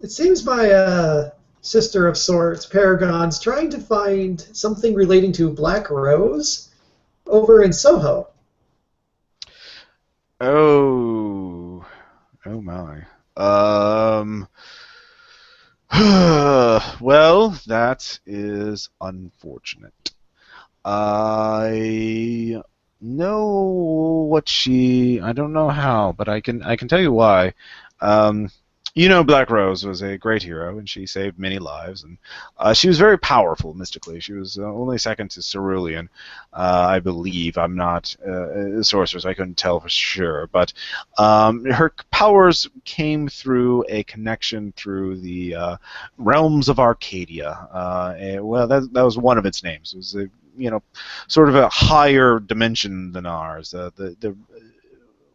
It seems my sister of sorts, Paragon's, trying to find something relating to Black Rose over in Soho. Oh my. Well, that is unfortunate. I know what I don't know how, but I can tell you why. Um, Black Rose was a great hero, and she saved many lives, and she was very powerful mystically. She was only second to Cerulean, I believe. I'm not a sorcerer, so I couldn't tell for sure, but her powers came through a connection through the realms of Arcadia. Well, that was one of its names. It was sort of a higher dimension than ours,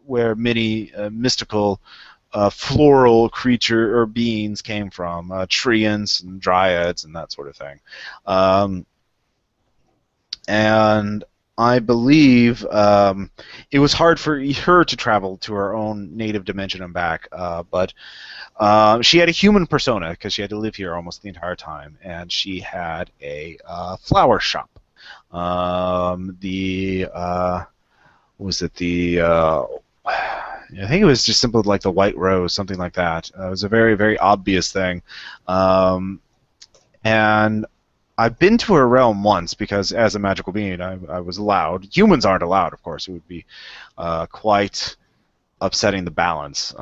where many mystical floral creature or beings came from, treants and dryads and that sort of thing. And I believe it was hard for her to travel to her own native dimension and back, but she had a human persona because she had to live here almost the entire time, and she had a flower shop. Was it the I think it was just simply like the White Rose, something like that. It was a very, very obvious thing. And I've been to her realm once because as a magical being I was allowed. Humans aren't allowed, of course. It would be quite upsetting the balance.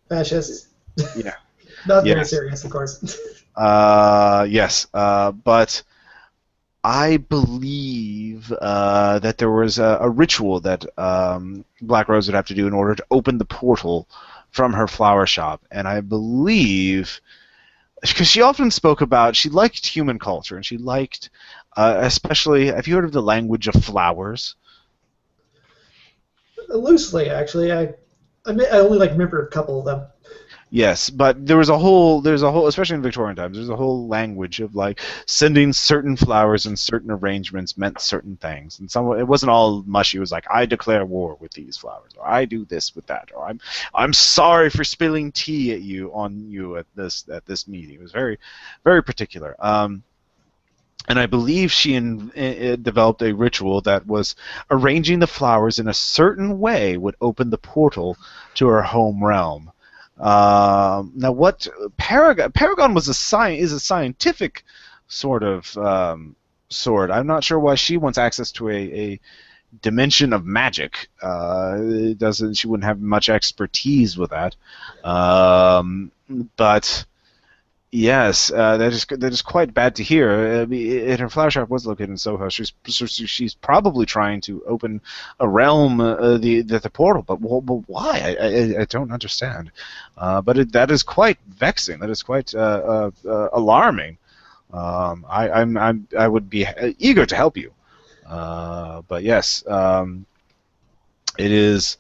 Fascist. Yeah. Not very Yes. serious, of course. Yes. But I believe that there was a ritual that Black Rose would have to do in order to open the portal from her flower shop, and I believe because she often spoke about she liked human culture, and she liked especially. Have you heard of the language of flowers? Loosely, actually. I only remember a couple of them. Yes, but there's a whole, especially in Victorian times, there's a whole language of sending certain flowers and certain arrangements meant certain things, and it wasn't all mushy. It was like, I declare war with these flowers, or I do this with that, or I'm sorry for spilling tea on you at this meeting. It was very, very particular. And I believe she developed a ritual that was arranging the flowers in a certain way would open the portal to her home realm. Now, what Paragon was is a scientific sort of sword. I'm not sure why she wants access to a dimension of magic. She wouldn't have much expertise with that. But yes, that is quite bad to hear. And her flower shop was located in Soho. She's probably trying to open a realm, the portal. But why? I don't understand. But that is quite vexing. That is quite alarming. I would be eager to help you. But yes, it is.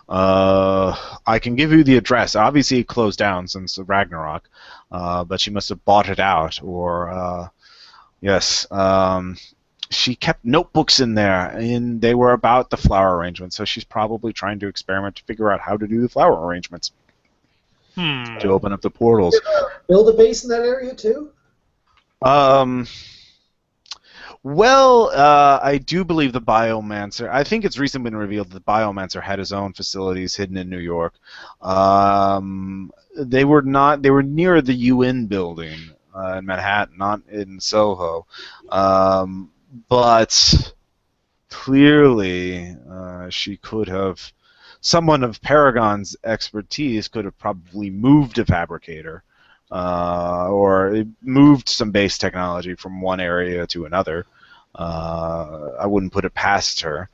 I can give you the address. Obviously, it closed down since Ragnarok, but she must have bought it out, or yes. She kept notebooks in there, and they were about the flower arrangements. So she's probably trying to experiment to figure out how to do the flower arrangements to open up the portals. Build a base in that area too. Well, I do believe the Biomancer. I think it's recently been revealed that the Biomancer had his own facilities hidden in New York. They were not. They were near the UN building in Manhattan, not in Soho. But clearly, she could have. Someone of Paragon's expertise could have probably moved a fabricator. Or moved some base technology from one area to another. I wouldn't put it past her.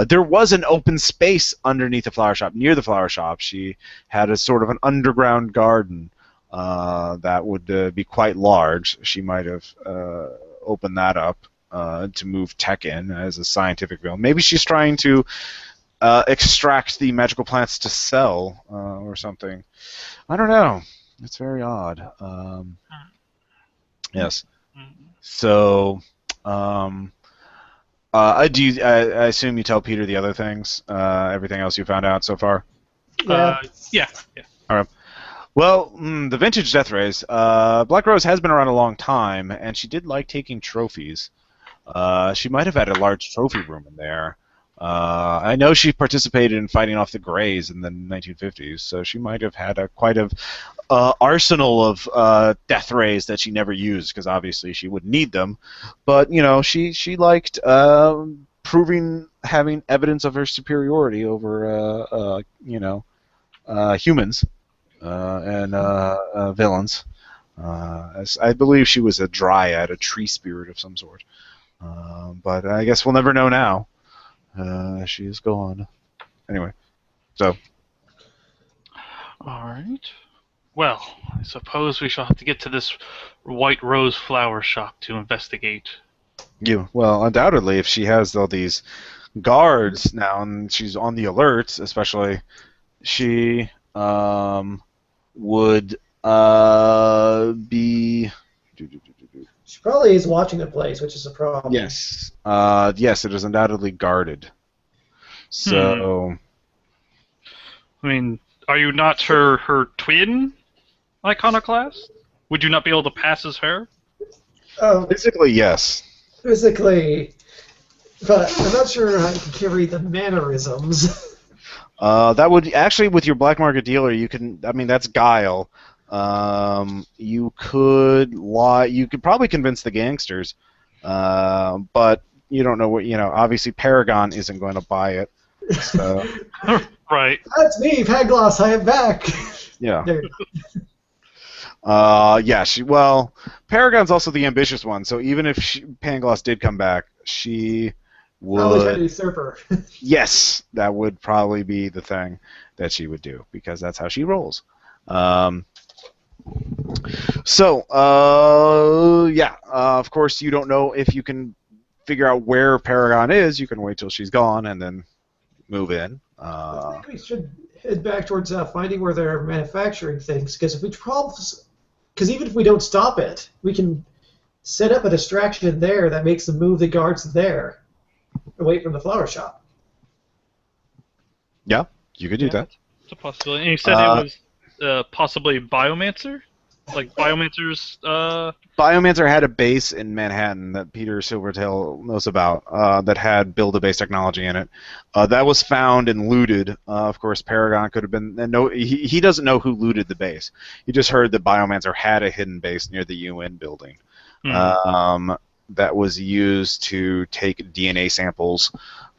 There was an open space underneath the flower shop, near the flower shop. She had a sort of an underground garden that would be quite large. She might have opened that up to move tech in as a scientific build. Maybe she's trying to extract the magical plants to sell or something. I don't know. It's very odd. Yes. So, I assume you tell Peter the other things, everything else you found out so far. Yeah. Yeah. All right. Well, the vintage death rays. Black Rose has been around a long time, and she did like taking trophies. She might have had a large trophy room in there. I know she participated in fighting off the Greys in the 1950s, so she might have had quite a arsenal of death rays that she never used, because obviously she wouldn't need them. But she liked having evidence of her superiority over humans and villains. As I believe she was a dryad, a tree spirit of some sort. But I guess we'll never know now. She is gone. Anyway, so. All right. Well, I suppose we shall have to get to this White Rose flower shop to investigate. Well, undoubtedly, if she has all these guards now and she's on the alert, especially, she would be. She probably is watching the place, which is a problem. Yes. Yes, it is undoubtedly guarded. So. I mean, are you not her twin iconoclast? Would you not be able to pass as her? Physically, yes. Physically, but I'm not sure I can carry the mannerisms. That would actually, with your black market dealer, you can. I mean, that's guile. You could lie. You could probably convince the gangsters, but you don't know what. Obviously, Paragon isn't going to buy it. So. Right. That's me, Pangloss. I am back. Yeah. There. Yeah. Well, Paragon's also the ambitious one. So even if Pangloss did come back, she would. Probably try to usurp her. Yes, that would probably be the thing that she would do, because that's how she rolls. Of course, you don't know if you can figure out where Paragon is. You can wait till she's gone and then move in. I think we should head back towards finding where they're manufacturing things, because even if we don't stop it, we can set up a distraction there that makes them move the guards there, away from the flower shop. Yeah, you could do that. It's a possibility. And you said it was possibly Biomancer? Like Biomancer's... Biomancer had a base in Manhattan that Peter Silvertail knows about that had build-a-base technology in it. That was found and looted. Of course, Paragon could have been... he doesn't know who looted the base. He just heard that Biomancer had a hidden base near the UN building that was used to take DNA samples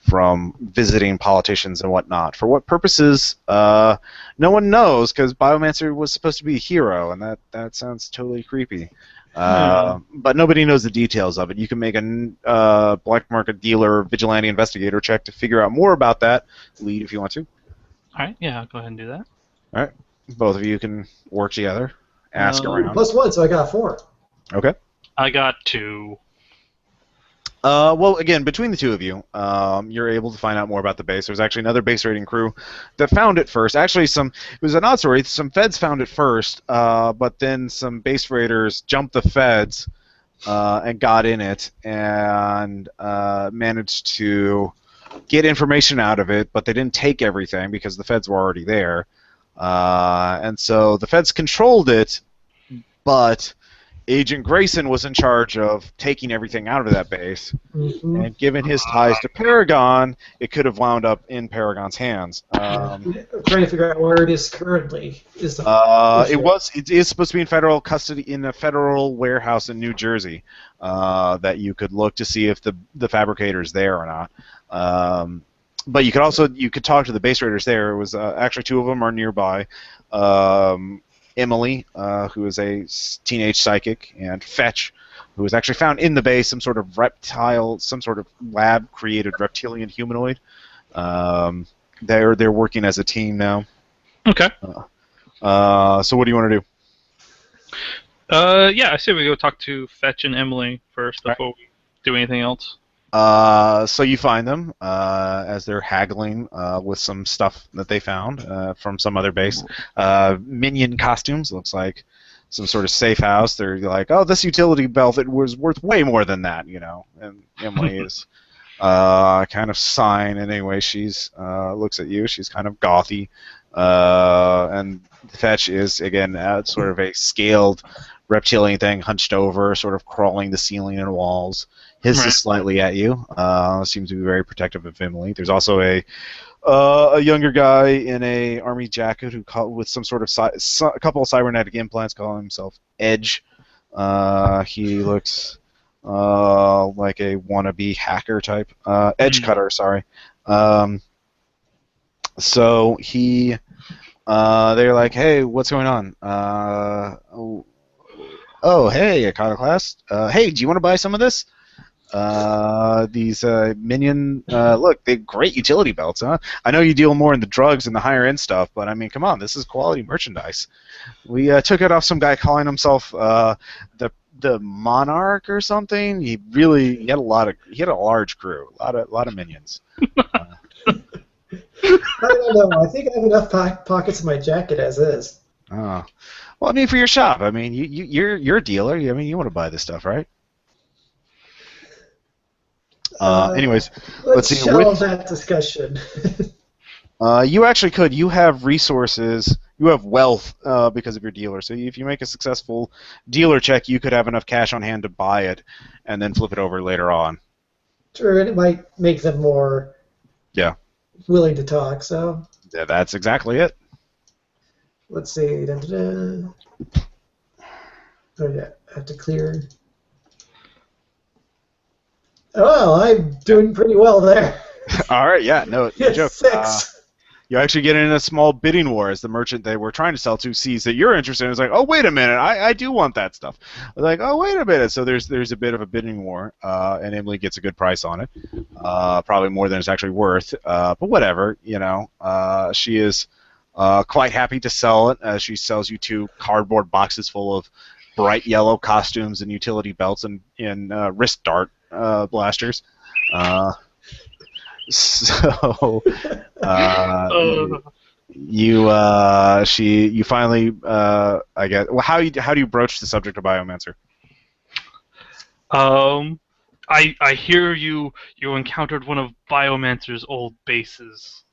from visiting politicians and whatnot. For what purposes, no one knows, because Biomancer was supposed to be a hero, and that sounds totally creepy. But nobody knows the details of it. You can make a black market dealer vigilante investigator check to figure out more about that. Lead if you want to. All right, yeah, I'll go ahead and do that. All right. Both of you can work together. Ask around. +1, so I got 4. Okay. I got 2. Well, again, between the two of you, you're able to find out more about the base. There's actually another base raiding crew that found it first. Actually, it was an odd story. Some feds found it first, but then some base raiders jumped the feds and got in it and managed to get information out of it, but they didn't take everything because the feds were already there. And so the feds controlled it, but Agent Grayson was in charge of taking everything out of that base, and given his ties to Paragon, it could have wound up in Paragon's hands. I'm trying to figure out where it is currently. It is supposed to be in federal custody in a federal warehouse in New Jersey that you could look to see if the fabricator's there or not. But you could talk to the base raiders there. It was actually 2 of them are nearby. Emily, who is a teenage psychic, and Fetch, who was actually found in the base, some sort of lab-created reptilian humanoid. They're working as a team now. Okay. So what do you want to do? Yeah, I say we go talk to Fetch and Emily first All before we do anything else. right. So you find them as they're haggling with some stuff that they found from some other base. Minion costumes, looks like some sort of safe house. They're like, oh, this utility belt, it was worth way more than that, you know. And Emily is kind of sighing, and anyway, she's looks at you. She's kind of gothy, and Fetch is again sort of a scaled reptilian thing, hunched over, sort of crawling the ceiling and walls. Hisses Right. slightly at you. Seems to be very protective of Emily. There's also a younger guy in a army jacket with some sort of a couple of cybernetic implants, calling himself Edge. He looks like a wannabe hacker type, edge cutter. Sorry. So they're like, hey, what's going on? Oh, hey, Iconoclast. Hey, do you want to buy some of this? These minion, look, they great utility belts, huh? I know you deal more in the drugs and the higher end stuff, but I mean, come on, this is quality merchandise. We took it off some guy calling himself the Monarch or something. He had a large crew, a lot of minions. I don't know. I think I have enough pockets in my jacket as is. Oh. Well, I mean, for your shop, I mean, you're a dealer. I mean, you want to buy this stuff, right? Anyways, let's see. shelve that discussion. You actually could. You have resources. You have wealth because of your dealer. So if you make a successful dealer check, you could have enough cash on hand to buy it, and then flip it over later on. True, and it might make them more willing to talk. So Yeah, that's exactly it. let's see. Oh yeah, I have to clear. Oh, I'm doing pretty well there. All right. Yeah. No joke. 6. You actually get in a small bidding war as the merchant they were trying to sell to sees that you're interested. It's like, oh, wait a minute, I do want that stuff. Like, oh, wait a minute. So there's a bit of a bidding war, and Emily gets a good price on it, probably more than it's actually worth. But whatever, you know. She is quite happy to sell it as she sells you 2 cardboard boxes full of bright yellow costumes and utility belts and wrist dart blasters. So you finally I guess, well, how do you broach the subject of Biomancer? I hear you encountered one of Biomancer's old bases.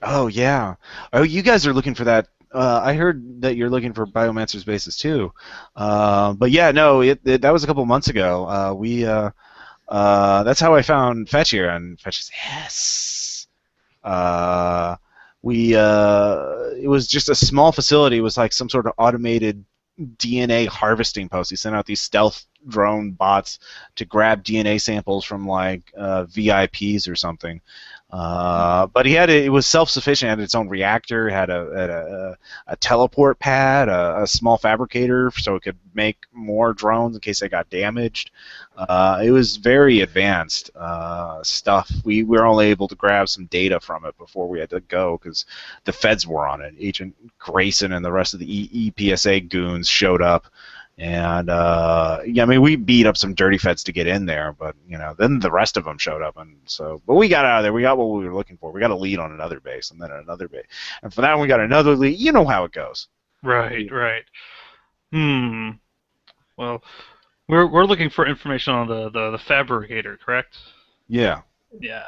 Oh yeah. Oh, you guys are looking for that. I heard that you're looking for Biomancer's bases too. But yeah, no, that was a couple months ago. That's how I found Fetch here, and Fetch says, yes. It was just a small facility. It was like some sort of automated DNA harvesting post. He sent out these stealth drone bots to grab DNA samples from like VIPs or something. But it was self-sufficient. It had its own reactor. It had a teleport pad, a small fabricator, so it could make more drones in case they got damaged. It was very advanced stuff. We were only able to grab some data from it before we had to go because the feds were on it. Agent Grayson and the rest of the EPSA goons showed up. And yeah, I mean, we beat up some dirty feds to get in there, but you know, then the rest of them showed up, and so, but we got out of there. We got what we were looking for. We got a lead on another base, and then another base, and for that one, we got another lead. You know how it goes. Right, right. Well, we're looking for information on the fabricator, correct? Yeah. Yeah.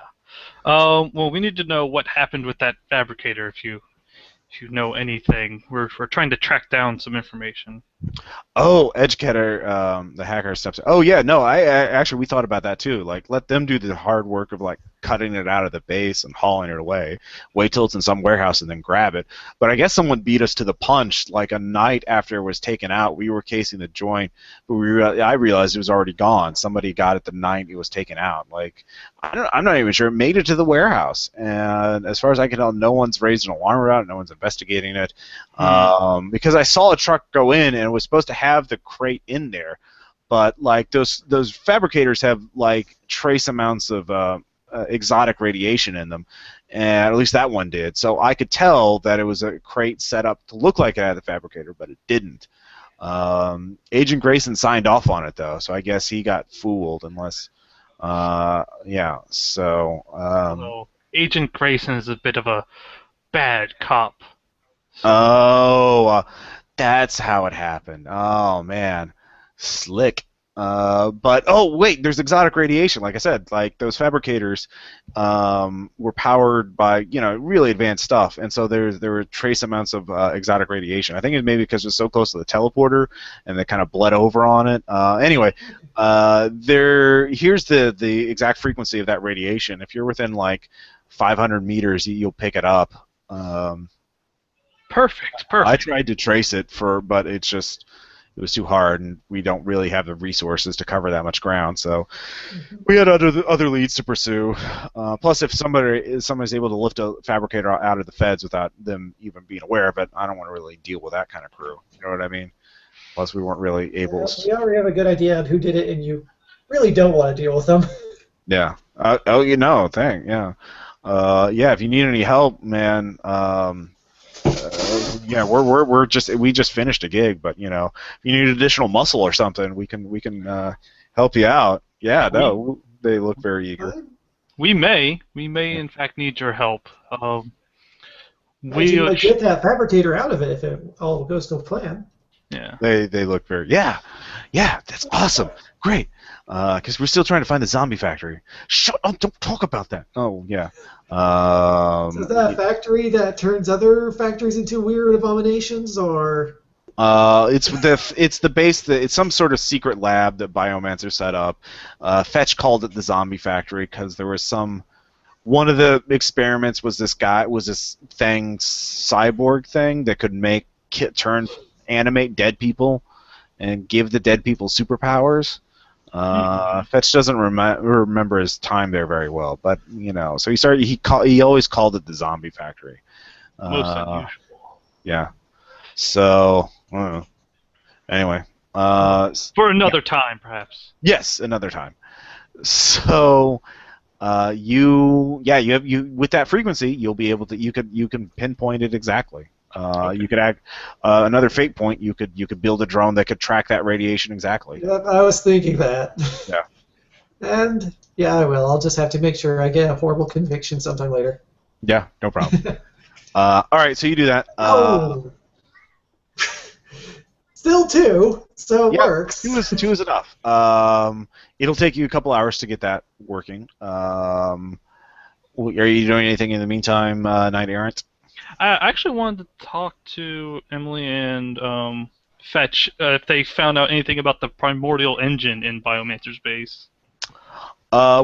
Well, we need to know what happened with that fabricator. If you know anything, we're trying to track down some information. Oh, Edgecutter, the hacker steps. Oh yeah, no, I actually we thought about that too. Like, let them do the hard work of like cutting it out of the base and hauling it away. Wait till it's in some warehouse and then grab it. But I guess someone beat us to the punch. Like a night after it was taken out, we were casing the joint, but I realized it was already gone. Somebody got it the night it was taken out. Like, I'm not even sure. It made it to the warehouse, and as far as I can tell, no one's raised an alarm about it. No one's investigating it. Because I saw a truck go in and it was supposed to have the crate in there, but like those fabricators have like trace amounts of exotic radiation in them, and at least that one did. So I could tell that it was a crate set up to look like it had the fabricator, but it didn't. Agent Grayson signed off on it though, so I guess he got fooled. Unless, yeah. So, Although Agent Grayson is a bit of a bad cop. So oh, that's how it happened. Oh man, slick. But oh wait, there's exotic radiation. Like I said, like those fabricators were powered by really advanced stuff, and so there were trace amounts of exotic radiation. I think it's maybe because it's so close to the teleporter, and they kind of bled over on it. Anyway, here's the exact frequency of that radiation. If you're within like 500 meters, you'll pick it up. perfect, I perfect. tried to trace it but it was too hard, and we don't really have the resources to cover that much ground. So we had other leads to pursue. Plus, if somebody's able to lift a fabricator out of the feds without them even being aware of it, I don't want to really deal with that kind of crew. You know what I mean? Plus, we weren't really able. Yeah, we already have a good idea on who did it, and you really don't want to deal with them. Yeah. Thing. Yeah. Yeah. If you need any help, man. Yeah, we just finished a gig, but if you need additional muscle or something, we can help you out. Yeah, no, they look very eager. We may in fact need your help. Imagine you We might get that fabricator out of it if it all goes to plan. yeah. They look very yeah, that's awesome, great. Because we're still trying to find the zombie factory. Shut up! Don't talk about that. Oh yeah. So is that a factory that turns other factories into weird abominations, or? It's the base. It's some sort of secret lab that Biomancer set up. Fetch called it the Zombie Factory because there was one of the experiments was this cyborg thing that could animate dead people and give the dead people superpowers. Fetch doesn't remember his time there very well, but so he always called it the Zombie Factory. Most unusual. Yeah. So, I don't know. Anyway, For another time, perhaps. yes, another time. So, you with that frequency, you'll be able to you can pinpoint it exactly. Okay. You could add another fate point. You could build a drone that could track that radiation exactly. Yep, I was thinking that. Yeah. And yeah, I will. I'll just have to make sure I get a horrible conviction sometime later. Yeah, no problem. All right, so you do that. Oh, still two, so it Yeah, works. two is enough. It'll take you a couple hours to get that working. Are you doing anything in the meantime, Knight Errant? I actually wanted to talk to Emily and Fetch if they found out anything about the primordial engine in Biomancer's base.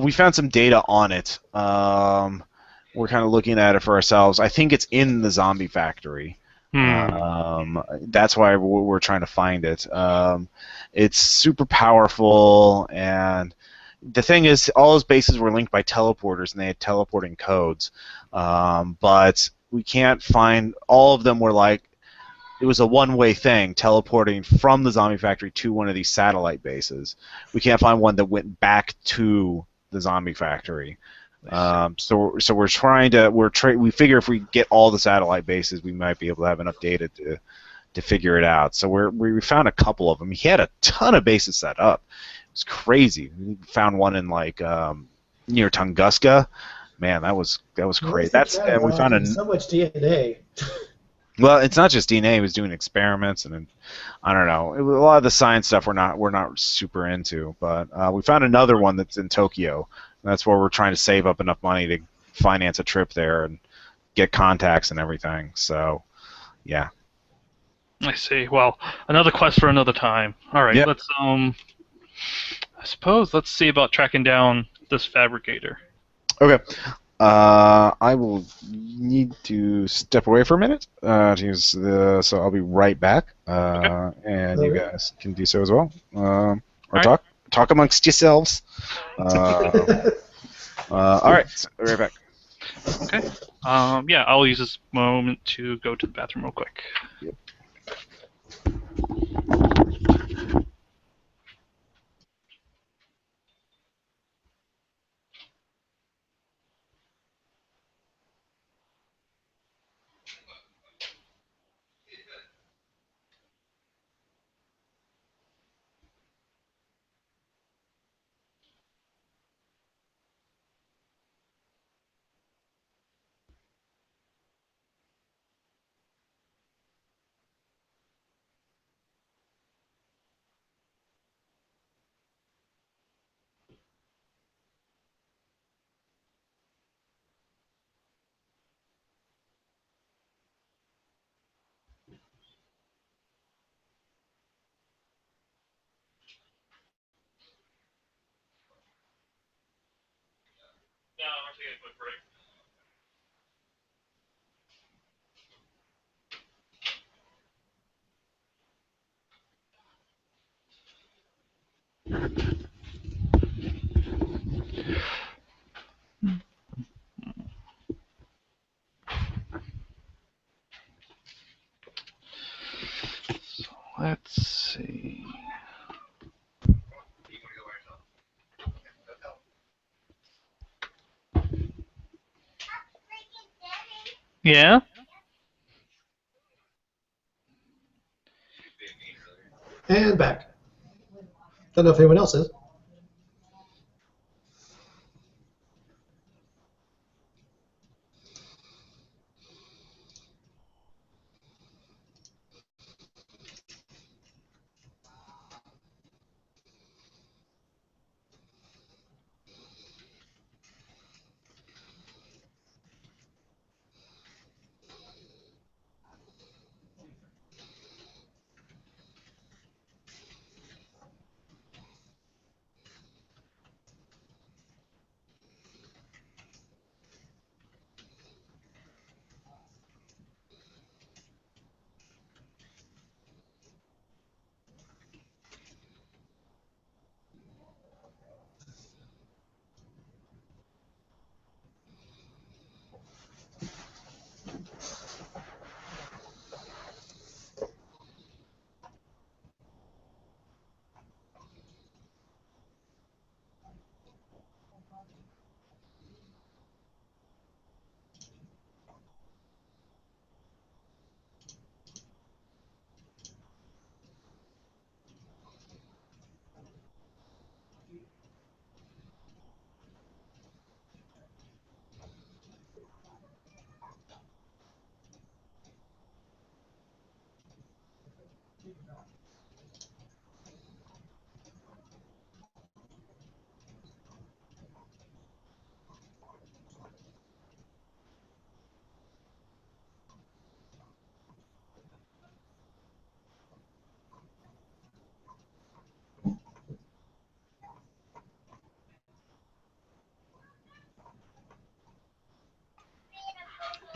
We found some data on it. We're kind of looking at it for ourselves. I think it's in the zombie factory. That's why we're trying to find it. It's super powerful, and the thing is, all those bases were linked by teleporters, and they had teleporting codes. But we can't find all of them. Were like it was a one-way thing, teleporting from the zombie factory to one of these satellite bases. We can't find one that went back to the zombie factory. So we're trying to we figure if we get all the satellite bases, we might be able to have enough data to figure it out. So we found a couple of them. He had a ton of bases set up. It was crazy. We found one in like near Tunguska. Man, that was crazy. And we found so much DNA. Well, it's not just DNA. He was doing experiments, and I don't know. A lot of the science stuff we're not super into. But we found another one that's in Tokyo. That's where we're trying to save up enough money to finance a trip there and get contacts and everything. So, yeah. I see. Well, another quest for another time. All right, Yep. let's I suppose let's see about tracking down this fabricator. Okay. I will need to step away for a minute to use so I'll be right back. Okay. And you guys can do so as well. Or right. talk amongst yourselves. All right, so right back. Okay. Yeah, I'll use this moment to go to the bathroom real quick. Yep. So let's see. Yeah? And back. Don't know if anyone else is.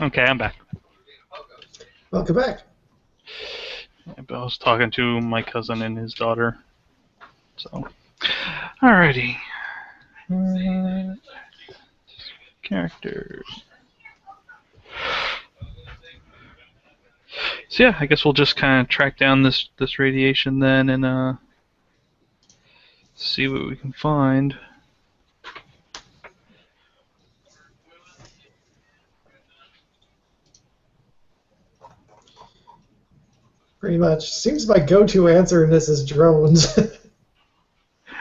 Okay, I'm back. Welcome back. I was talking to my cousin and his daughter. So, alrighty. Character. So yeah, I guess we'll just kind of track down this radiation then and see what we can find. Pretty much. Seems my go-to answer in this is drones.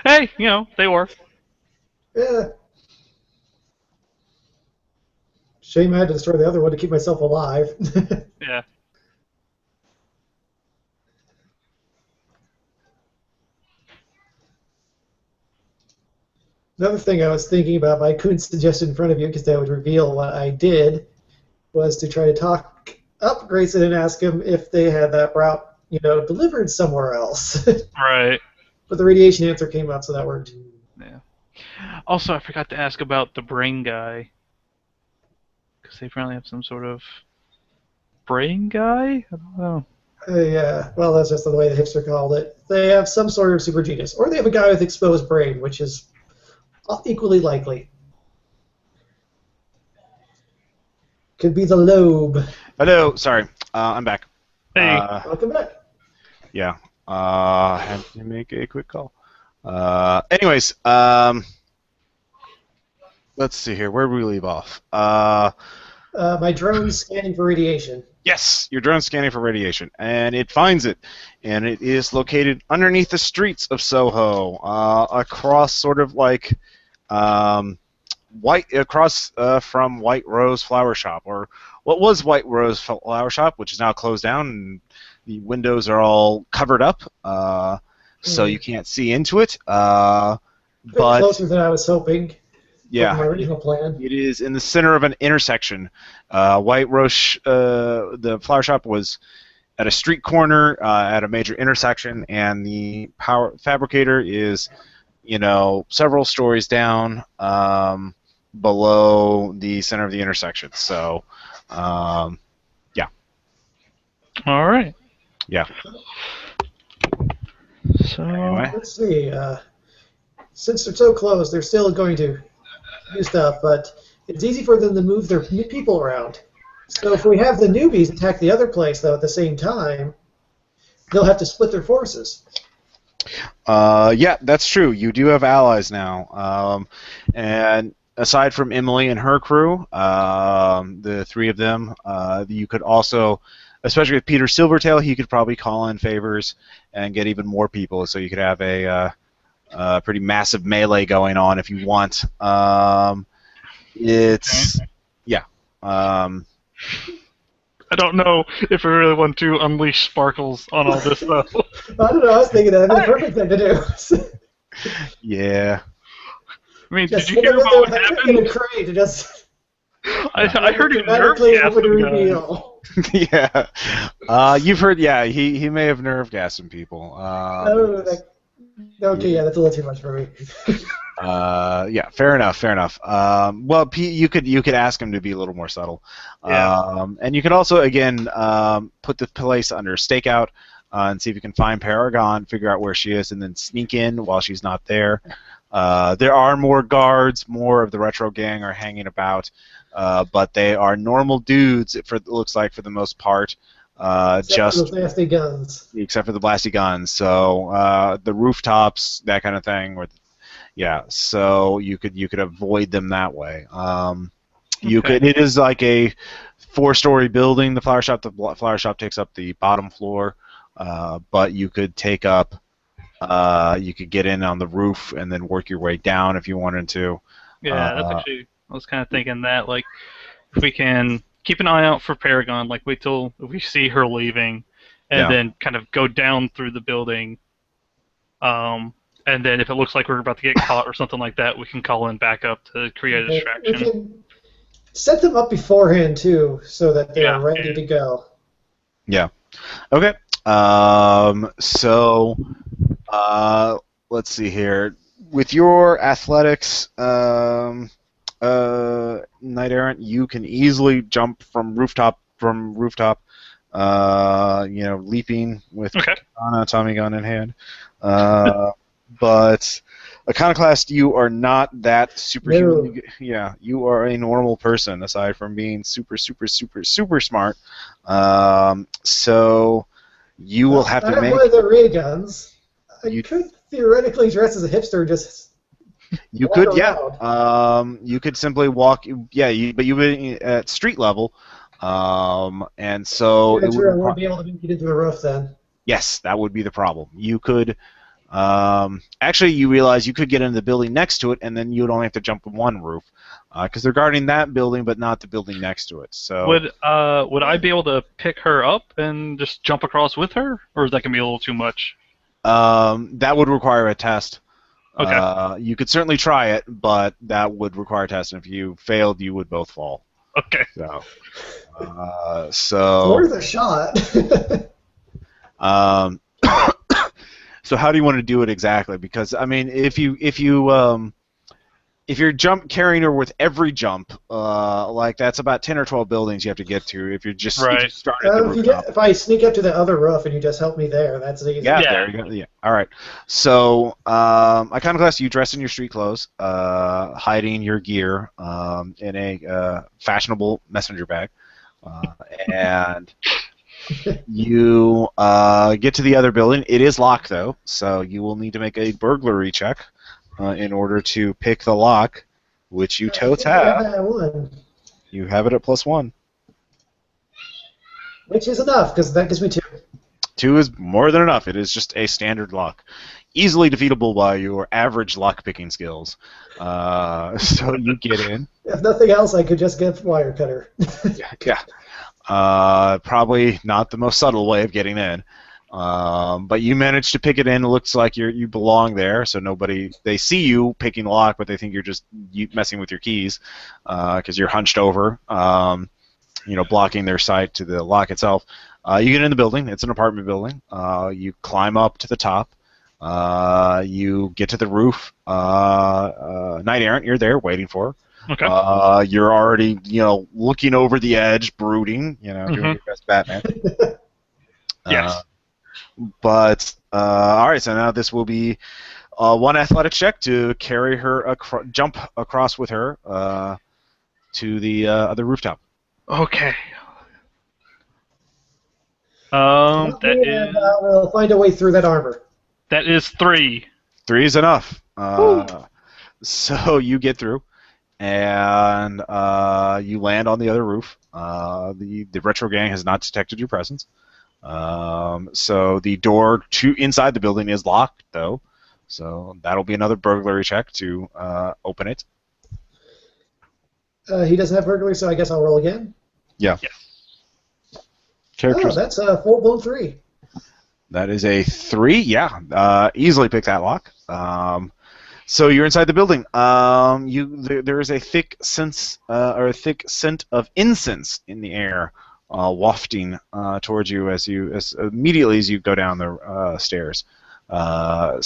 Hey, they work. Yeah. Shame I had to destroy the other one to keep myself alive. Yeah. Another thing I was thinking about, but I couldn't suggest it in front of you because that would reveal what I did, was to try to talk up Grayson and ask him if they had that route, delivered somewhere else. Right. But the radiation answer came up, so that worked. Yeah. Also, I forgot to ask about the brain guy. Because they apparently have some sort of brain guy? I don't know. Yeah, well, that's just the way the hipster called it. They have some sort of super genius, or they have a guy with exposed brain, which is equally likely. Could be the lobe. Hello, sorry, I'm back. Hey. Welcome back. Yeah, I had to make a quick call. Anyways, let's see here. Where did we leave off? My drone's scanning for radiation. Yes, your drone's scanning for radiation, and it finds it, and it is located underneath the streets of Soho, across sort of like from White Rose Flower Shop, or what was White Rose Flower Shop, which is now closed down, and the windows are all covered up, so you can't see into it. But closer than I was hoping. Yeah, my original plan. It is in the center of an intersection. White Rose, the flower shop, was at a street corner at a major intersection, and the power fabricator is, several stories down. below the center of the intersection. So, yeah. All right. Yeah. So Anyway. Let's see. Since they're so close, they're still going to do stuff, but it's easy for them to move their people around. So if we have the newbies attack the other place, though, at the same time, they'll have to split their forces. Yeah, that's true. You do have allies now. And aside from Emily and her crew, the three of them, you could also, especially with Peter Silvertail, he could probably call in favors and get even more people, so you could have a pretty massive melee going on if you want. It's, yeah. I don't know if we really want to unleash sparkles on all this, though. I don't know. I was thinking that'd be the perfect thing to do. Yeah. I mean, Just did you hear about what happened? Crate to just I heard he dramatically nerve open gassed reveal. Yeah. You've heard, yeah, he may have nerve gassed some people. Okay, yeah, that's a little too much for me. Yeah, fair enough. Well, you could ask him to be a little more subtle. Yeah. And you could also, again, put the place under stakeout and see if you can find Paragon, figure out where she is, and then sneak in while she's not there. There are more guards, more of the retro gang are hanging about, but they are normal dudes. It looks like for the most part. Except for the blasty guns. Except for the blasty guns. So the rooftops, that kind of thing. Yeah. So you could avoid them that way. You could. It is like a 4-story building. The flower shop. The flower shop takes up the bottom floor, but you could take up. You could get in on the roof and then work your way down if you wanted to. Yeah, that's actually. I was kind of thinking that, like, if we can keep an eye out for Paragon, like wait till if we see her leaving, and then kind of go down through the building. And then if it looks like we're about to get caught or something like that, we can call in backup to create a distraction. We can set them up beforehand too, so that they're ready to go. Yeah. Okay. So let's see here. With your athletics, Knight Errant, you can easily jump from rooftop. Leaping with Katana, Tommy gun in hand. But Iconoclast, you are not that superhuman. No. Yeah, you are a normal person aside from being super smart. So you will have to make. one of the ray guns. I could theoretically dress as a hipster and just. You could, you could simply walk. Yeah, but you would at street level, and so it would. I won't be able to make it into the roof then. Yes, that would be the problem. You could. Actually, you realize you could get into the building next to it, and then you would only have to jump from one roof, because they're guarding that building, but not the building next to it. So would I be able to pick her up and just jump across with her, or is that gonna be a little too much? That would require a test. Okay. You could certainly try it, but that would require a test, and if you failed, you would both fall. Okay. So. It's worth a shot. So how do you want to do it exactly? Because I mean, if you're carrying her with every jump, like that's about 10 or 12 buildings you have to get to. If you're just right. If you start at the rooftop. If I sneak up to the other roof and you just help me there, that's easy. Yeah, there you go. Yeah. All right. So, Iconoclast, you dress in your street clothes, hiding your gear in a fashionable messenger bag, and you get to the other building. It is locked, though, so you will need to make a burglary check in order to pick the lock, which you totes have. You have it at +1. Which is enough, because that gives me 2. 2 is more than enough. It is just a standard lock. Easily defeatable by your average lock-picking skills. So you get in. If nothing else, I could just get wire cutter. Yeah. Probably not the most subtle way of getting in. But you managed to pick it in. It looks like you belong there, so they see you picking the lock, but they think you're just messing with your keys because you're hunched over, blocking their sight to the lock itself. You get in the building. It's an apartment building. You climb up to the top. You get to the roof. Knight Errant, you're there waiting for her. Okay. You're already, looking over the edge, brooding, doing your best Batman. Yes. But all right, so now this will be one athletic check to carry her, jump across with her to the other rooftop. Okay. We'll find a way through that armor. That is 3. 3 is enough. So you get through, and you land on the other roof. The retro gang has not detected your presence. So the door to inside the building is locked, though. So that'll be another burglary check to open it. He doesn't have burglary, so I guess I'll roll again. Yeah. Yes. Characters. Oh, that's a full-blown 3. That is a 3. Yeah. Easily pick that lock. So you're inside the building. There is a thick sense or a thick scent of incense in the air, wafting towards you as immediately as you go down the stairs. And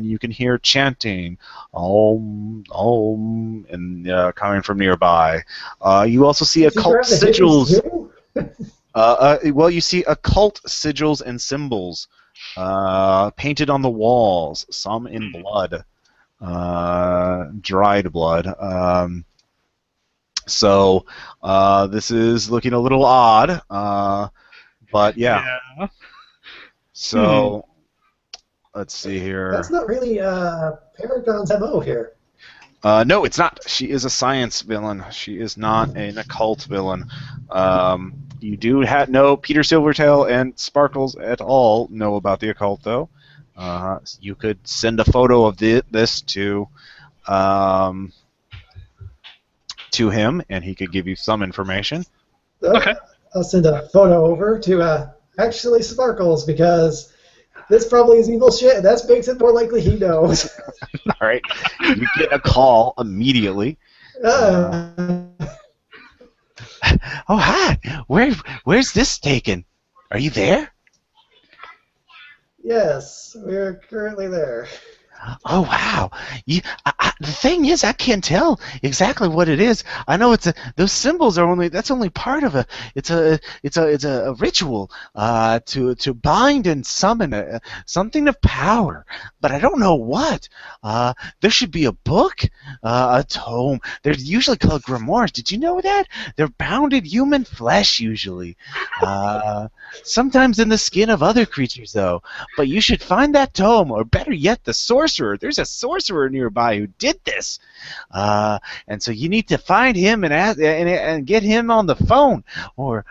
you can hear chanting, Om, Om, and coming from nearby. You also see occult sigils. Well, you see occult sigils and symbols painted on the walls, some in blood, dried blood. So this is looking a little odd, but yeah. So let's see here. That's not really Paragon's MO here. No, it's not. She is a science villain. She is not an occult villain. You do know Peter Silvertail and Sparkles at all know about the occult, though. You could send a photo of this to him, and he could give you some information. Okay. I'll send a photo over to actually Sparkles, because this probably is evil shit, and that makes it more likely he knows. All right. You get a call immediately. Oh, hi. Where's this taken? Are you there? Yes, we're currently there. Oh, wow. The thing is, I can't tell exactly what it is. I know those symbols are that's only part of it's a ritual to bind and summon something of power, but I don't know what. There should be a book, a tome. They're usually called grimoires. Did you know that? They're bound in human flesh usually. Sometimes in the skin of other creatures, though. But you should find that tome, or better yet, the sorcerer. There's a sorcerer nearby who did this, and so you need to find him and get him on the phone, or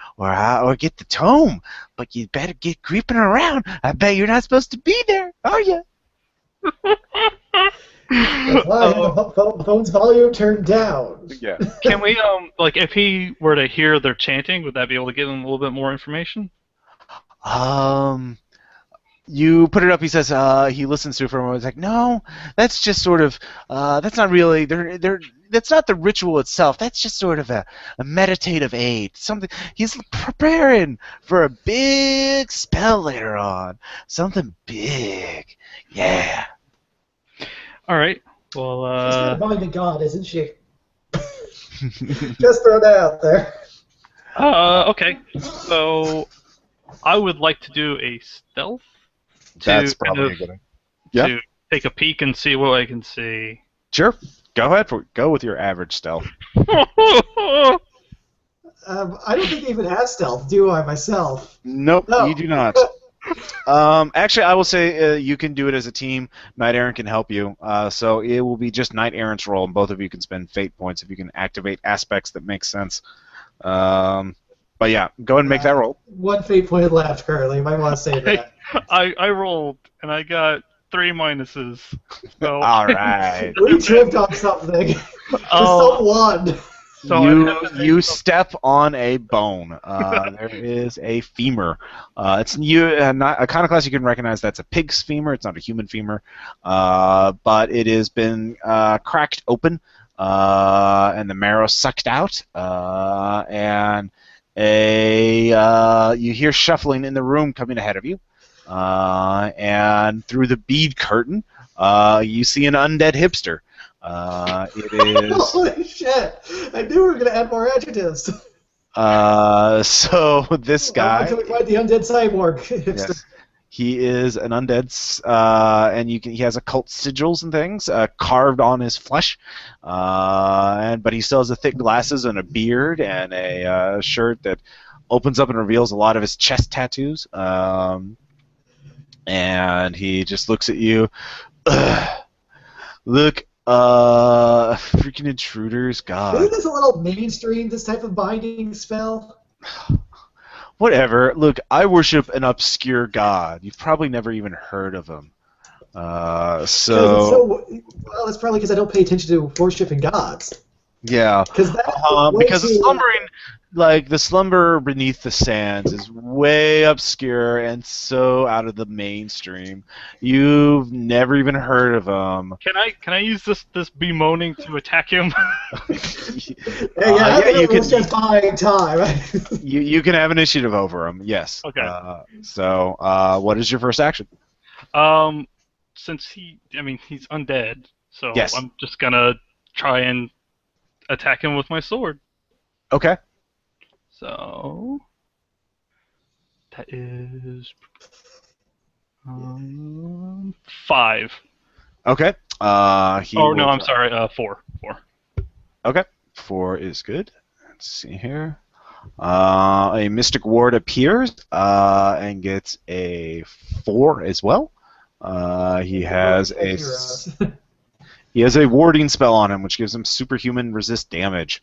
get the tome. But you better get creeping around. I bet you're not supposed to be there, are you? That's why I have the phone's volume turned down. Yeah. Can we if he were to hear their chanting, would that be able to give him a little bit more information? You put it up. He says he listens to it for a moment. He's like, no, that's just sort of that's not really that's not the ritual itself. That's just sort of a meditative aid. Something he's preparing for a big spell later on. Something big. Yeah. All right. Well, she's got a mind of God, isn't she? Just throw that out there. Okay. So I would like to do a stealth. That's probably a good one. Yeah. To take a peek and see what I can see. Sure. Go ahead. Go with your average stealth. I don't think I even have stealth, do I, myself? Nope, No. You do not. Actually, I will say you can do it as a team. Knight Errant can help you. So it will be just Knight Errant's roll, and both of you can spend fate points if you can activate aspects that make sense. But yeah, go ahead and make that roll. One fate point left currently. You might want to say that. I rolled, and I got 3 minuses. So. All right. We tripped on something. Someone. So you step on a bone. There is a femur. It's not a kind of class you can recognize. That's a pig's femur. It's not a human femur, but it has been cracked open, and the marrow sucked out, and you hear shuffling in the room coming ahead of you, and through the bead curtain, you see an undead hipster. It is. Holy shit! I knew we were going to add more adjectives. So this How long guy, can we find the undead cyborg hipster? yes, he is an undead, and he has occult sigils and things carved on his flesh, but he still has the thick glasses and a beard and a shirt that opens up and reveals a lot of his chest tattoos. And he just looks at you. Look, freaking intruders, God. Isn't this a little mainstream, this type of binding spell? Whatever. Look, I worship an obscure god. You've probably never even heard of him. Well, that's probably because I don't pay attention to worshiping gods. Yeah. Because the slumber beneath the sands is way obscure and so out of the mainstream. You've never even heard of him. Can I use this bemoaning to attack him? You can. Just buying time. you can have initiative over him. Yes. Okay. What is your first action? Since he's undead, so Yes. I'm just gonna try and attack him with my sword. Okay. So that is 5. Okay. I'm sorry. 4. 4. Okay. 4 is good. Let's see here. A mystic ward appears and gets a 4 as well. He has a warding spell on him, which gives him superhuman resist damage.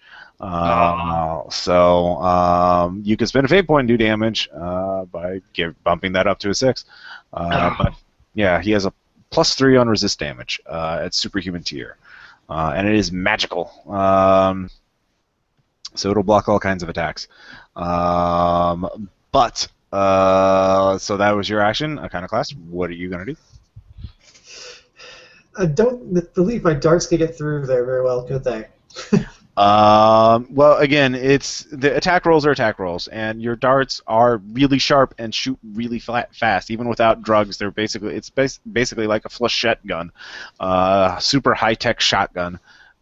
So you can spend a fate point and do damage by bumping that up to a 6. But yeah, he has a +3 on resist damage at superhuman tier, and it is magical. So it'll block all kinds of attacks. So that was your action, Iconoclast. What are you gonna do? I don't believe my darts could get through there very well, could they? Well, again, it's the attack rolls are attack rolls, and your darts are really sharp and shoot really fast. Even without drugs, they're basically like a flechette gun, super high tech shotgun.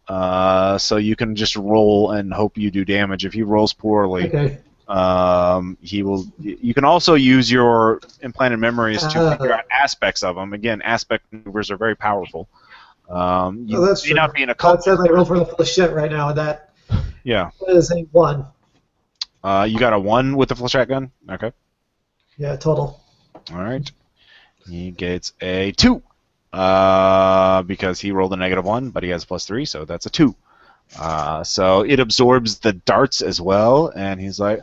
So you can just roll and hope you do damage. If he rolls poorly, okay. he will. You can also use your implanted memories to figure out aspects of them. Again, aspect maneuvers are very powerful. You that's may true. not be in a cult. It says I roll for the flechette right now, and that Yeah. is a 1. You got a 1 with the flechette gun? Okay. Yeah, total. All right. He gets a 2 because he rolled a -1, but he has +3, so that's a 2. So it absorbs the darts as well, and he's like,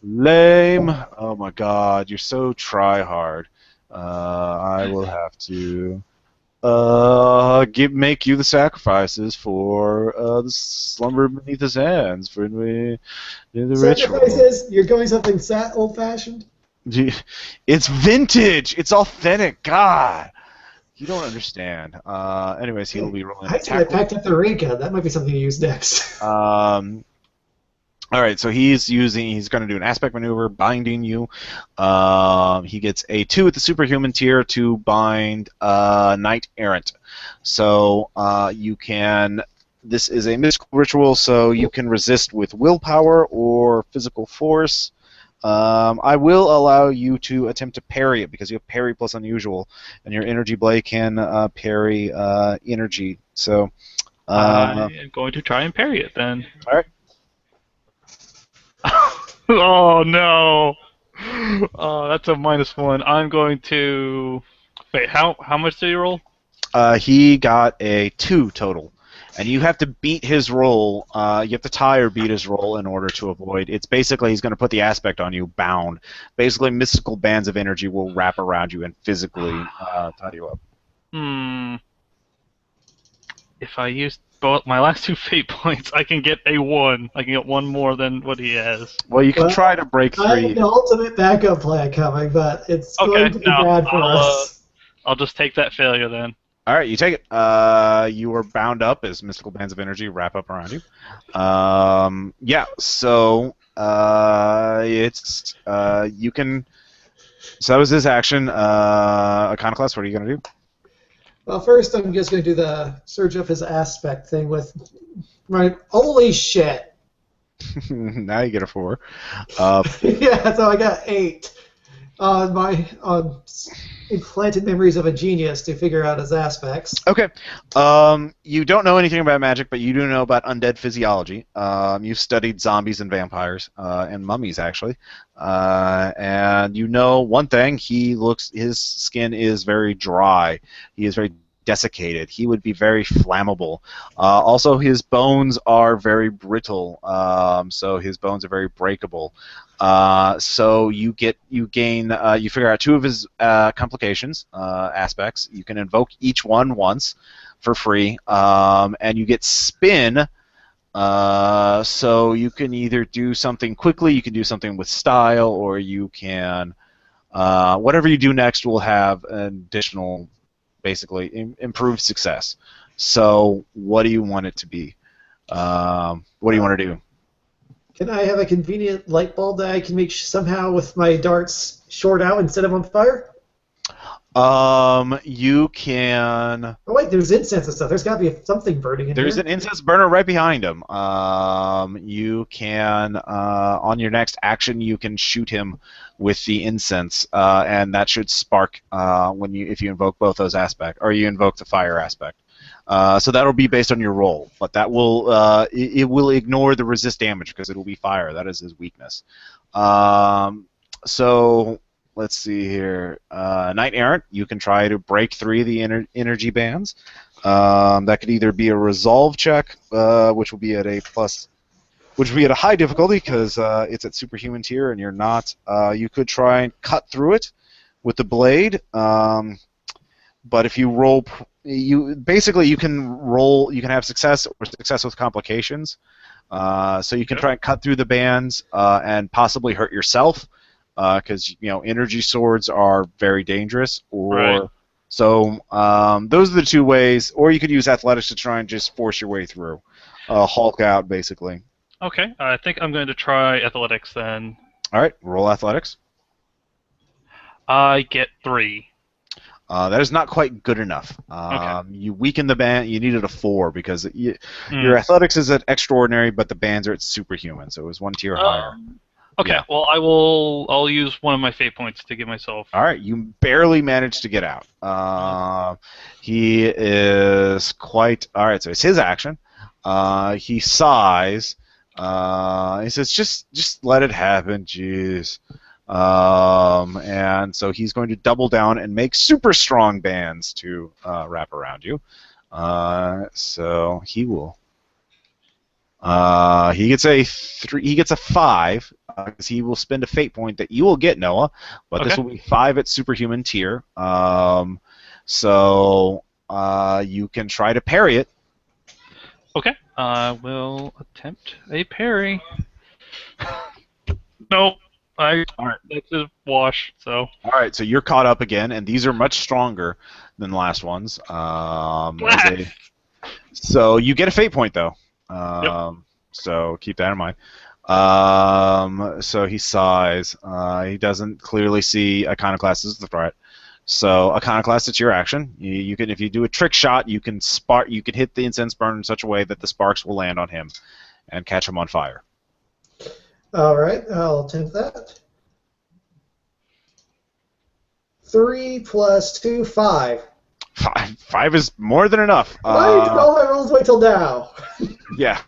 lame. Oh my god, you're so try-hard. I will have to make you the sacrifices for the slumber beneath his hands for the ritual. Sacrifices? You're going something old-fashioned? It's vintage. It's authentic. God, you don't understand. Anyways, he'll be rolling. I said I packed up the ray gun. That might be something to use next. All right, so he's going to do an aspect maneuver, binding you. He gets a 2 at the superhuman tier to bind Knight Errant. So this is a mystical ritual, so you can resist with willpower or physical force. I will allow you to attempt to parry it because you have parry plus unusual, and your energy blade can parry energy. So I'm going to try and parry it then. All right. Oh no! Oh, that's a -1. I'm going to wait. How much did you roll? He got a 2 total, and you have to beat his roll. You have to tie or beat his roll in order to avoid. It's basically he's going to put the aspect on you, bound. Basically, mystical bands of energy will wrap around you and physically tie you up. If I use both my last 2 fate points, I can get a 1. I can get 1 more than what he has. Well, you can try to break 3. I have the ultimate backup plan coming, but it's going to be bad for us. I'll just take that failure then. All right, you take it. You are bound up as mystical bands of energy wrap up around you. Yeah, so you can. So that was his action. Iconoclast, what are you gonna do? Well, first I'm just going to do the surge up his aspect thing with my holy shit. Now you get a 4. Yeah, so I got 8 on my implanted memories of a genius to figure out his aspects. Okay. You don't know anything about magic, but you do know about undead physiology. You've studied zombies and vampires and mummies, actually. And you know one thing: his skin is very dry. He is very desiccated. He would be very flammable. Also, his bones are very brittle. So his bones are very breakable. So you figure out 2 of his complications aspects. You can invoke each one once for free, and you get spin. So you can either do something quickly, you can do something with style, or you can whatever you do next will have an additional, basically improved success. So what do you want it to be? What do you want to do? Can I have a convenient light bulb that I can make somehow with my darts short out instead of on fire? You can. Oh wait, there's incense and stuff. There's got to be something burning in There's here. an incense burner right behind him. You can, on your next action, you can shoot him with the incense, and that should spark if you invoke both those aspects, or you invoke the fire aspect. So that'll be based on your roll, but that will it will ignore the resist damage because it will be fire. That is his weakness. So let's see here. Knight Errant, you can try to break 3 of the energy bands. That could either be a resolve check, which will be at a plus, which will be at a high difficulty because it's at superhuman tier and you're not. You could try and cut through it with the blade. But if you roll, you can have success or success with complications. So you can try and cut through the bands and possibly hurt yourself because energy swords are very dangerous. So those are the 2 ways. Or you could use athletics to try and just force your way through, Hulk out basically. Okay, I think I'm going to try athletics then. All right, roll athletics. I get 3. That is not quite good enough. Okay. You weaken the band. You needed a 4 because your athletics is at extraordinary, but the bands are at superhuman, so it was 1 tier higher. Okay. Yeah. Well, I'll use one of my fate points to give myself. All right. You barely managed to get out. He is quite all right. So it's his action. He sighs. He says, "Just let it happen, jeez." And so he's going to double down and make super strong bands to wrap around you. So he will. He gets a 3. He gets a 5 because he will spend a fate point that you will get, Noah. But this will be 5 at superhuman tier. So you can try to parry it. Okay. I will attempt a parry. No. All right. That's a wash. So. All right, so you're caught up again, and these are much stronger than the last ones. So you get a fate point though. So keep that in mind. So he sighs. He doesn't clearly see Iconoclast as the threat. So Iconoclast, it's your action. You can, if you do a trick shot, you can hit the incense burn in such a way that the sparks will land on him and catch him on fire. All right, I'll attempt that. 3 + 2, 5. 5 is more than enough. Why did all my rolls wait till now? Yeah.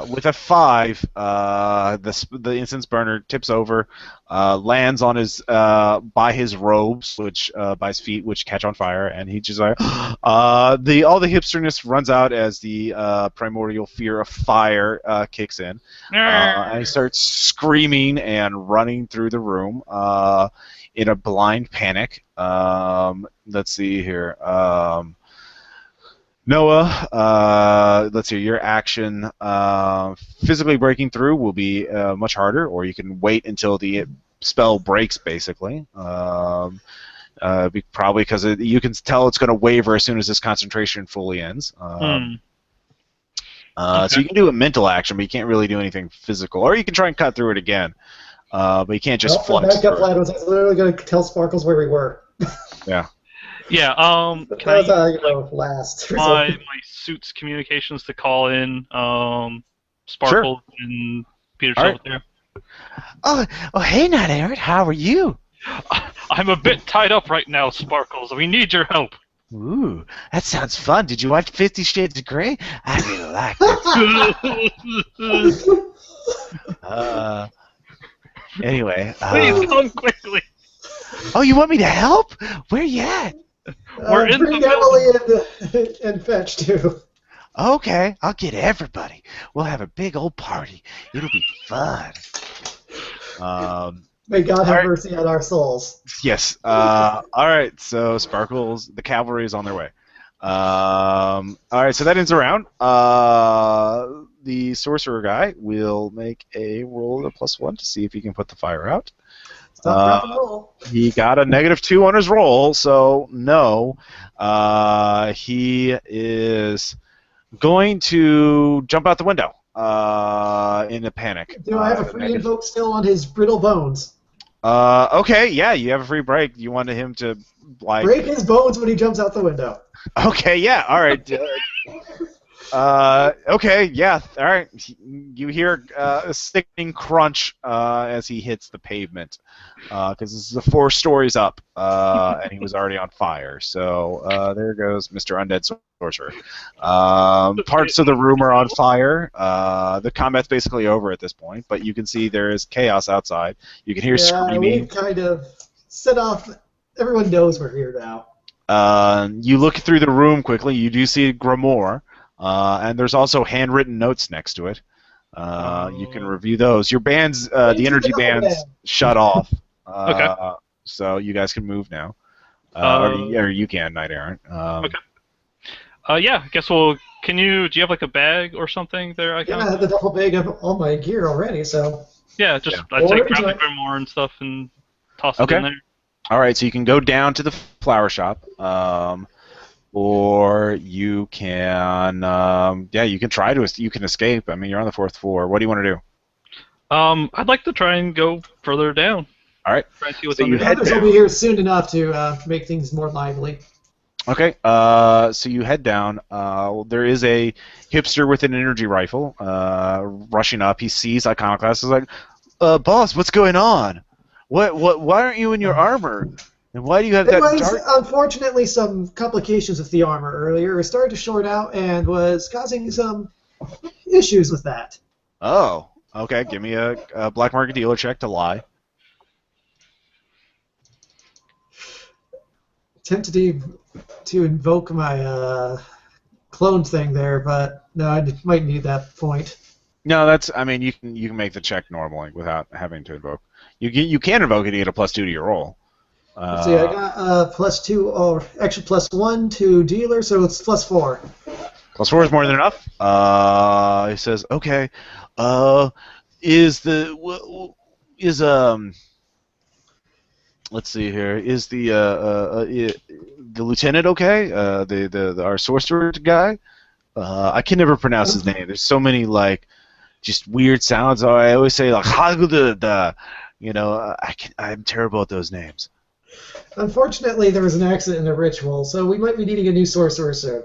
With a 5, the incense burner tips over, lands on his by his robes, which by his feet, which catch on fire, and he just like all the hipsterness runs out as the primordial fear of fire kicks in, and he starts screaming and running through the room in a blind panic. Let's see here. Noah, let's see, your action physically breaking through will be much harder, or you can wait until the spell breaks, basically. Probably because you can tell it's going to waver as soon as this concentration fully ends. Okay. So you can do a mental action, but you can't really do anything physical. Or you can try and cut through it again, but you can't just flex the backup plan was I was literally going to tell Sparkles where we were. Yeah. Yeah. That Can I was use last resort. my suit's communications to call in Sure. Sparkle and Peter All right. Silver? Oh, hey, Night Errant, how are you? I'm a bit tied up right now, Sparkles. We need your help. Ooh, that sounds fun. Did you watch 50 Shades of Grey? I really liked it. Anyway. Please come quickly. Oh, you want me to help? Where you at? We're in bring the building. Emily and Fetch too. Okay, I'll get everybody. We'll have a big old party. It'll be fun. May God have right. mercy on our souls. Yes. All right. So Sparkles, the cavalry is on their way. All right. So that ends the round. The sorcerer guy will make a roll of +1 to see if he can put the fire out. Stop, drop, and roll. He got a -2 on his roll, so no. He is going to jump out the window in a panic. Do I have a free invoke still on his brittle bones? Okay, yeah, you have a free break. You wanted him to break his bones when he jumps out the window. Okay, yeah, all right. Okay, yeah, all right. You hear a sickening crunch as he hits the pavement, because this is 4 stories up, and he was already on fire. So there goes Mr. Undead Sorcerer. Parts of the room are on fire. The combat's basically over at this point, but you can see there is chaos outside. You can hear screaming. We kind of set off. Everyone knows we're here now. You look through the room quickly. You do see Grimoire. And there's also handwritten notes next to it. You can review those. Your band's, the energy band's shut off. Okay. So you guys can move now. Or you can, Knight Errant. Okay. Yeah, I guess do you have like a bag or something there? I have the duffel bag of all my gear already, so. Yeah, I take grab the Grimoire and stuff and toss it in there. All right, so you can go down to the flower shop. Or you can, you can try to, you can escape. I mean, you're on the 4th floor. What do you want to do? I'd like to try and go further down. All right. Try and see what's others will be here soon enough to make things more lively. Okay. So you head down. There is a hipster with an energy rifle rushing up. He sees Iconoclast. He's like, "Boss, what's going on? Why aren't you in your armor? And why do you have that dark..." Unfortunately, some complications with the armor earlier. It started to short out and was causing some issues with that. Oh, okay. Give me a black market dealer check to lie. Tempted to invoke my clone thing there, but no, I might need that point. No, that's. I mean, you can make the check normally without having to invoke. You can invoke it to get a +2 to your roll. Let's see, I got +2, or actually +1 to dealer, so it's +4. +4 is more than enough. He says, "Okay, let's see here. Is the lieutenant okay? Our sorcerer guy? I can never pronounce his name. There's so many just weird sounds. I always say I'm terrible at those names." Unfortunately, there was an accident in the ritual, so we might be needing a new sorcerer soon.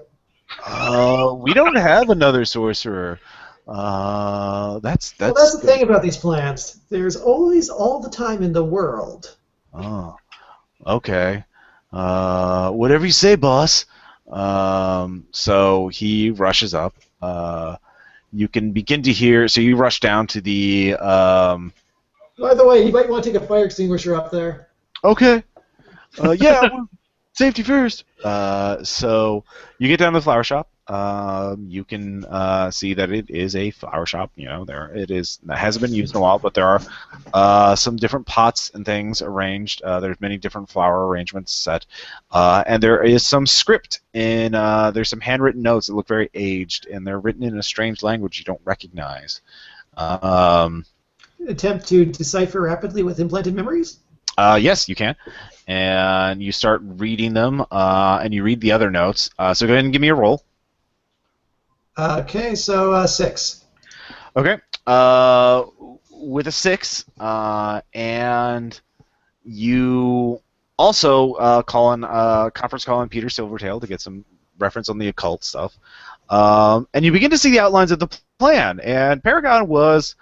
We don't have another sorcerer. That's the thing about these plans. There's always all the time in the world. Oh, okay. Whatever you say, boss. So he rushes up. You can begin to hear. So you rush down to the. By the way, you might want to take a fire extinguisher up there. Okay. Yeah, safety first. So you get down to the flower shop. You can see that it is a flower shop. It hasn't been used in a while, but there are some different pots and things arranged. There's many different flower arrangements set, and there is some script in. There's some handwritten notes that look very aged, and they're written in a strange language you don't recognize. Attempt to decipher rapidly with implanted memories? Yes, you can. And you start reading them, and you read the other notes. So go ahead and give me a roll. Okay, so 6. Okay. With a 6, and you Also, conference calling Peter Silvertail to get some reference on the occult stuff. And you begin to see the outlines of the plan. And Paragon was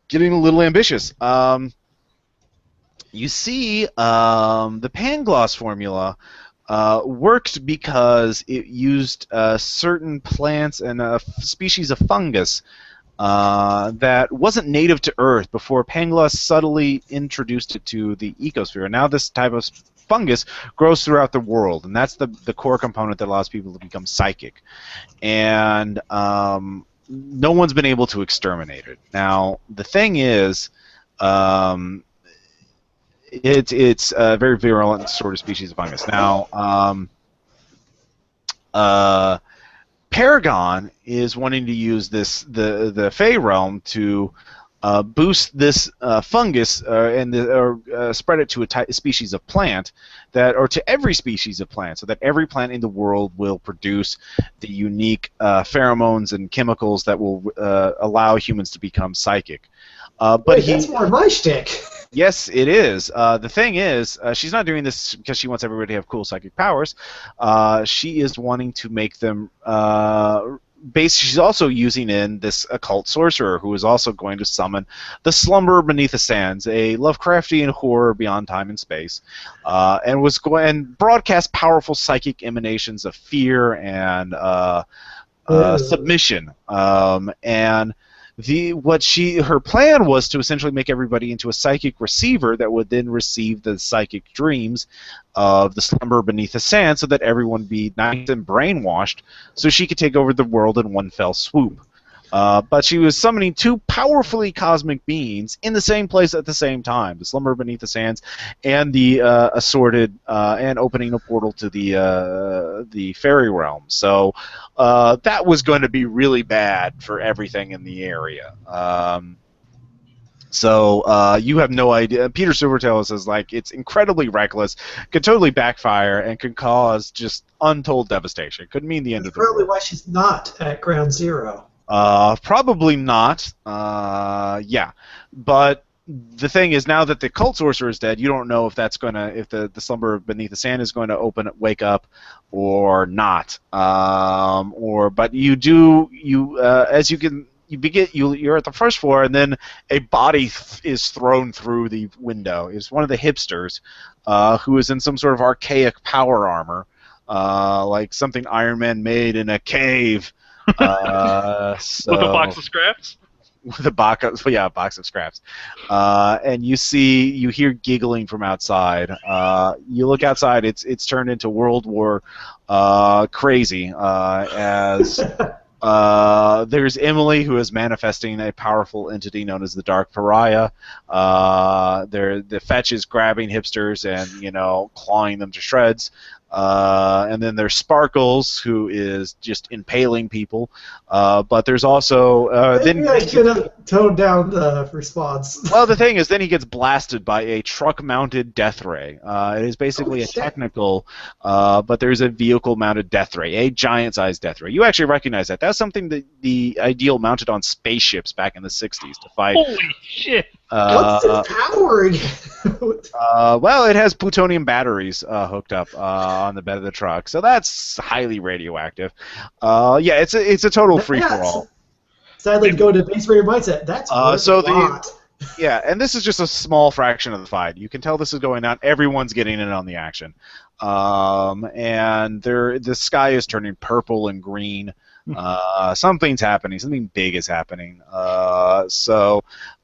getting a little ambitious. You see, the Pangloss formula worked because it used certain plants and a species of fungus that wasn't native to Earth before Pangloss subtly introduced it to the ecosphere. Now this type of fungus grows throughout the world, and that's the core component that allows people to become psychic. And no one's been able to exterminate it. Now, the thing is, it's a very virulent sort of species of fungus. Now, Paragon is wanting to use the Fey realm to boost this fungus or spread it to a species of plant or to every species of plant, so that every plant in the world will produce the unique pheromones and chemicals that will allow humans to become psychic. That's more my shtick. Yes, it is. The thing is, she's not doing this because she wants everybody to have cool psychic powers. She is wanting to make them she's also using in this occult sorcerer who is also going to summon the Slumberer Beneath the Sands, a Lovecraftian horror beyond time and space, and was going and broadcast powerful psychic emanations of fear and submission. And her plan was to essentially make everybody into a psychic receiver that would then receive the psychic dreams of the Slumberer Beneath the Sand, so that everyone would be nice and brainwashed, so she could take over the world in one fell swoop. But she was summoning two powerfully cosmic beings in the same place at the same time, the Slumberer Beneath the Sands and the assorted, and opening a portal to the fairy realm. So that was going to be really bad for everything in the area. So you have no idea. Peter Silvertail says, like, it's incredibly reckless, could totally backfire, and could cause just untold devastation. Could mean the end of the world. Probably why she's not at Ground Zero. Probably not. Yeah, but the thing is, now that the cult sorcerer is dead, you don't know if that's if the Slumber Beneath the Sand is going to wake up, or not. But you do as you can. You're at the first floor, and then a body is thrown through the window. It's one of the hipsters, who is in some sort of archaic power armor, like something Iron Man made in a cave. With a box of scraps? With a box of scraps. And you hear giggling from outside. You look outside, it's turned into World War crazy, as there's Emily, who is manifesting a powerful entity known as the Dark Pariah. The Fetch is grabbing hipsters and clawing them to shreds. And then there's Sparkles, who is just impaling people. But there's also then I should have toned down the response. Well, the thing is, then he gets blasted by a truck-mounted death ray. It is basically a technical, but there's a vehicle-mounted death ray, a giant-sized death ray. You actually recognize that. That's something that the Ideal mounted on spaceships back in the '60s to fight. Holy shit! What's its power? Well, it has plutonium batteries hooked up on the bed of the truck, so that's highly radioactive. Yeah, it's a total free-for-all. Sadly, to go into base raider mindset, that's a lot. Yeah, and this is just a small fraction of the fight. You can tell this is going on. Everyone's getting in on the action. And the sky is turning purple and green. Something's happening. Something big is happening.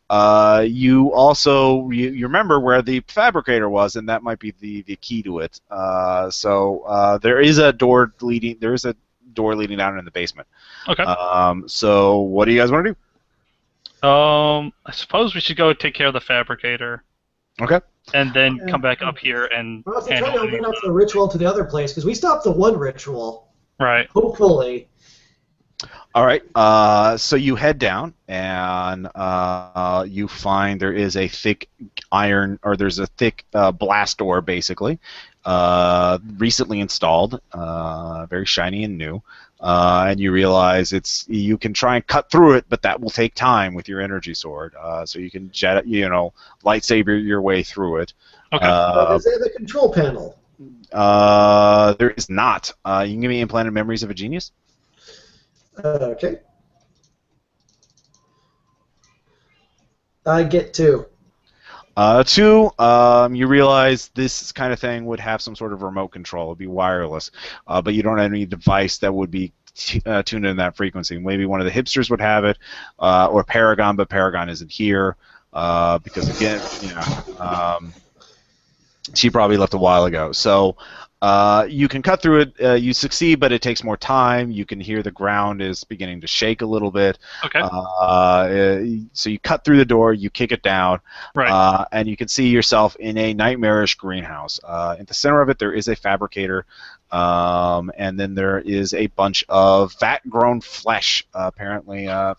You also you remember where the fabricator was, and that might be the key to it. There is a door leading down in the basement. Okay. So what do you guys want to do? I suppose we should go take care of the fabricator. Okay. And then come back up here and. Well, if we try to open up the ritual to the other place, because we stopped the one ritual. Right. Hopefully. All right. So you head down, and you find there is a thick iron, or there's a thick blast door, basically, recently installed, very shiny and new. And you realize you can try and cut through it, but that will take time with your energy sword. So you can lightsaber your way through it. Okay. Does it have a control panel? There is not. You can give me implanted memories of a genius. Okay. I get 2. Two, you realize this kind of thing would have some sort of remote control. It would be wireless, but you don't have any device that would be tuned in that frequency. Maybe one of the hipsters would have it, or Paragon, but Paragon isn't here because, again, she probably left a while ago. So you can cut through it. You succeed, but it takes more time. You can hear the ground is beginning to shake a little bit. Okay. So you cut through the door, you kick it down, Right. and you can see yourself in a nightmarish greenhouse. At the center of it, there is a fabricator, and then there is a bunch of fat-grown flesh, apparently, that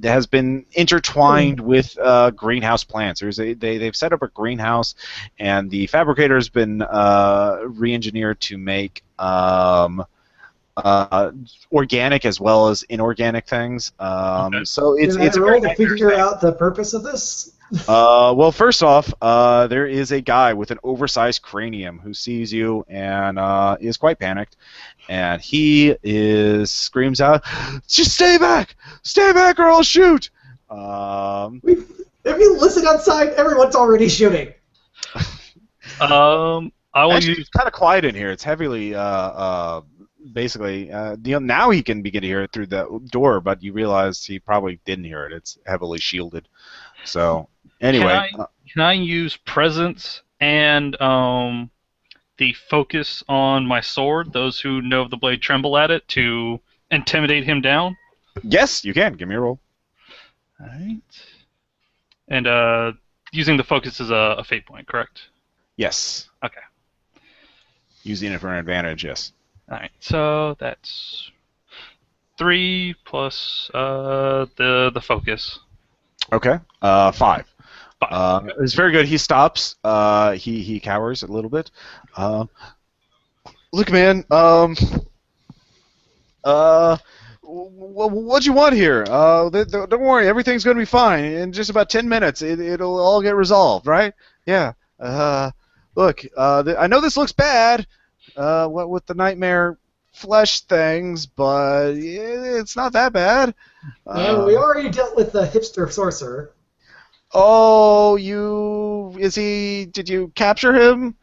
has been intertwined with greenhouse plants. They've set up a greenhouse, and the fabricator has been re-engineered to make organic as well as inorganic things. Okay. So it's Can I a roll very to figure out the purpose of this? well, first off, there is a guy with an oversized cranium who sees you and is quite panicked, and he screams out, "Just stay back, or I'll shoot!" If you listen outside, everyone's already shooting. I will Actually, use. it's kind of quiet in here. It's heavily, basically, now he can begin to hear it through the door, but you realize he probably didn't hear it. It's heavily shielded. So, anyway. Can I use presence and the focus on my sword? Those who know of the blade tremble at it to intimidate him down. Yes, you can. Give me a roll. All right. And using the focus is a fate point, correct? Yes. Okay. Using it for an advantage, yes. All right. So that's 3 plus the focus. Okay. 5. 5. It's very good. He stops. He cowers a little bit. Look, man. What you want here? Don't worry. Everything's going to be fine. In just about 10 minutes, it'll all get resolved, right? Yeah. Look. I know this looks bad. What with the nightmare flesh things, but it's not that bad. We already dealt with the hipster sorcerer. Oh, did you capture him?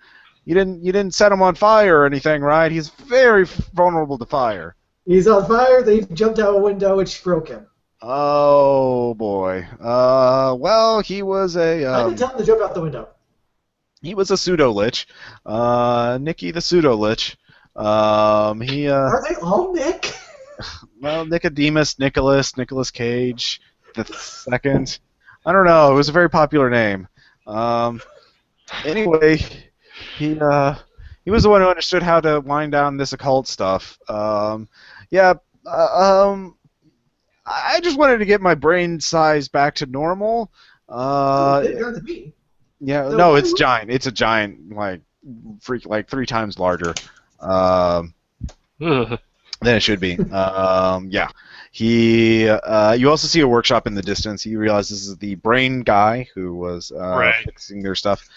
You didn't set him on fire or anything, right? He's very vulnerable to fire. He's on fire, they jumped out a window, which broke him. Oh, boy. Well, he was a... I didn't tell him to jump out the window. He was a pseudo-lich. Nicky the pseudo-lich. Are they all Nick? Well, Nicodemus, Nicolas Cage, the second. I don't know. It was a very popular name. Anyway, he was the one who understood how to wind down this occult stuff. I just wanted to get my brain size back to normal. Yeah, no, it's giant. It's a giant, like 3 times larger than it should be. Yeah. You also see a workshop in the distance. You realize this is the brain guy who was fixing their stuff.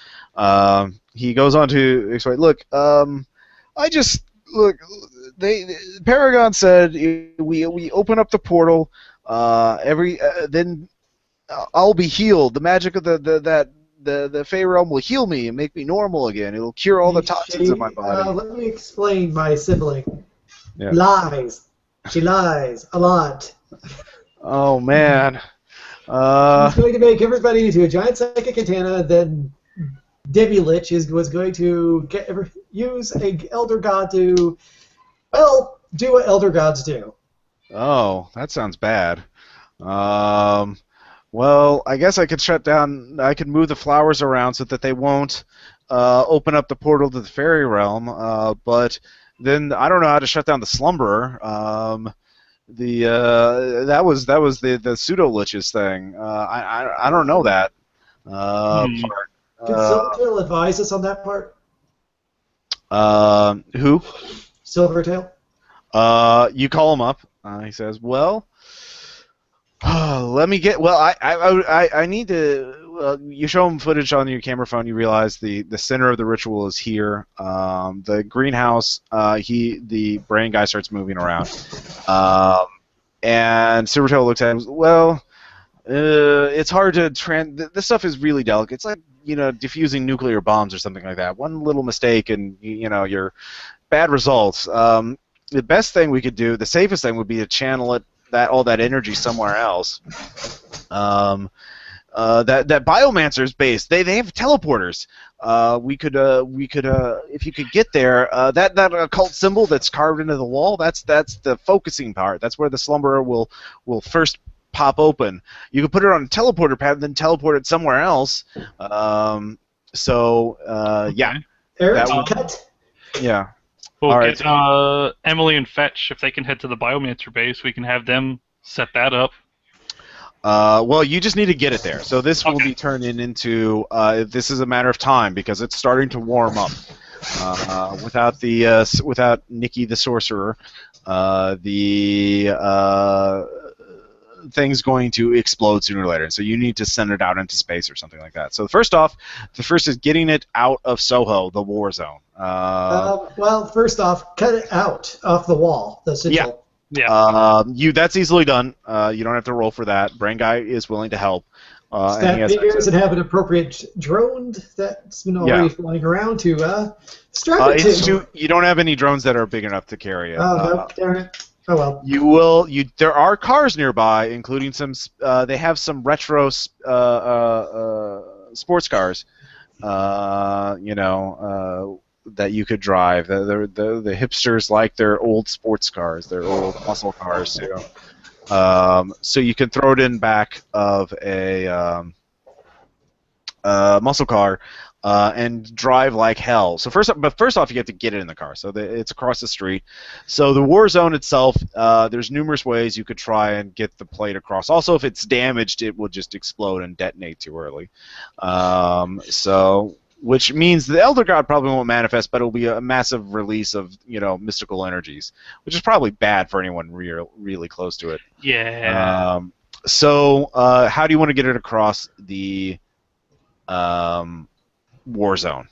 He goes on to explain. Look, Paragon said we open up the portal. Then I'll be healed. The magic of the Fey realm will heal me and make me normal again. It'll cure all the toxins in my body. Let me explain my sibling. Yeah. Lies. She lies a lot. Oh, man. He's going to make everybody into a giant psychic katana, then Debbie Lich was going to use a elder god to, well, do what elder gods do. Oh, that sounds bad. Well, I guess I could move the flowers around so that they won't open up the portal to the fairy realm, but then I don't know how to shut down the slumberer. That was the pseudo liches thing. I don't know that Hmm. part. Could Silvertail advise us on that part? Who? Silvertail? You call him up. He says, "Well, let me get. Well, I need to. You show him footage on your camera phone. You realize the center of the ritual is here. The greenhouse. The brain guy starts moving around. Um, and Silvertail looks at him. Well, it's hard to this stuff is really delicate. It's like diffusing nuclear bombs or something like that. One little mistake and you're bad results. The best thing we could do, the safest thing, would be to channel all that energy somewhere else. That Biomancer's base, they have teleporters. We could if you could get there, that occult symbol that's carved into the wall. That's the focusing part. That's where the slumberer will first pop open. You could put it on a teleporter pad, and then teleport it somewhere else. Yeah. Eric, That would- cut. Yeah. We'll All right. get Emily and Fetch, if they can head to the Biomancer base, we can have them set that up. Well, you just need to get it there. So this will Okay. be turned into. This is a matter of time because it's starting to warm up. Without Nikki the sorcerer, the thing's going to explode sooner or later. So you need to send it out into space or something like that. So first is getting it out of Soho, the war zone. Well, first off, cut it out off the wall. The sigil. Yeah. That's easily done. You don't have to roll for that. Brain guy is willing to help. And he Stat has figures access. and have an appropriate drone that's been already flying around to strap it to. You don't have any drones that are big enough to carry it. Oh, no, darn it. Oh, well. There are cars nearby, including some. They have some retro sports cars. That you could drive. The hipsters like their old sports cars, their old muscle cars too. So you can throw it in back of a muscle car and drive like hell. So first off, you have to get it in the car. So it's across the street. So the war zone itself, there's numerous ways you could try and get the plate across. Also, if it's damaged, it will just explode and detonate too early. Which means the Elder God probably won't manifest, but it'll be a massive release of mystical energies, which is probably bad for anyone really close to it. Yeah. How do you want to get it across the war zone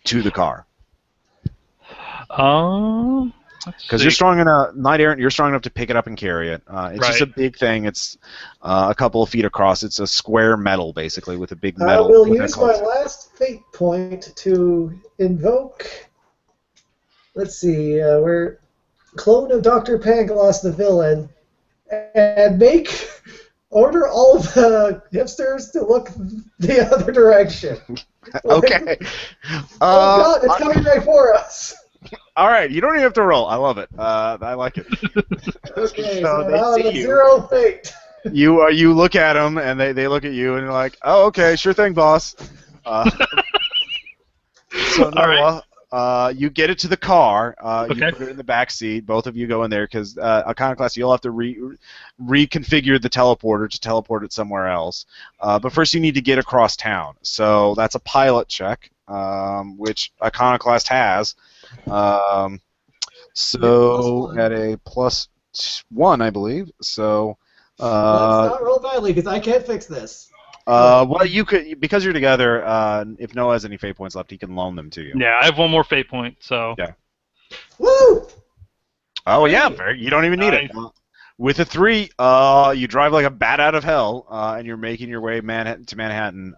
to the car? Because you're strong enough, Knight Errant, you're strong enough to pick it up and carry it. It's just a big thing. It's a couple of feet across. It's a square metal, basically, with a big metal. I will use my last fate point to invoke. Let's see, we're clone of Dr. Pangloss, the villain, and order all of the hipsters to look the other direction. Okay. Oh God, it's coming right for us. All right, you don't even have to roll. I love it. I like it. Okay, So so they now see it's you. 0 fate. You look at them, and they look at you, and you're like, oh, okay, sure thing, boss. You get it to the car. You put it in the back seat. Both of you go in there because Iconoclast, you'll have to reconfigure the teleporter to teleport it somewhere else. But first, you need to get across town. So that's a pilot check, which Iconoclast has. At a +1, I believe. So. Let's not roll badly because I can't fix this. Well, you could, because you're together. If Noah has any fate points left, he can loan them to you. Yeah, I have one more fate point, so. Yeah. Woo! Oh yeah, you don't even need it. With a 3, you drive like a bat out of hell, and you're making your way to Manhattan.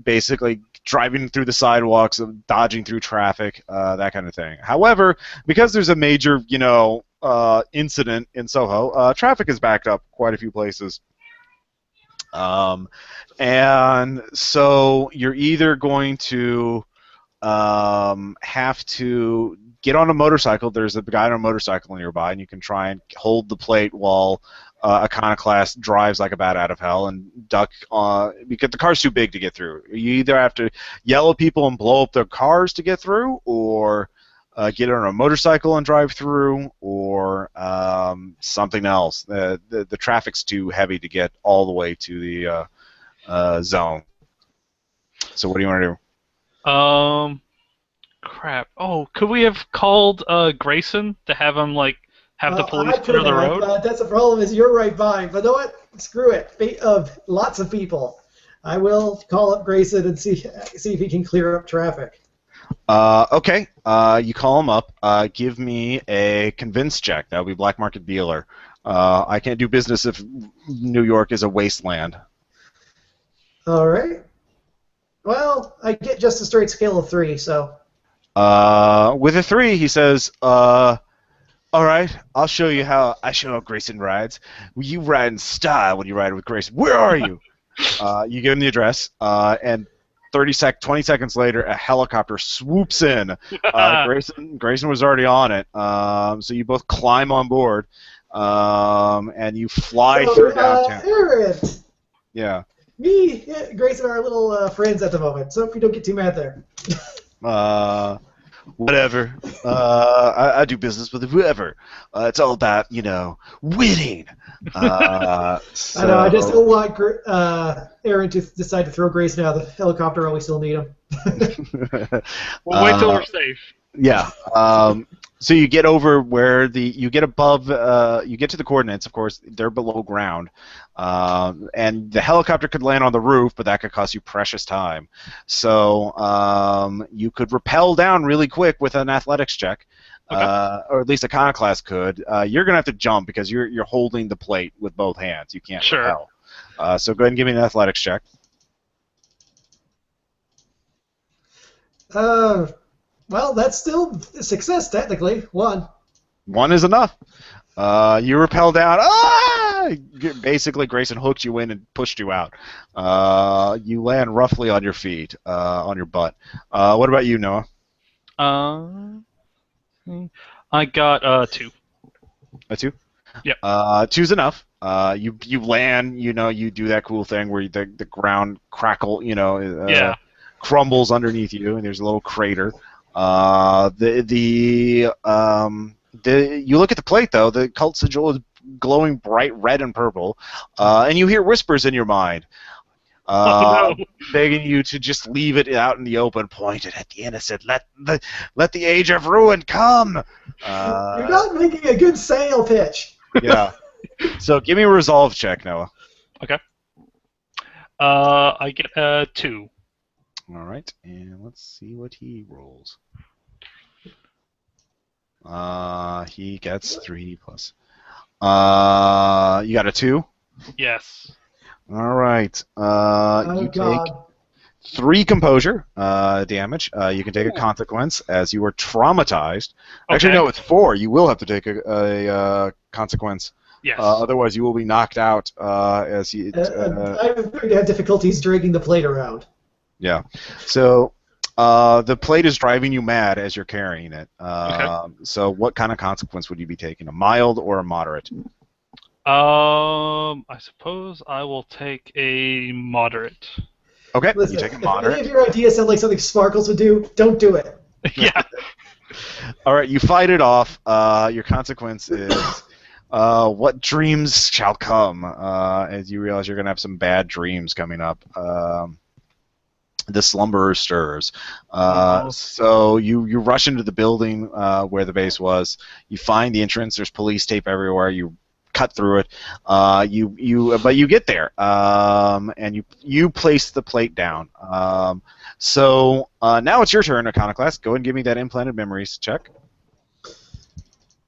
Basically driving through the sidewalks, dodging through traffic, that kind of thing. However, because there's a major, incident in Soho, traffic is backed up quite a few places. And so you're either going to have to get on a motorcycle. There's a guy on a motorcycle nearby, and you can try and hold the plate while Iconoclast drives like a bat out of hell and duck because the car's too big to get through. You either have to yell at people and blow up their cars to get through, or get on a motorcycle and drive through, or something else. The traffic's too heavy to get all the way to the zone. So what do you want to do? Crap. Oh, could we have called Grayson to have him have the police I clear could the have, road? but that's the problem is you're right by. But you know what? Screw it. Fate of lots of people. I will call up Grayson and see if he can clear up traffic. Okay. You call him up. Give me a convince check. That would be black market dealer. I can't do business if New York is a wasteland. All right. Well, I get just a straight scale of 3, so. With a 3, he says, all right, I'll show you how Grayson rides. You ride in style when you ride with Grayson. Where are you? You give him the address, and 20 seconds later, a helicopter swoops in. Grayson was already on it, so you both climb on board, and you fly through downtown. Aaron! Yeah. Me, Grayson are little friends at the moment, so if you don't get too mad there. Whatever. I do business with whoever. It's all about, winning. So... I know, I just don't want Aaron to decide to throw Grayson out of the helicopter while we still need him. We'll wait till we're safe. Yeah. So you get over where you get above, you get to the coordinates, of course, they're below ground. And the helicopter could land on the roof, but that could cost you precious time. So you could rappel down really quick with an athletics check, okay. Or at least Iconoclast could. You're going to have to jump because you're holding the plate with both hands. You can't rappel. So go ahead and give me an athletics check. Well, that's still a success, technically. 1. 1 is enough. You rappel down. Ah! Basically, Grayson hooked you in and pushed you out. You land roughly on your feet, on your butt. What about you, Noah? I got 2. A 2? Yep. 2's enough. You land. You do that cool thing where the ground crackle. Yeah. Crumbles underneath you, and there's a little crater. You look at the plate though. The cult sigil is glowing bright red and purple, and you hear whispers in your mind, begging you to just leave it out in the open, pointed at the innocent. Let the age of ruin come. You're not making a good sale pitch. Yeah. So give me a resolve check, Noah. Okay. I get 2. All right, and let's see what he rolls. He gets 3 plus. You got a 2? Yes. All right. You God. take 3 composure damage. You can take a consequence as you are traumatized. Okay. Actually, no, it's 4. You will have to take a consequence. Yes. Otherwise, you will be knocked out as you. I'm going to have difficulties dragging the plate around. Yeah. So the plate is driving you mad as you're carrying it. Okay. So what kind of consequence would you be taking? A mild or a moderate? I suppose I will take a moderate. Okay, Listen, you take a if moderate. any of your ideas sound like something Sparkles would do, don't do it. Yeah. All right, you fight it off. Your consequence is what dreams shall come as you realize you're going to have some bad dreams coming up. The slumberer stirs. So you rush into the building where the base was. You find the entrance. There's police tape everywhere. You cut through it. But you get there, and you place the plate down. So now it's your turn, Iconoclast. Go and give me that implanted memories check.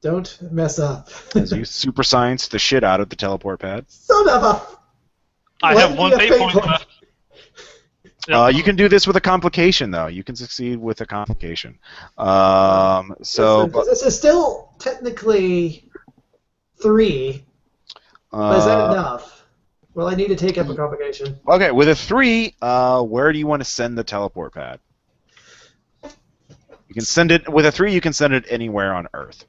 Don't mess up. As you super science the shit out of the teleport pad. Son of a... I have 1 fate point left. You can do this with a complication, though. You can succeed with a complication. This is still technically 3, but is that enough? Well, I need to take up a complication. Okay, with a 3, where do you want to send the teleport pad? You can send it with a 3. You can send it anywhere on Earth.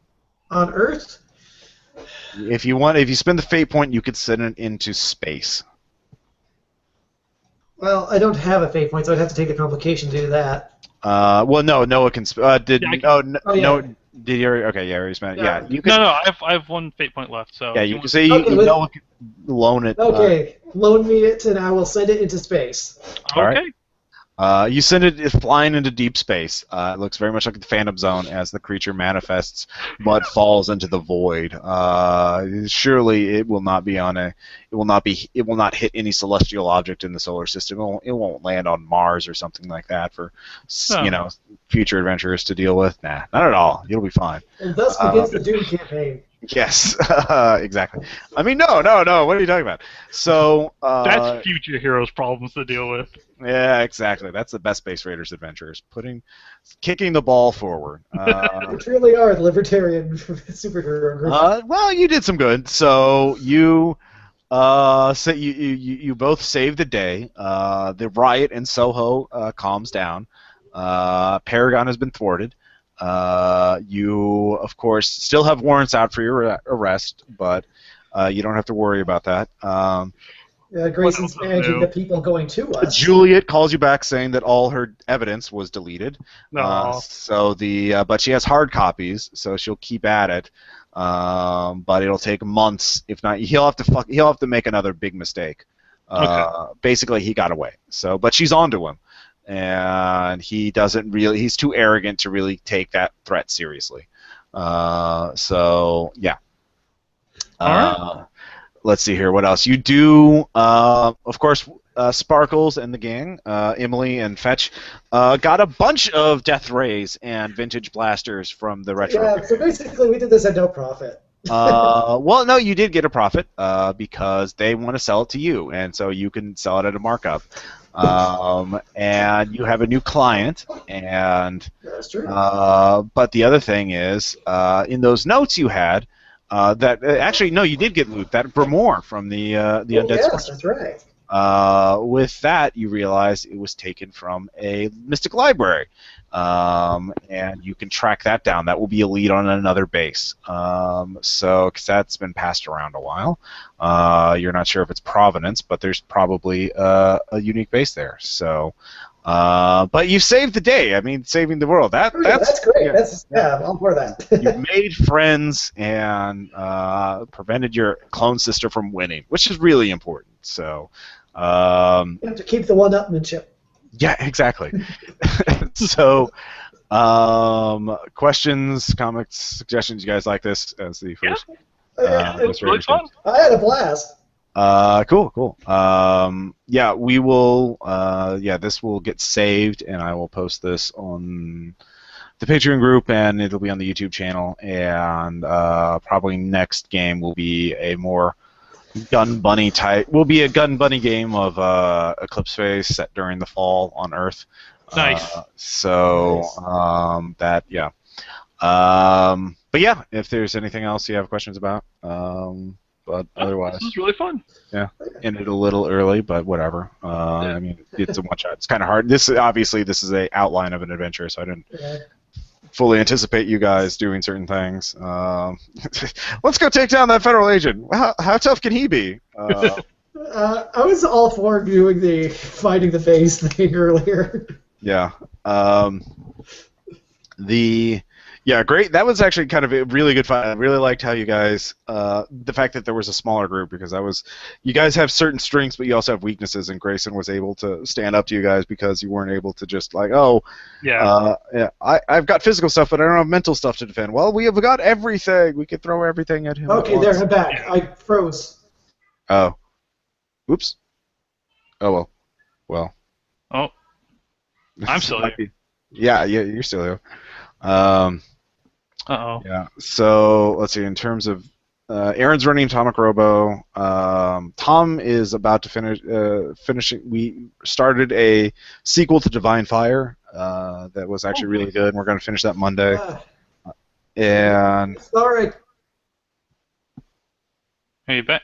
On Earth? If you spend the fate point, you could send it into space. Well, I don't have a fate point, so I'd have to take a complication to do that. Well, no, Noah can. Did Yeah, I can. oh Oh no? yeah. Did you? Okay, yeah, already spent. Yeah, Yeah. you No, could. no, I have one fate point left. So Yeah, if you you can want, say Okay. Noah can loan it. Okay. Loan me it, and I will send it into space. All right. okay. You send it flying into deep space. It looks very much like the Phantom Zone as the creature manifests, but falls into the void. Surely it will not be on a. It will not be. It will not hit any celestial object in the solar system. It won't land on Mars or something like that for, No. future adventurers to deal with. Nah, not at all. It'll be fine. And thus begins the Doom campaign. Yes, exactly. I mean, no, no, no. What are you talking about? So, That's future heroes' problems to deal with. yeah, exactly. That's the best Space Raiders adventures. Kicking the ball forward. We truly are the libertarian superhero group. Well, you did some good. So you both saved the day. The riot in Soho calms down. Paragon has been thwarted. You, of course, still have warrants out for your arrest, but you don't have to worry about that. Grayson's managing the people going to us. Juliet calls you back saying that all her evidence was deleted. No. But she has hard copies, so she'll keep at it. But it'll take months, if not. He'll have to make another big mistake. Basically, he got away. So, but she's onto him, and he's too arrogant to really take that threat seriously. So yeah. All right. Let's see here. What else? You do, of course, Sparkles and the gang, Emily and Fetch, got a bunch of Death Rays and Vintage Blasters from the retro. Yeah, so basically we did this at no profit. Well, no, you did get a profit because they want to sell it to you, and so you can sell it at a markup. And you have a new client, and That's true. but the other thing is, in those notes you had, actually no, you did get loot. That Grimoire from the Undead yes, Scorch. that's right. With that, you realize it was taken from a Mystic Library, and you can track that down. That will be a lead on another base. Because that's been passed around a while. You're not sure if it's Providence, but there's probably a unique base there. So. But you saved the day. I mean, saving the world. That's great. Yeah, I'm for that. You made friends and prevented your clone sister from winning, which is really important. So, You have to keep the one-upmanship. yeah, exactly. So, questions, comments, suggestions. You guys like this as the first? It's really fun. I had a blast. Cool. Yeah, we will. This will get saved, and I will post this on the Patreon group, and it'll be on the YouTube channel. And probably next game will be a more gun bunny type. Will be a gun bunny game of Eclipse Phase set during the fall on Earth. Nice. But yeah, if there's anything else you have questions about. But otherwise, this is really fun. Yeah, ended a little early, but whatever. I mean, it's a one shot. It's kind of hard. This is a outline of an adventure, so I didn't fully anticipate you guys doing certain things. Let's go take down that federal agent. How tough can he be? I was all for doing the finding the base thing earlier. Yeah. Yeah, great. That was actually kind of a really good fight. I really liked how you guys, the fact that there was a smaller group, because you guys have certain strengths, but you also have weaknesses, and Grayson was able to stand up to you guys because you weren't able to just I've got physical stuff, but I don't have mental stuff to defend. Well, we have got everything. We could throw everything at him. Okay, there, I'm back. Yeah. I froze. Oh. Oops. Oh, well. Oh. I'm still here. Yeah, you're still here. Uh-oh. Yeah. So let's see. In terms of Aaron's running Atomic Robo. Tom is about to finish. We started a sequel to Divine Fire that was actually really good, and we're going to finish that Monday. And sorry. Hey, you bet.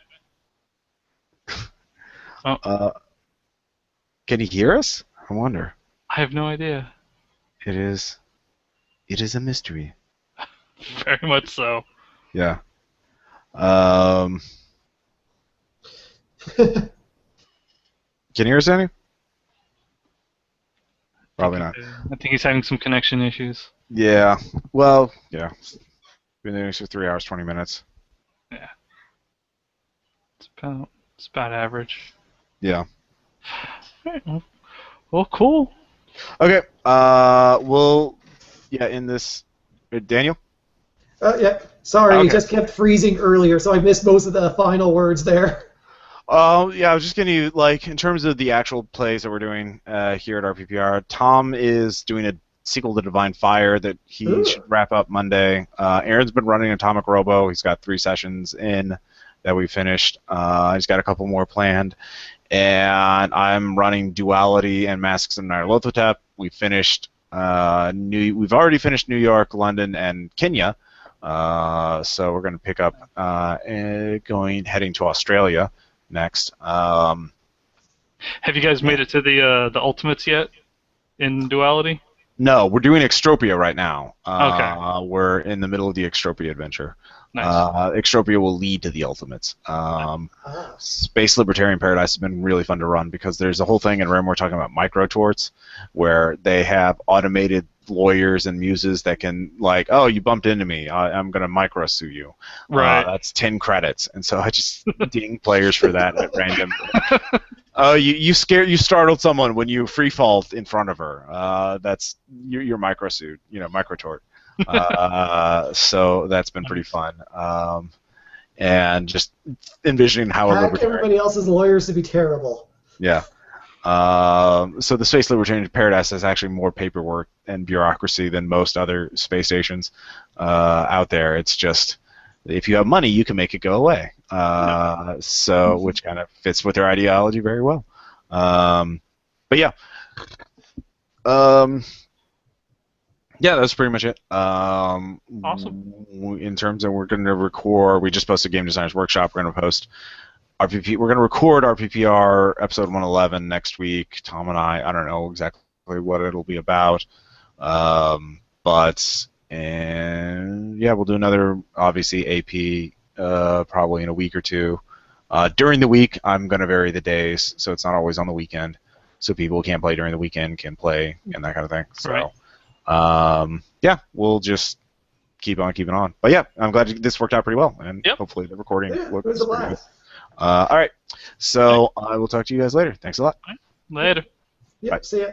Can he hear us? I wonder. I have no idea. It is a mystery. Very much so. Yeah. Can you hear us, Andy? Probably not. I think he's having some connection issues. Yeah. Well, yeah. Been doing this for 3 hours, 20 minutes. Yeah. It's about average. Yeah. Right, well, cool. Okay. In this, Daniel. Yeah. Sorry, Okay. it just kept freezing earlier, so I missed most of the final words there. Yeah, I was just going to, in terms of the actual plays that we're doing here at RPPR, Tom is doing a sequel to Divine Fire that he should wrap up Monday. Aaron's been running Atomic Robo. He's got 3 sessions in that we finished. He's got a couple more planned. And I'm running Duality and Masks of Nyarlathotep. We finished we've already finished New York, London, and Kenya. So we're going to pick up heading to Australia next. Have you guys made it to the Ultimates yet in Duality? No, we're doing Extropia right now. Okay. We're in the middle of the Extropia adventure. Nice. Extropia will lead to the Ultimates. Space Libertarian Paradise has been really fun to run because there's a whole thing in RIM we're talking about micro-torts, where they have automated lawyers and muses that can, oh, you bumped into me, I'm going to micro-sue you. Right. That's 10 credits. And so I just ding players for that at random. Oh, you startled someone when you free fall in front of her. That's your micro-suit, micro-tort. So that's been pretty fun. And just envisioning how a libertarian... everybody else's lawyers to be terrible. Yeah. So the Space Libertarian Paradise has actually more paperwork and bureaucracy than most other space stations out there. It's just, if you have money, you can make it go away. Which kind of fits with their ideology very well. But yeah. Yeah, that's pretty much it. Awesome. In terms of, we're going to record, we just posted Game Designers Workshop. We're going to post RPP. We're going to record RPPR episode 111 next week. Tom and I don't know exactly what it'll be about, we'll do another, obviously, AP probably in a week or two. During the week, I'm going to vary the days, so it's not always on the weekend. So people who can't play during the weekend can play and that kind of thing. So. Right. We'll just keep on keeping on. But yeah, I'm glad this worked out pretty well, and hopefully the recording looks pretty good. All right, so I will talk to you guys later. Thanks a lot. Later. Yep, Bye. see ya.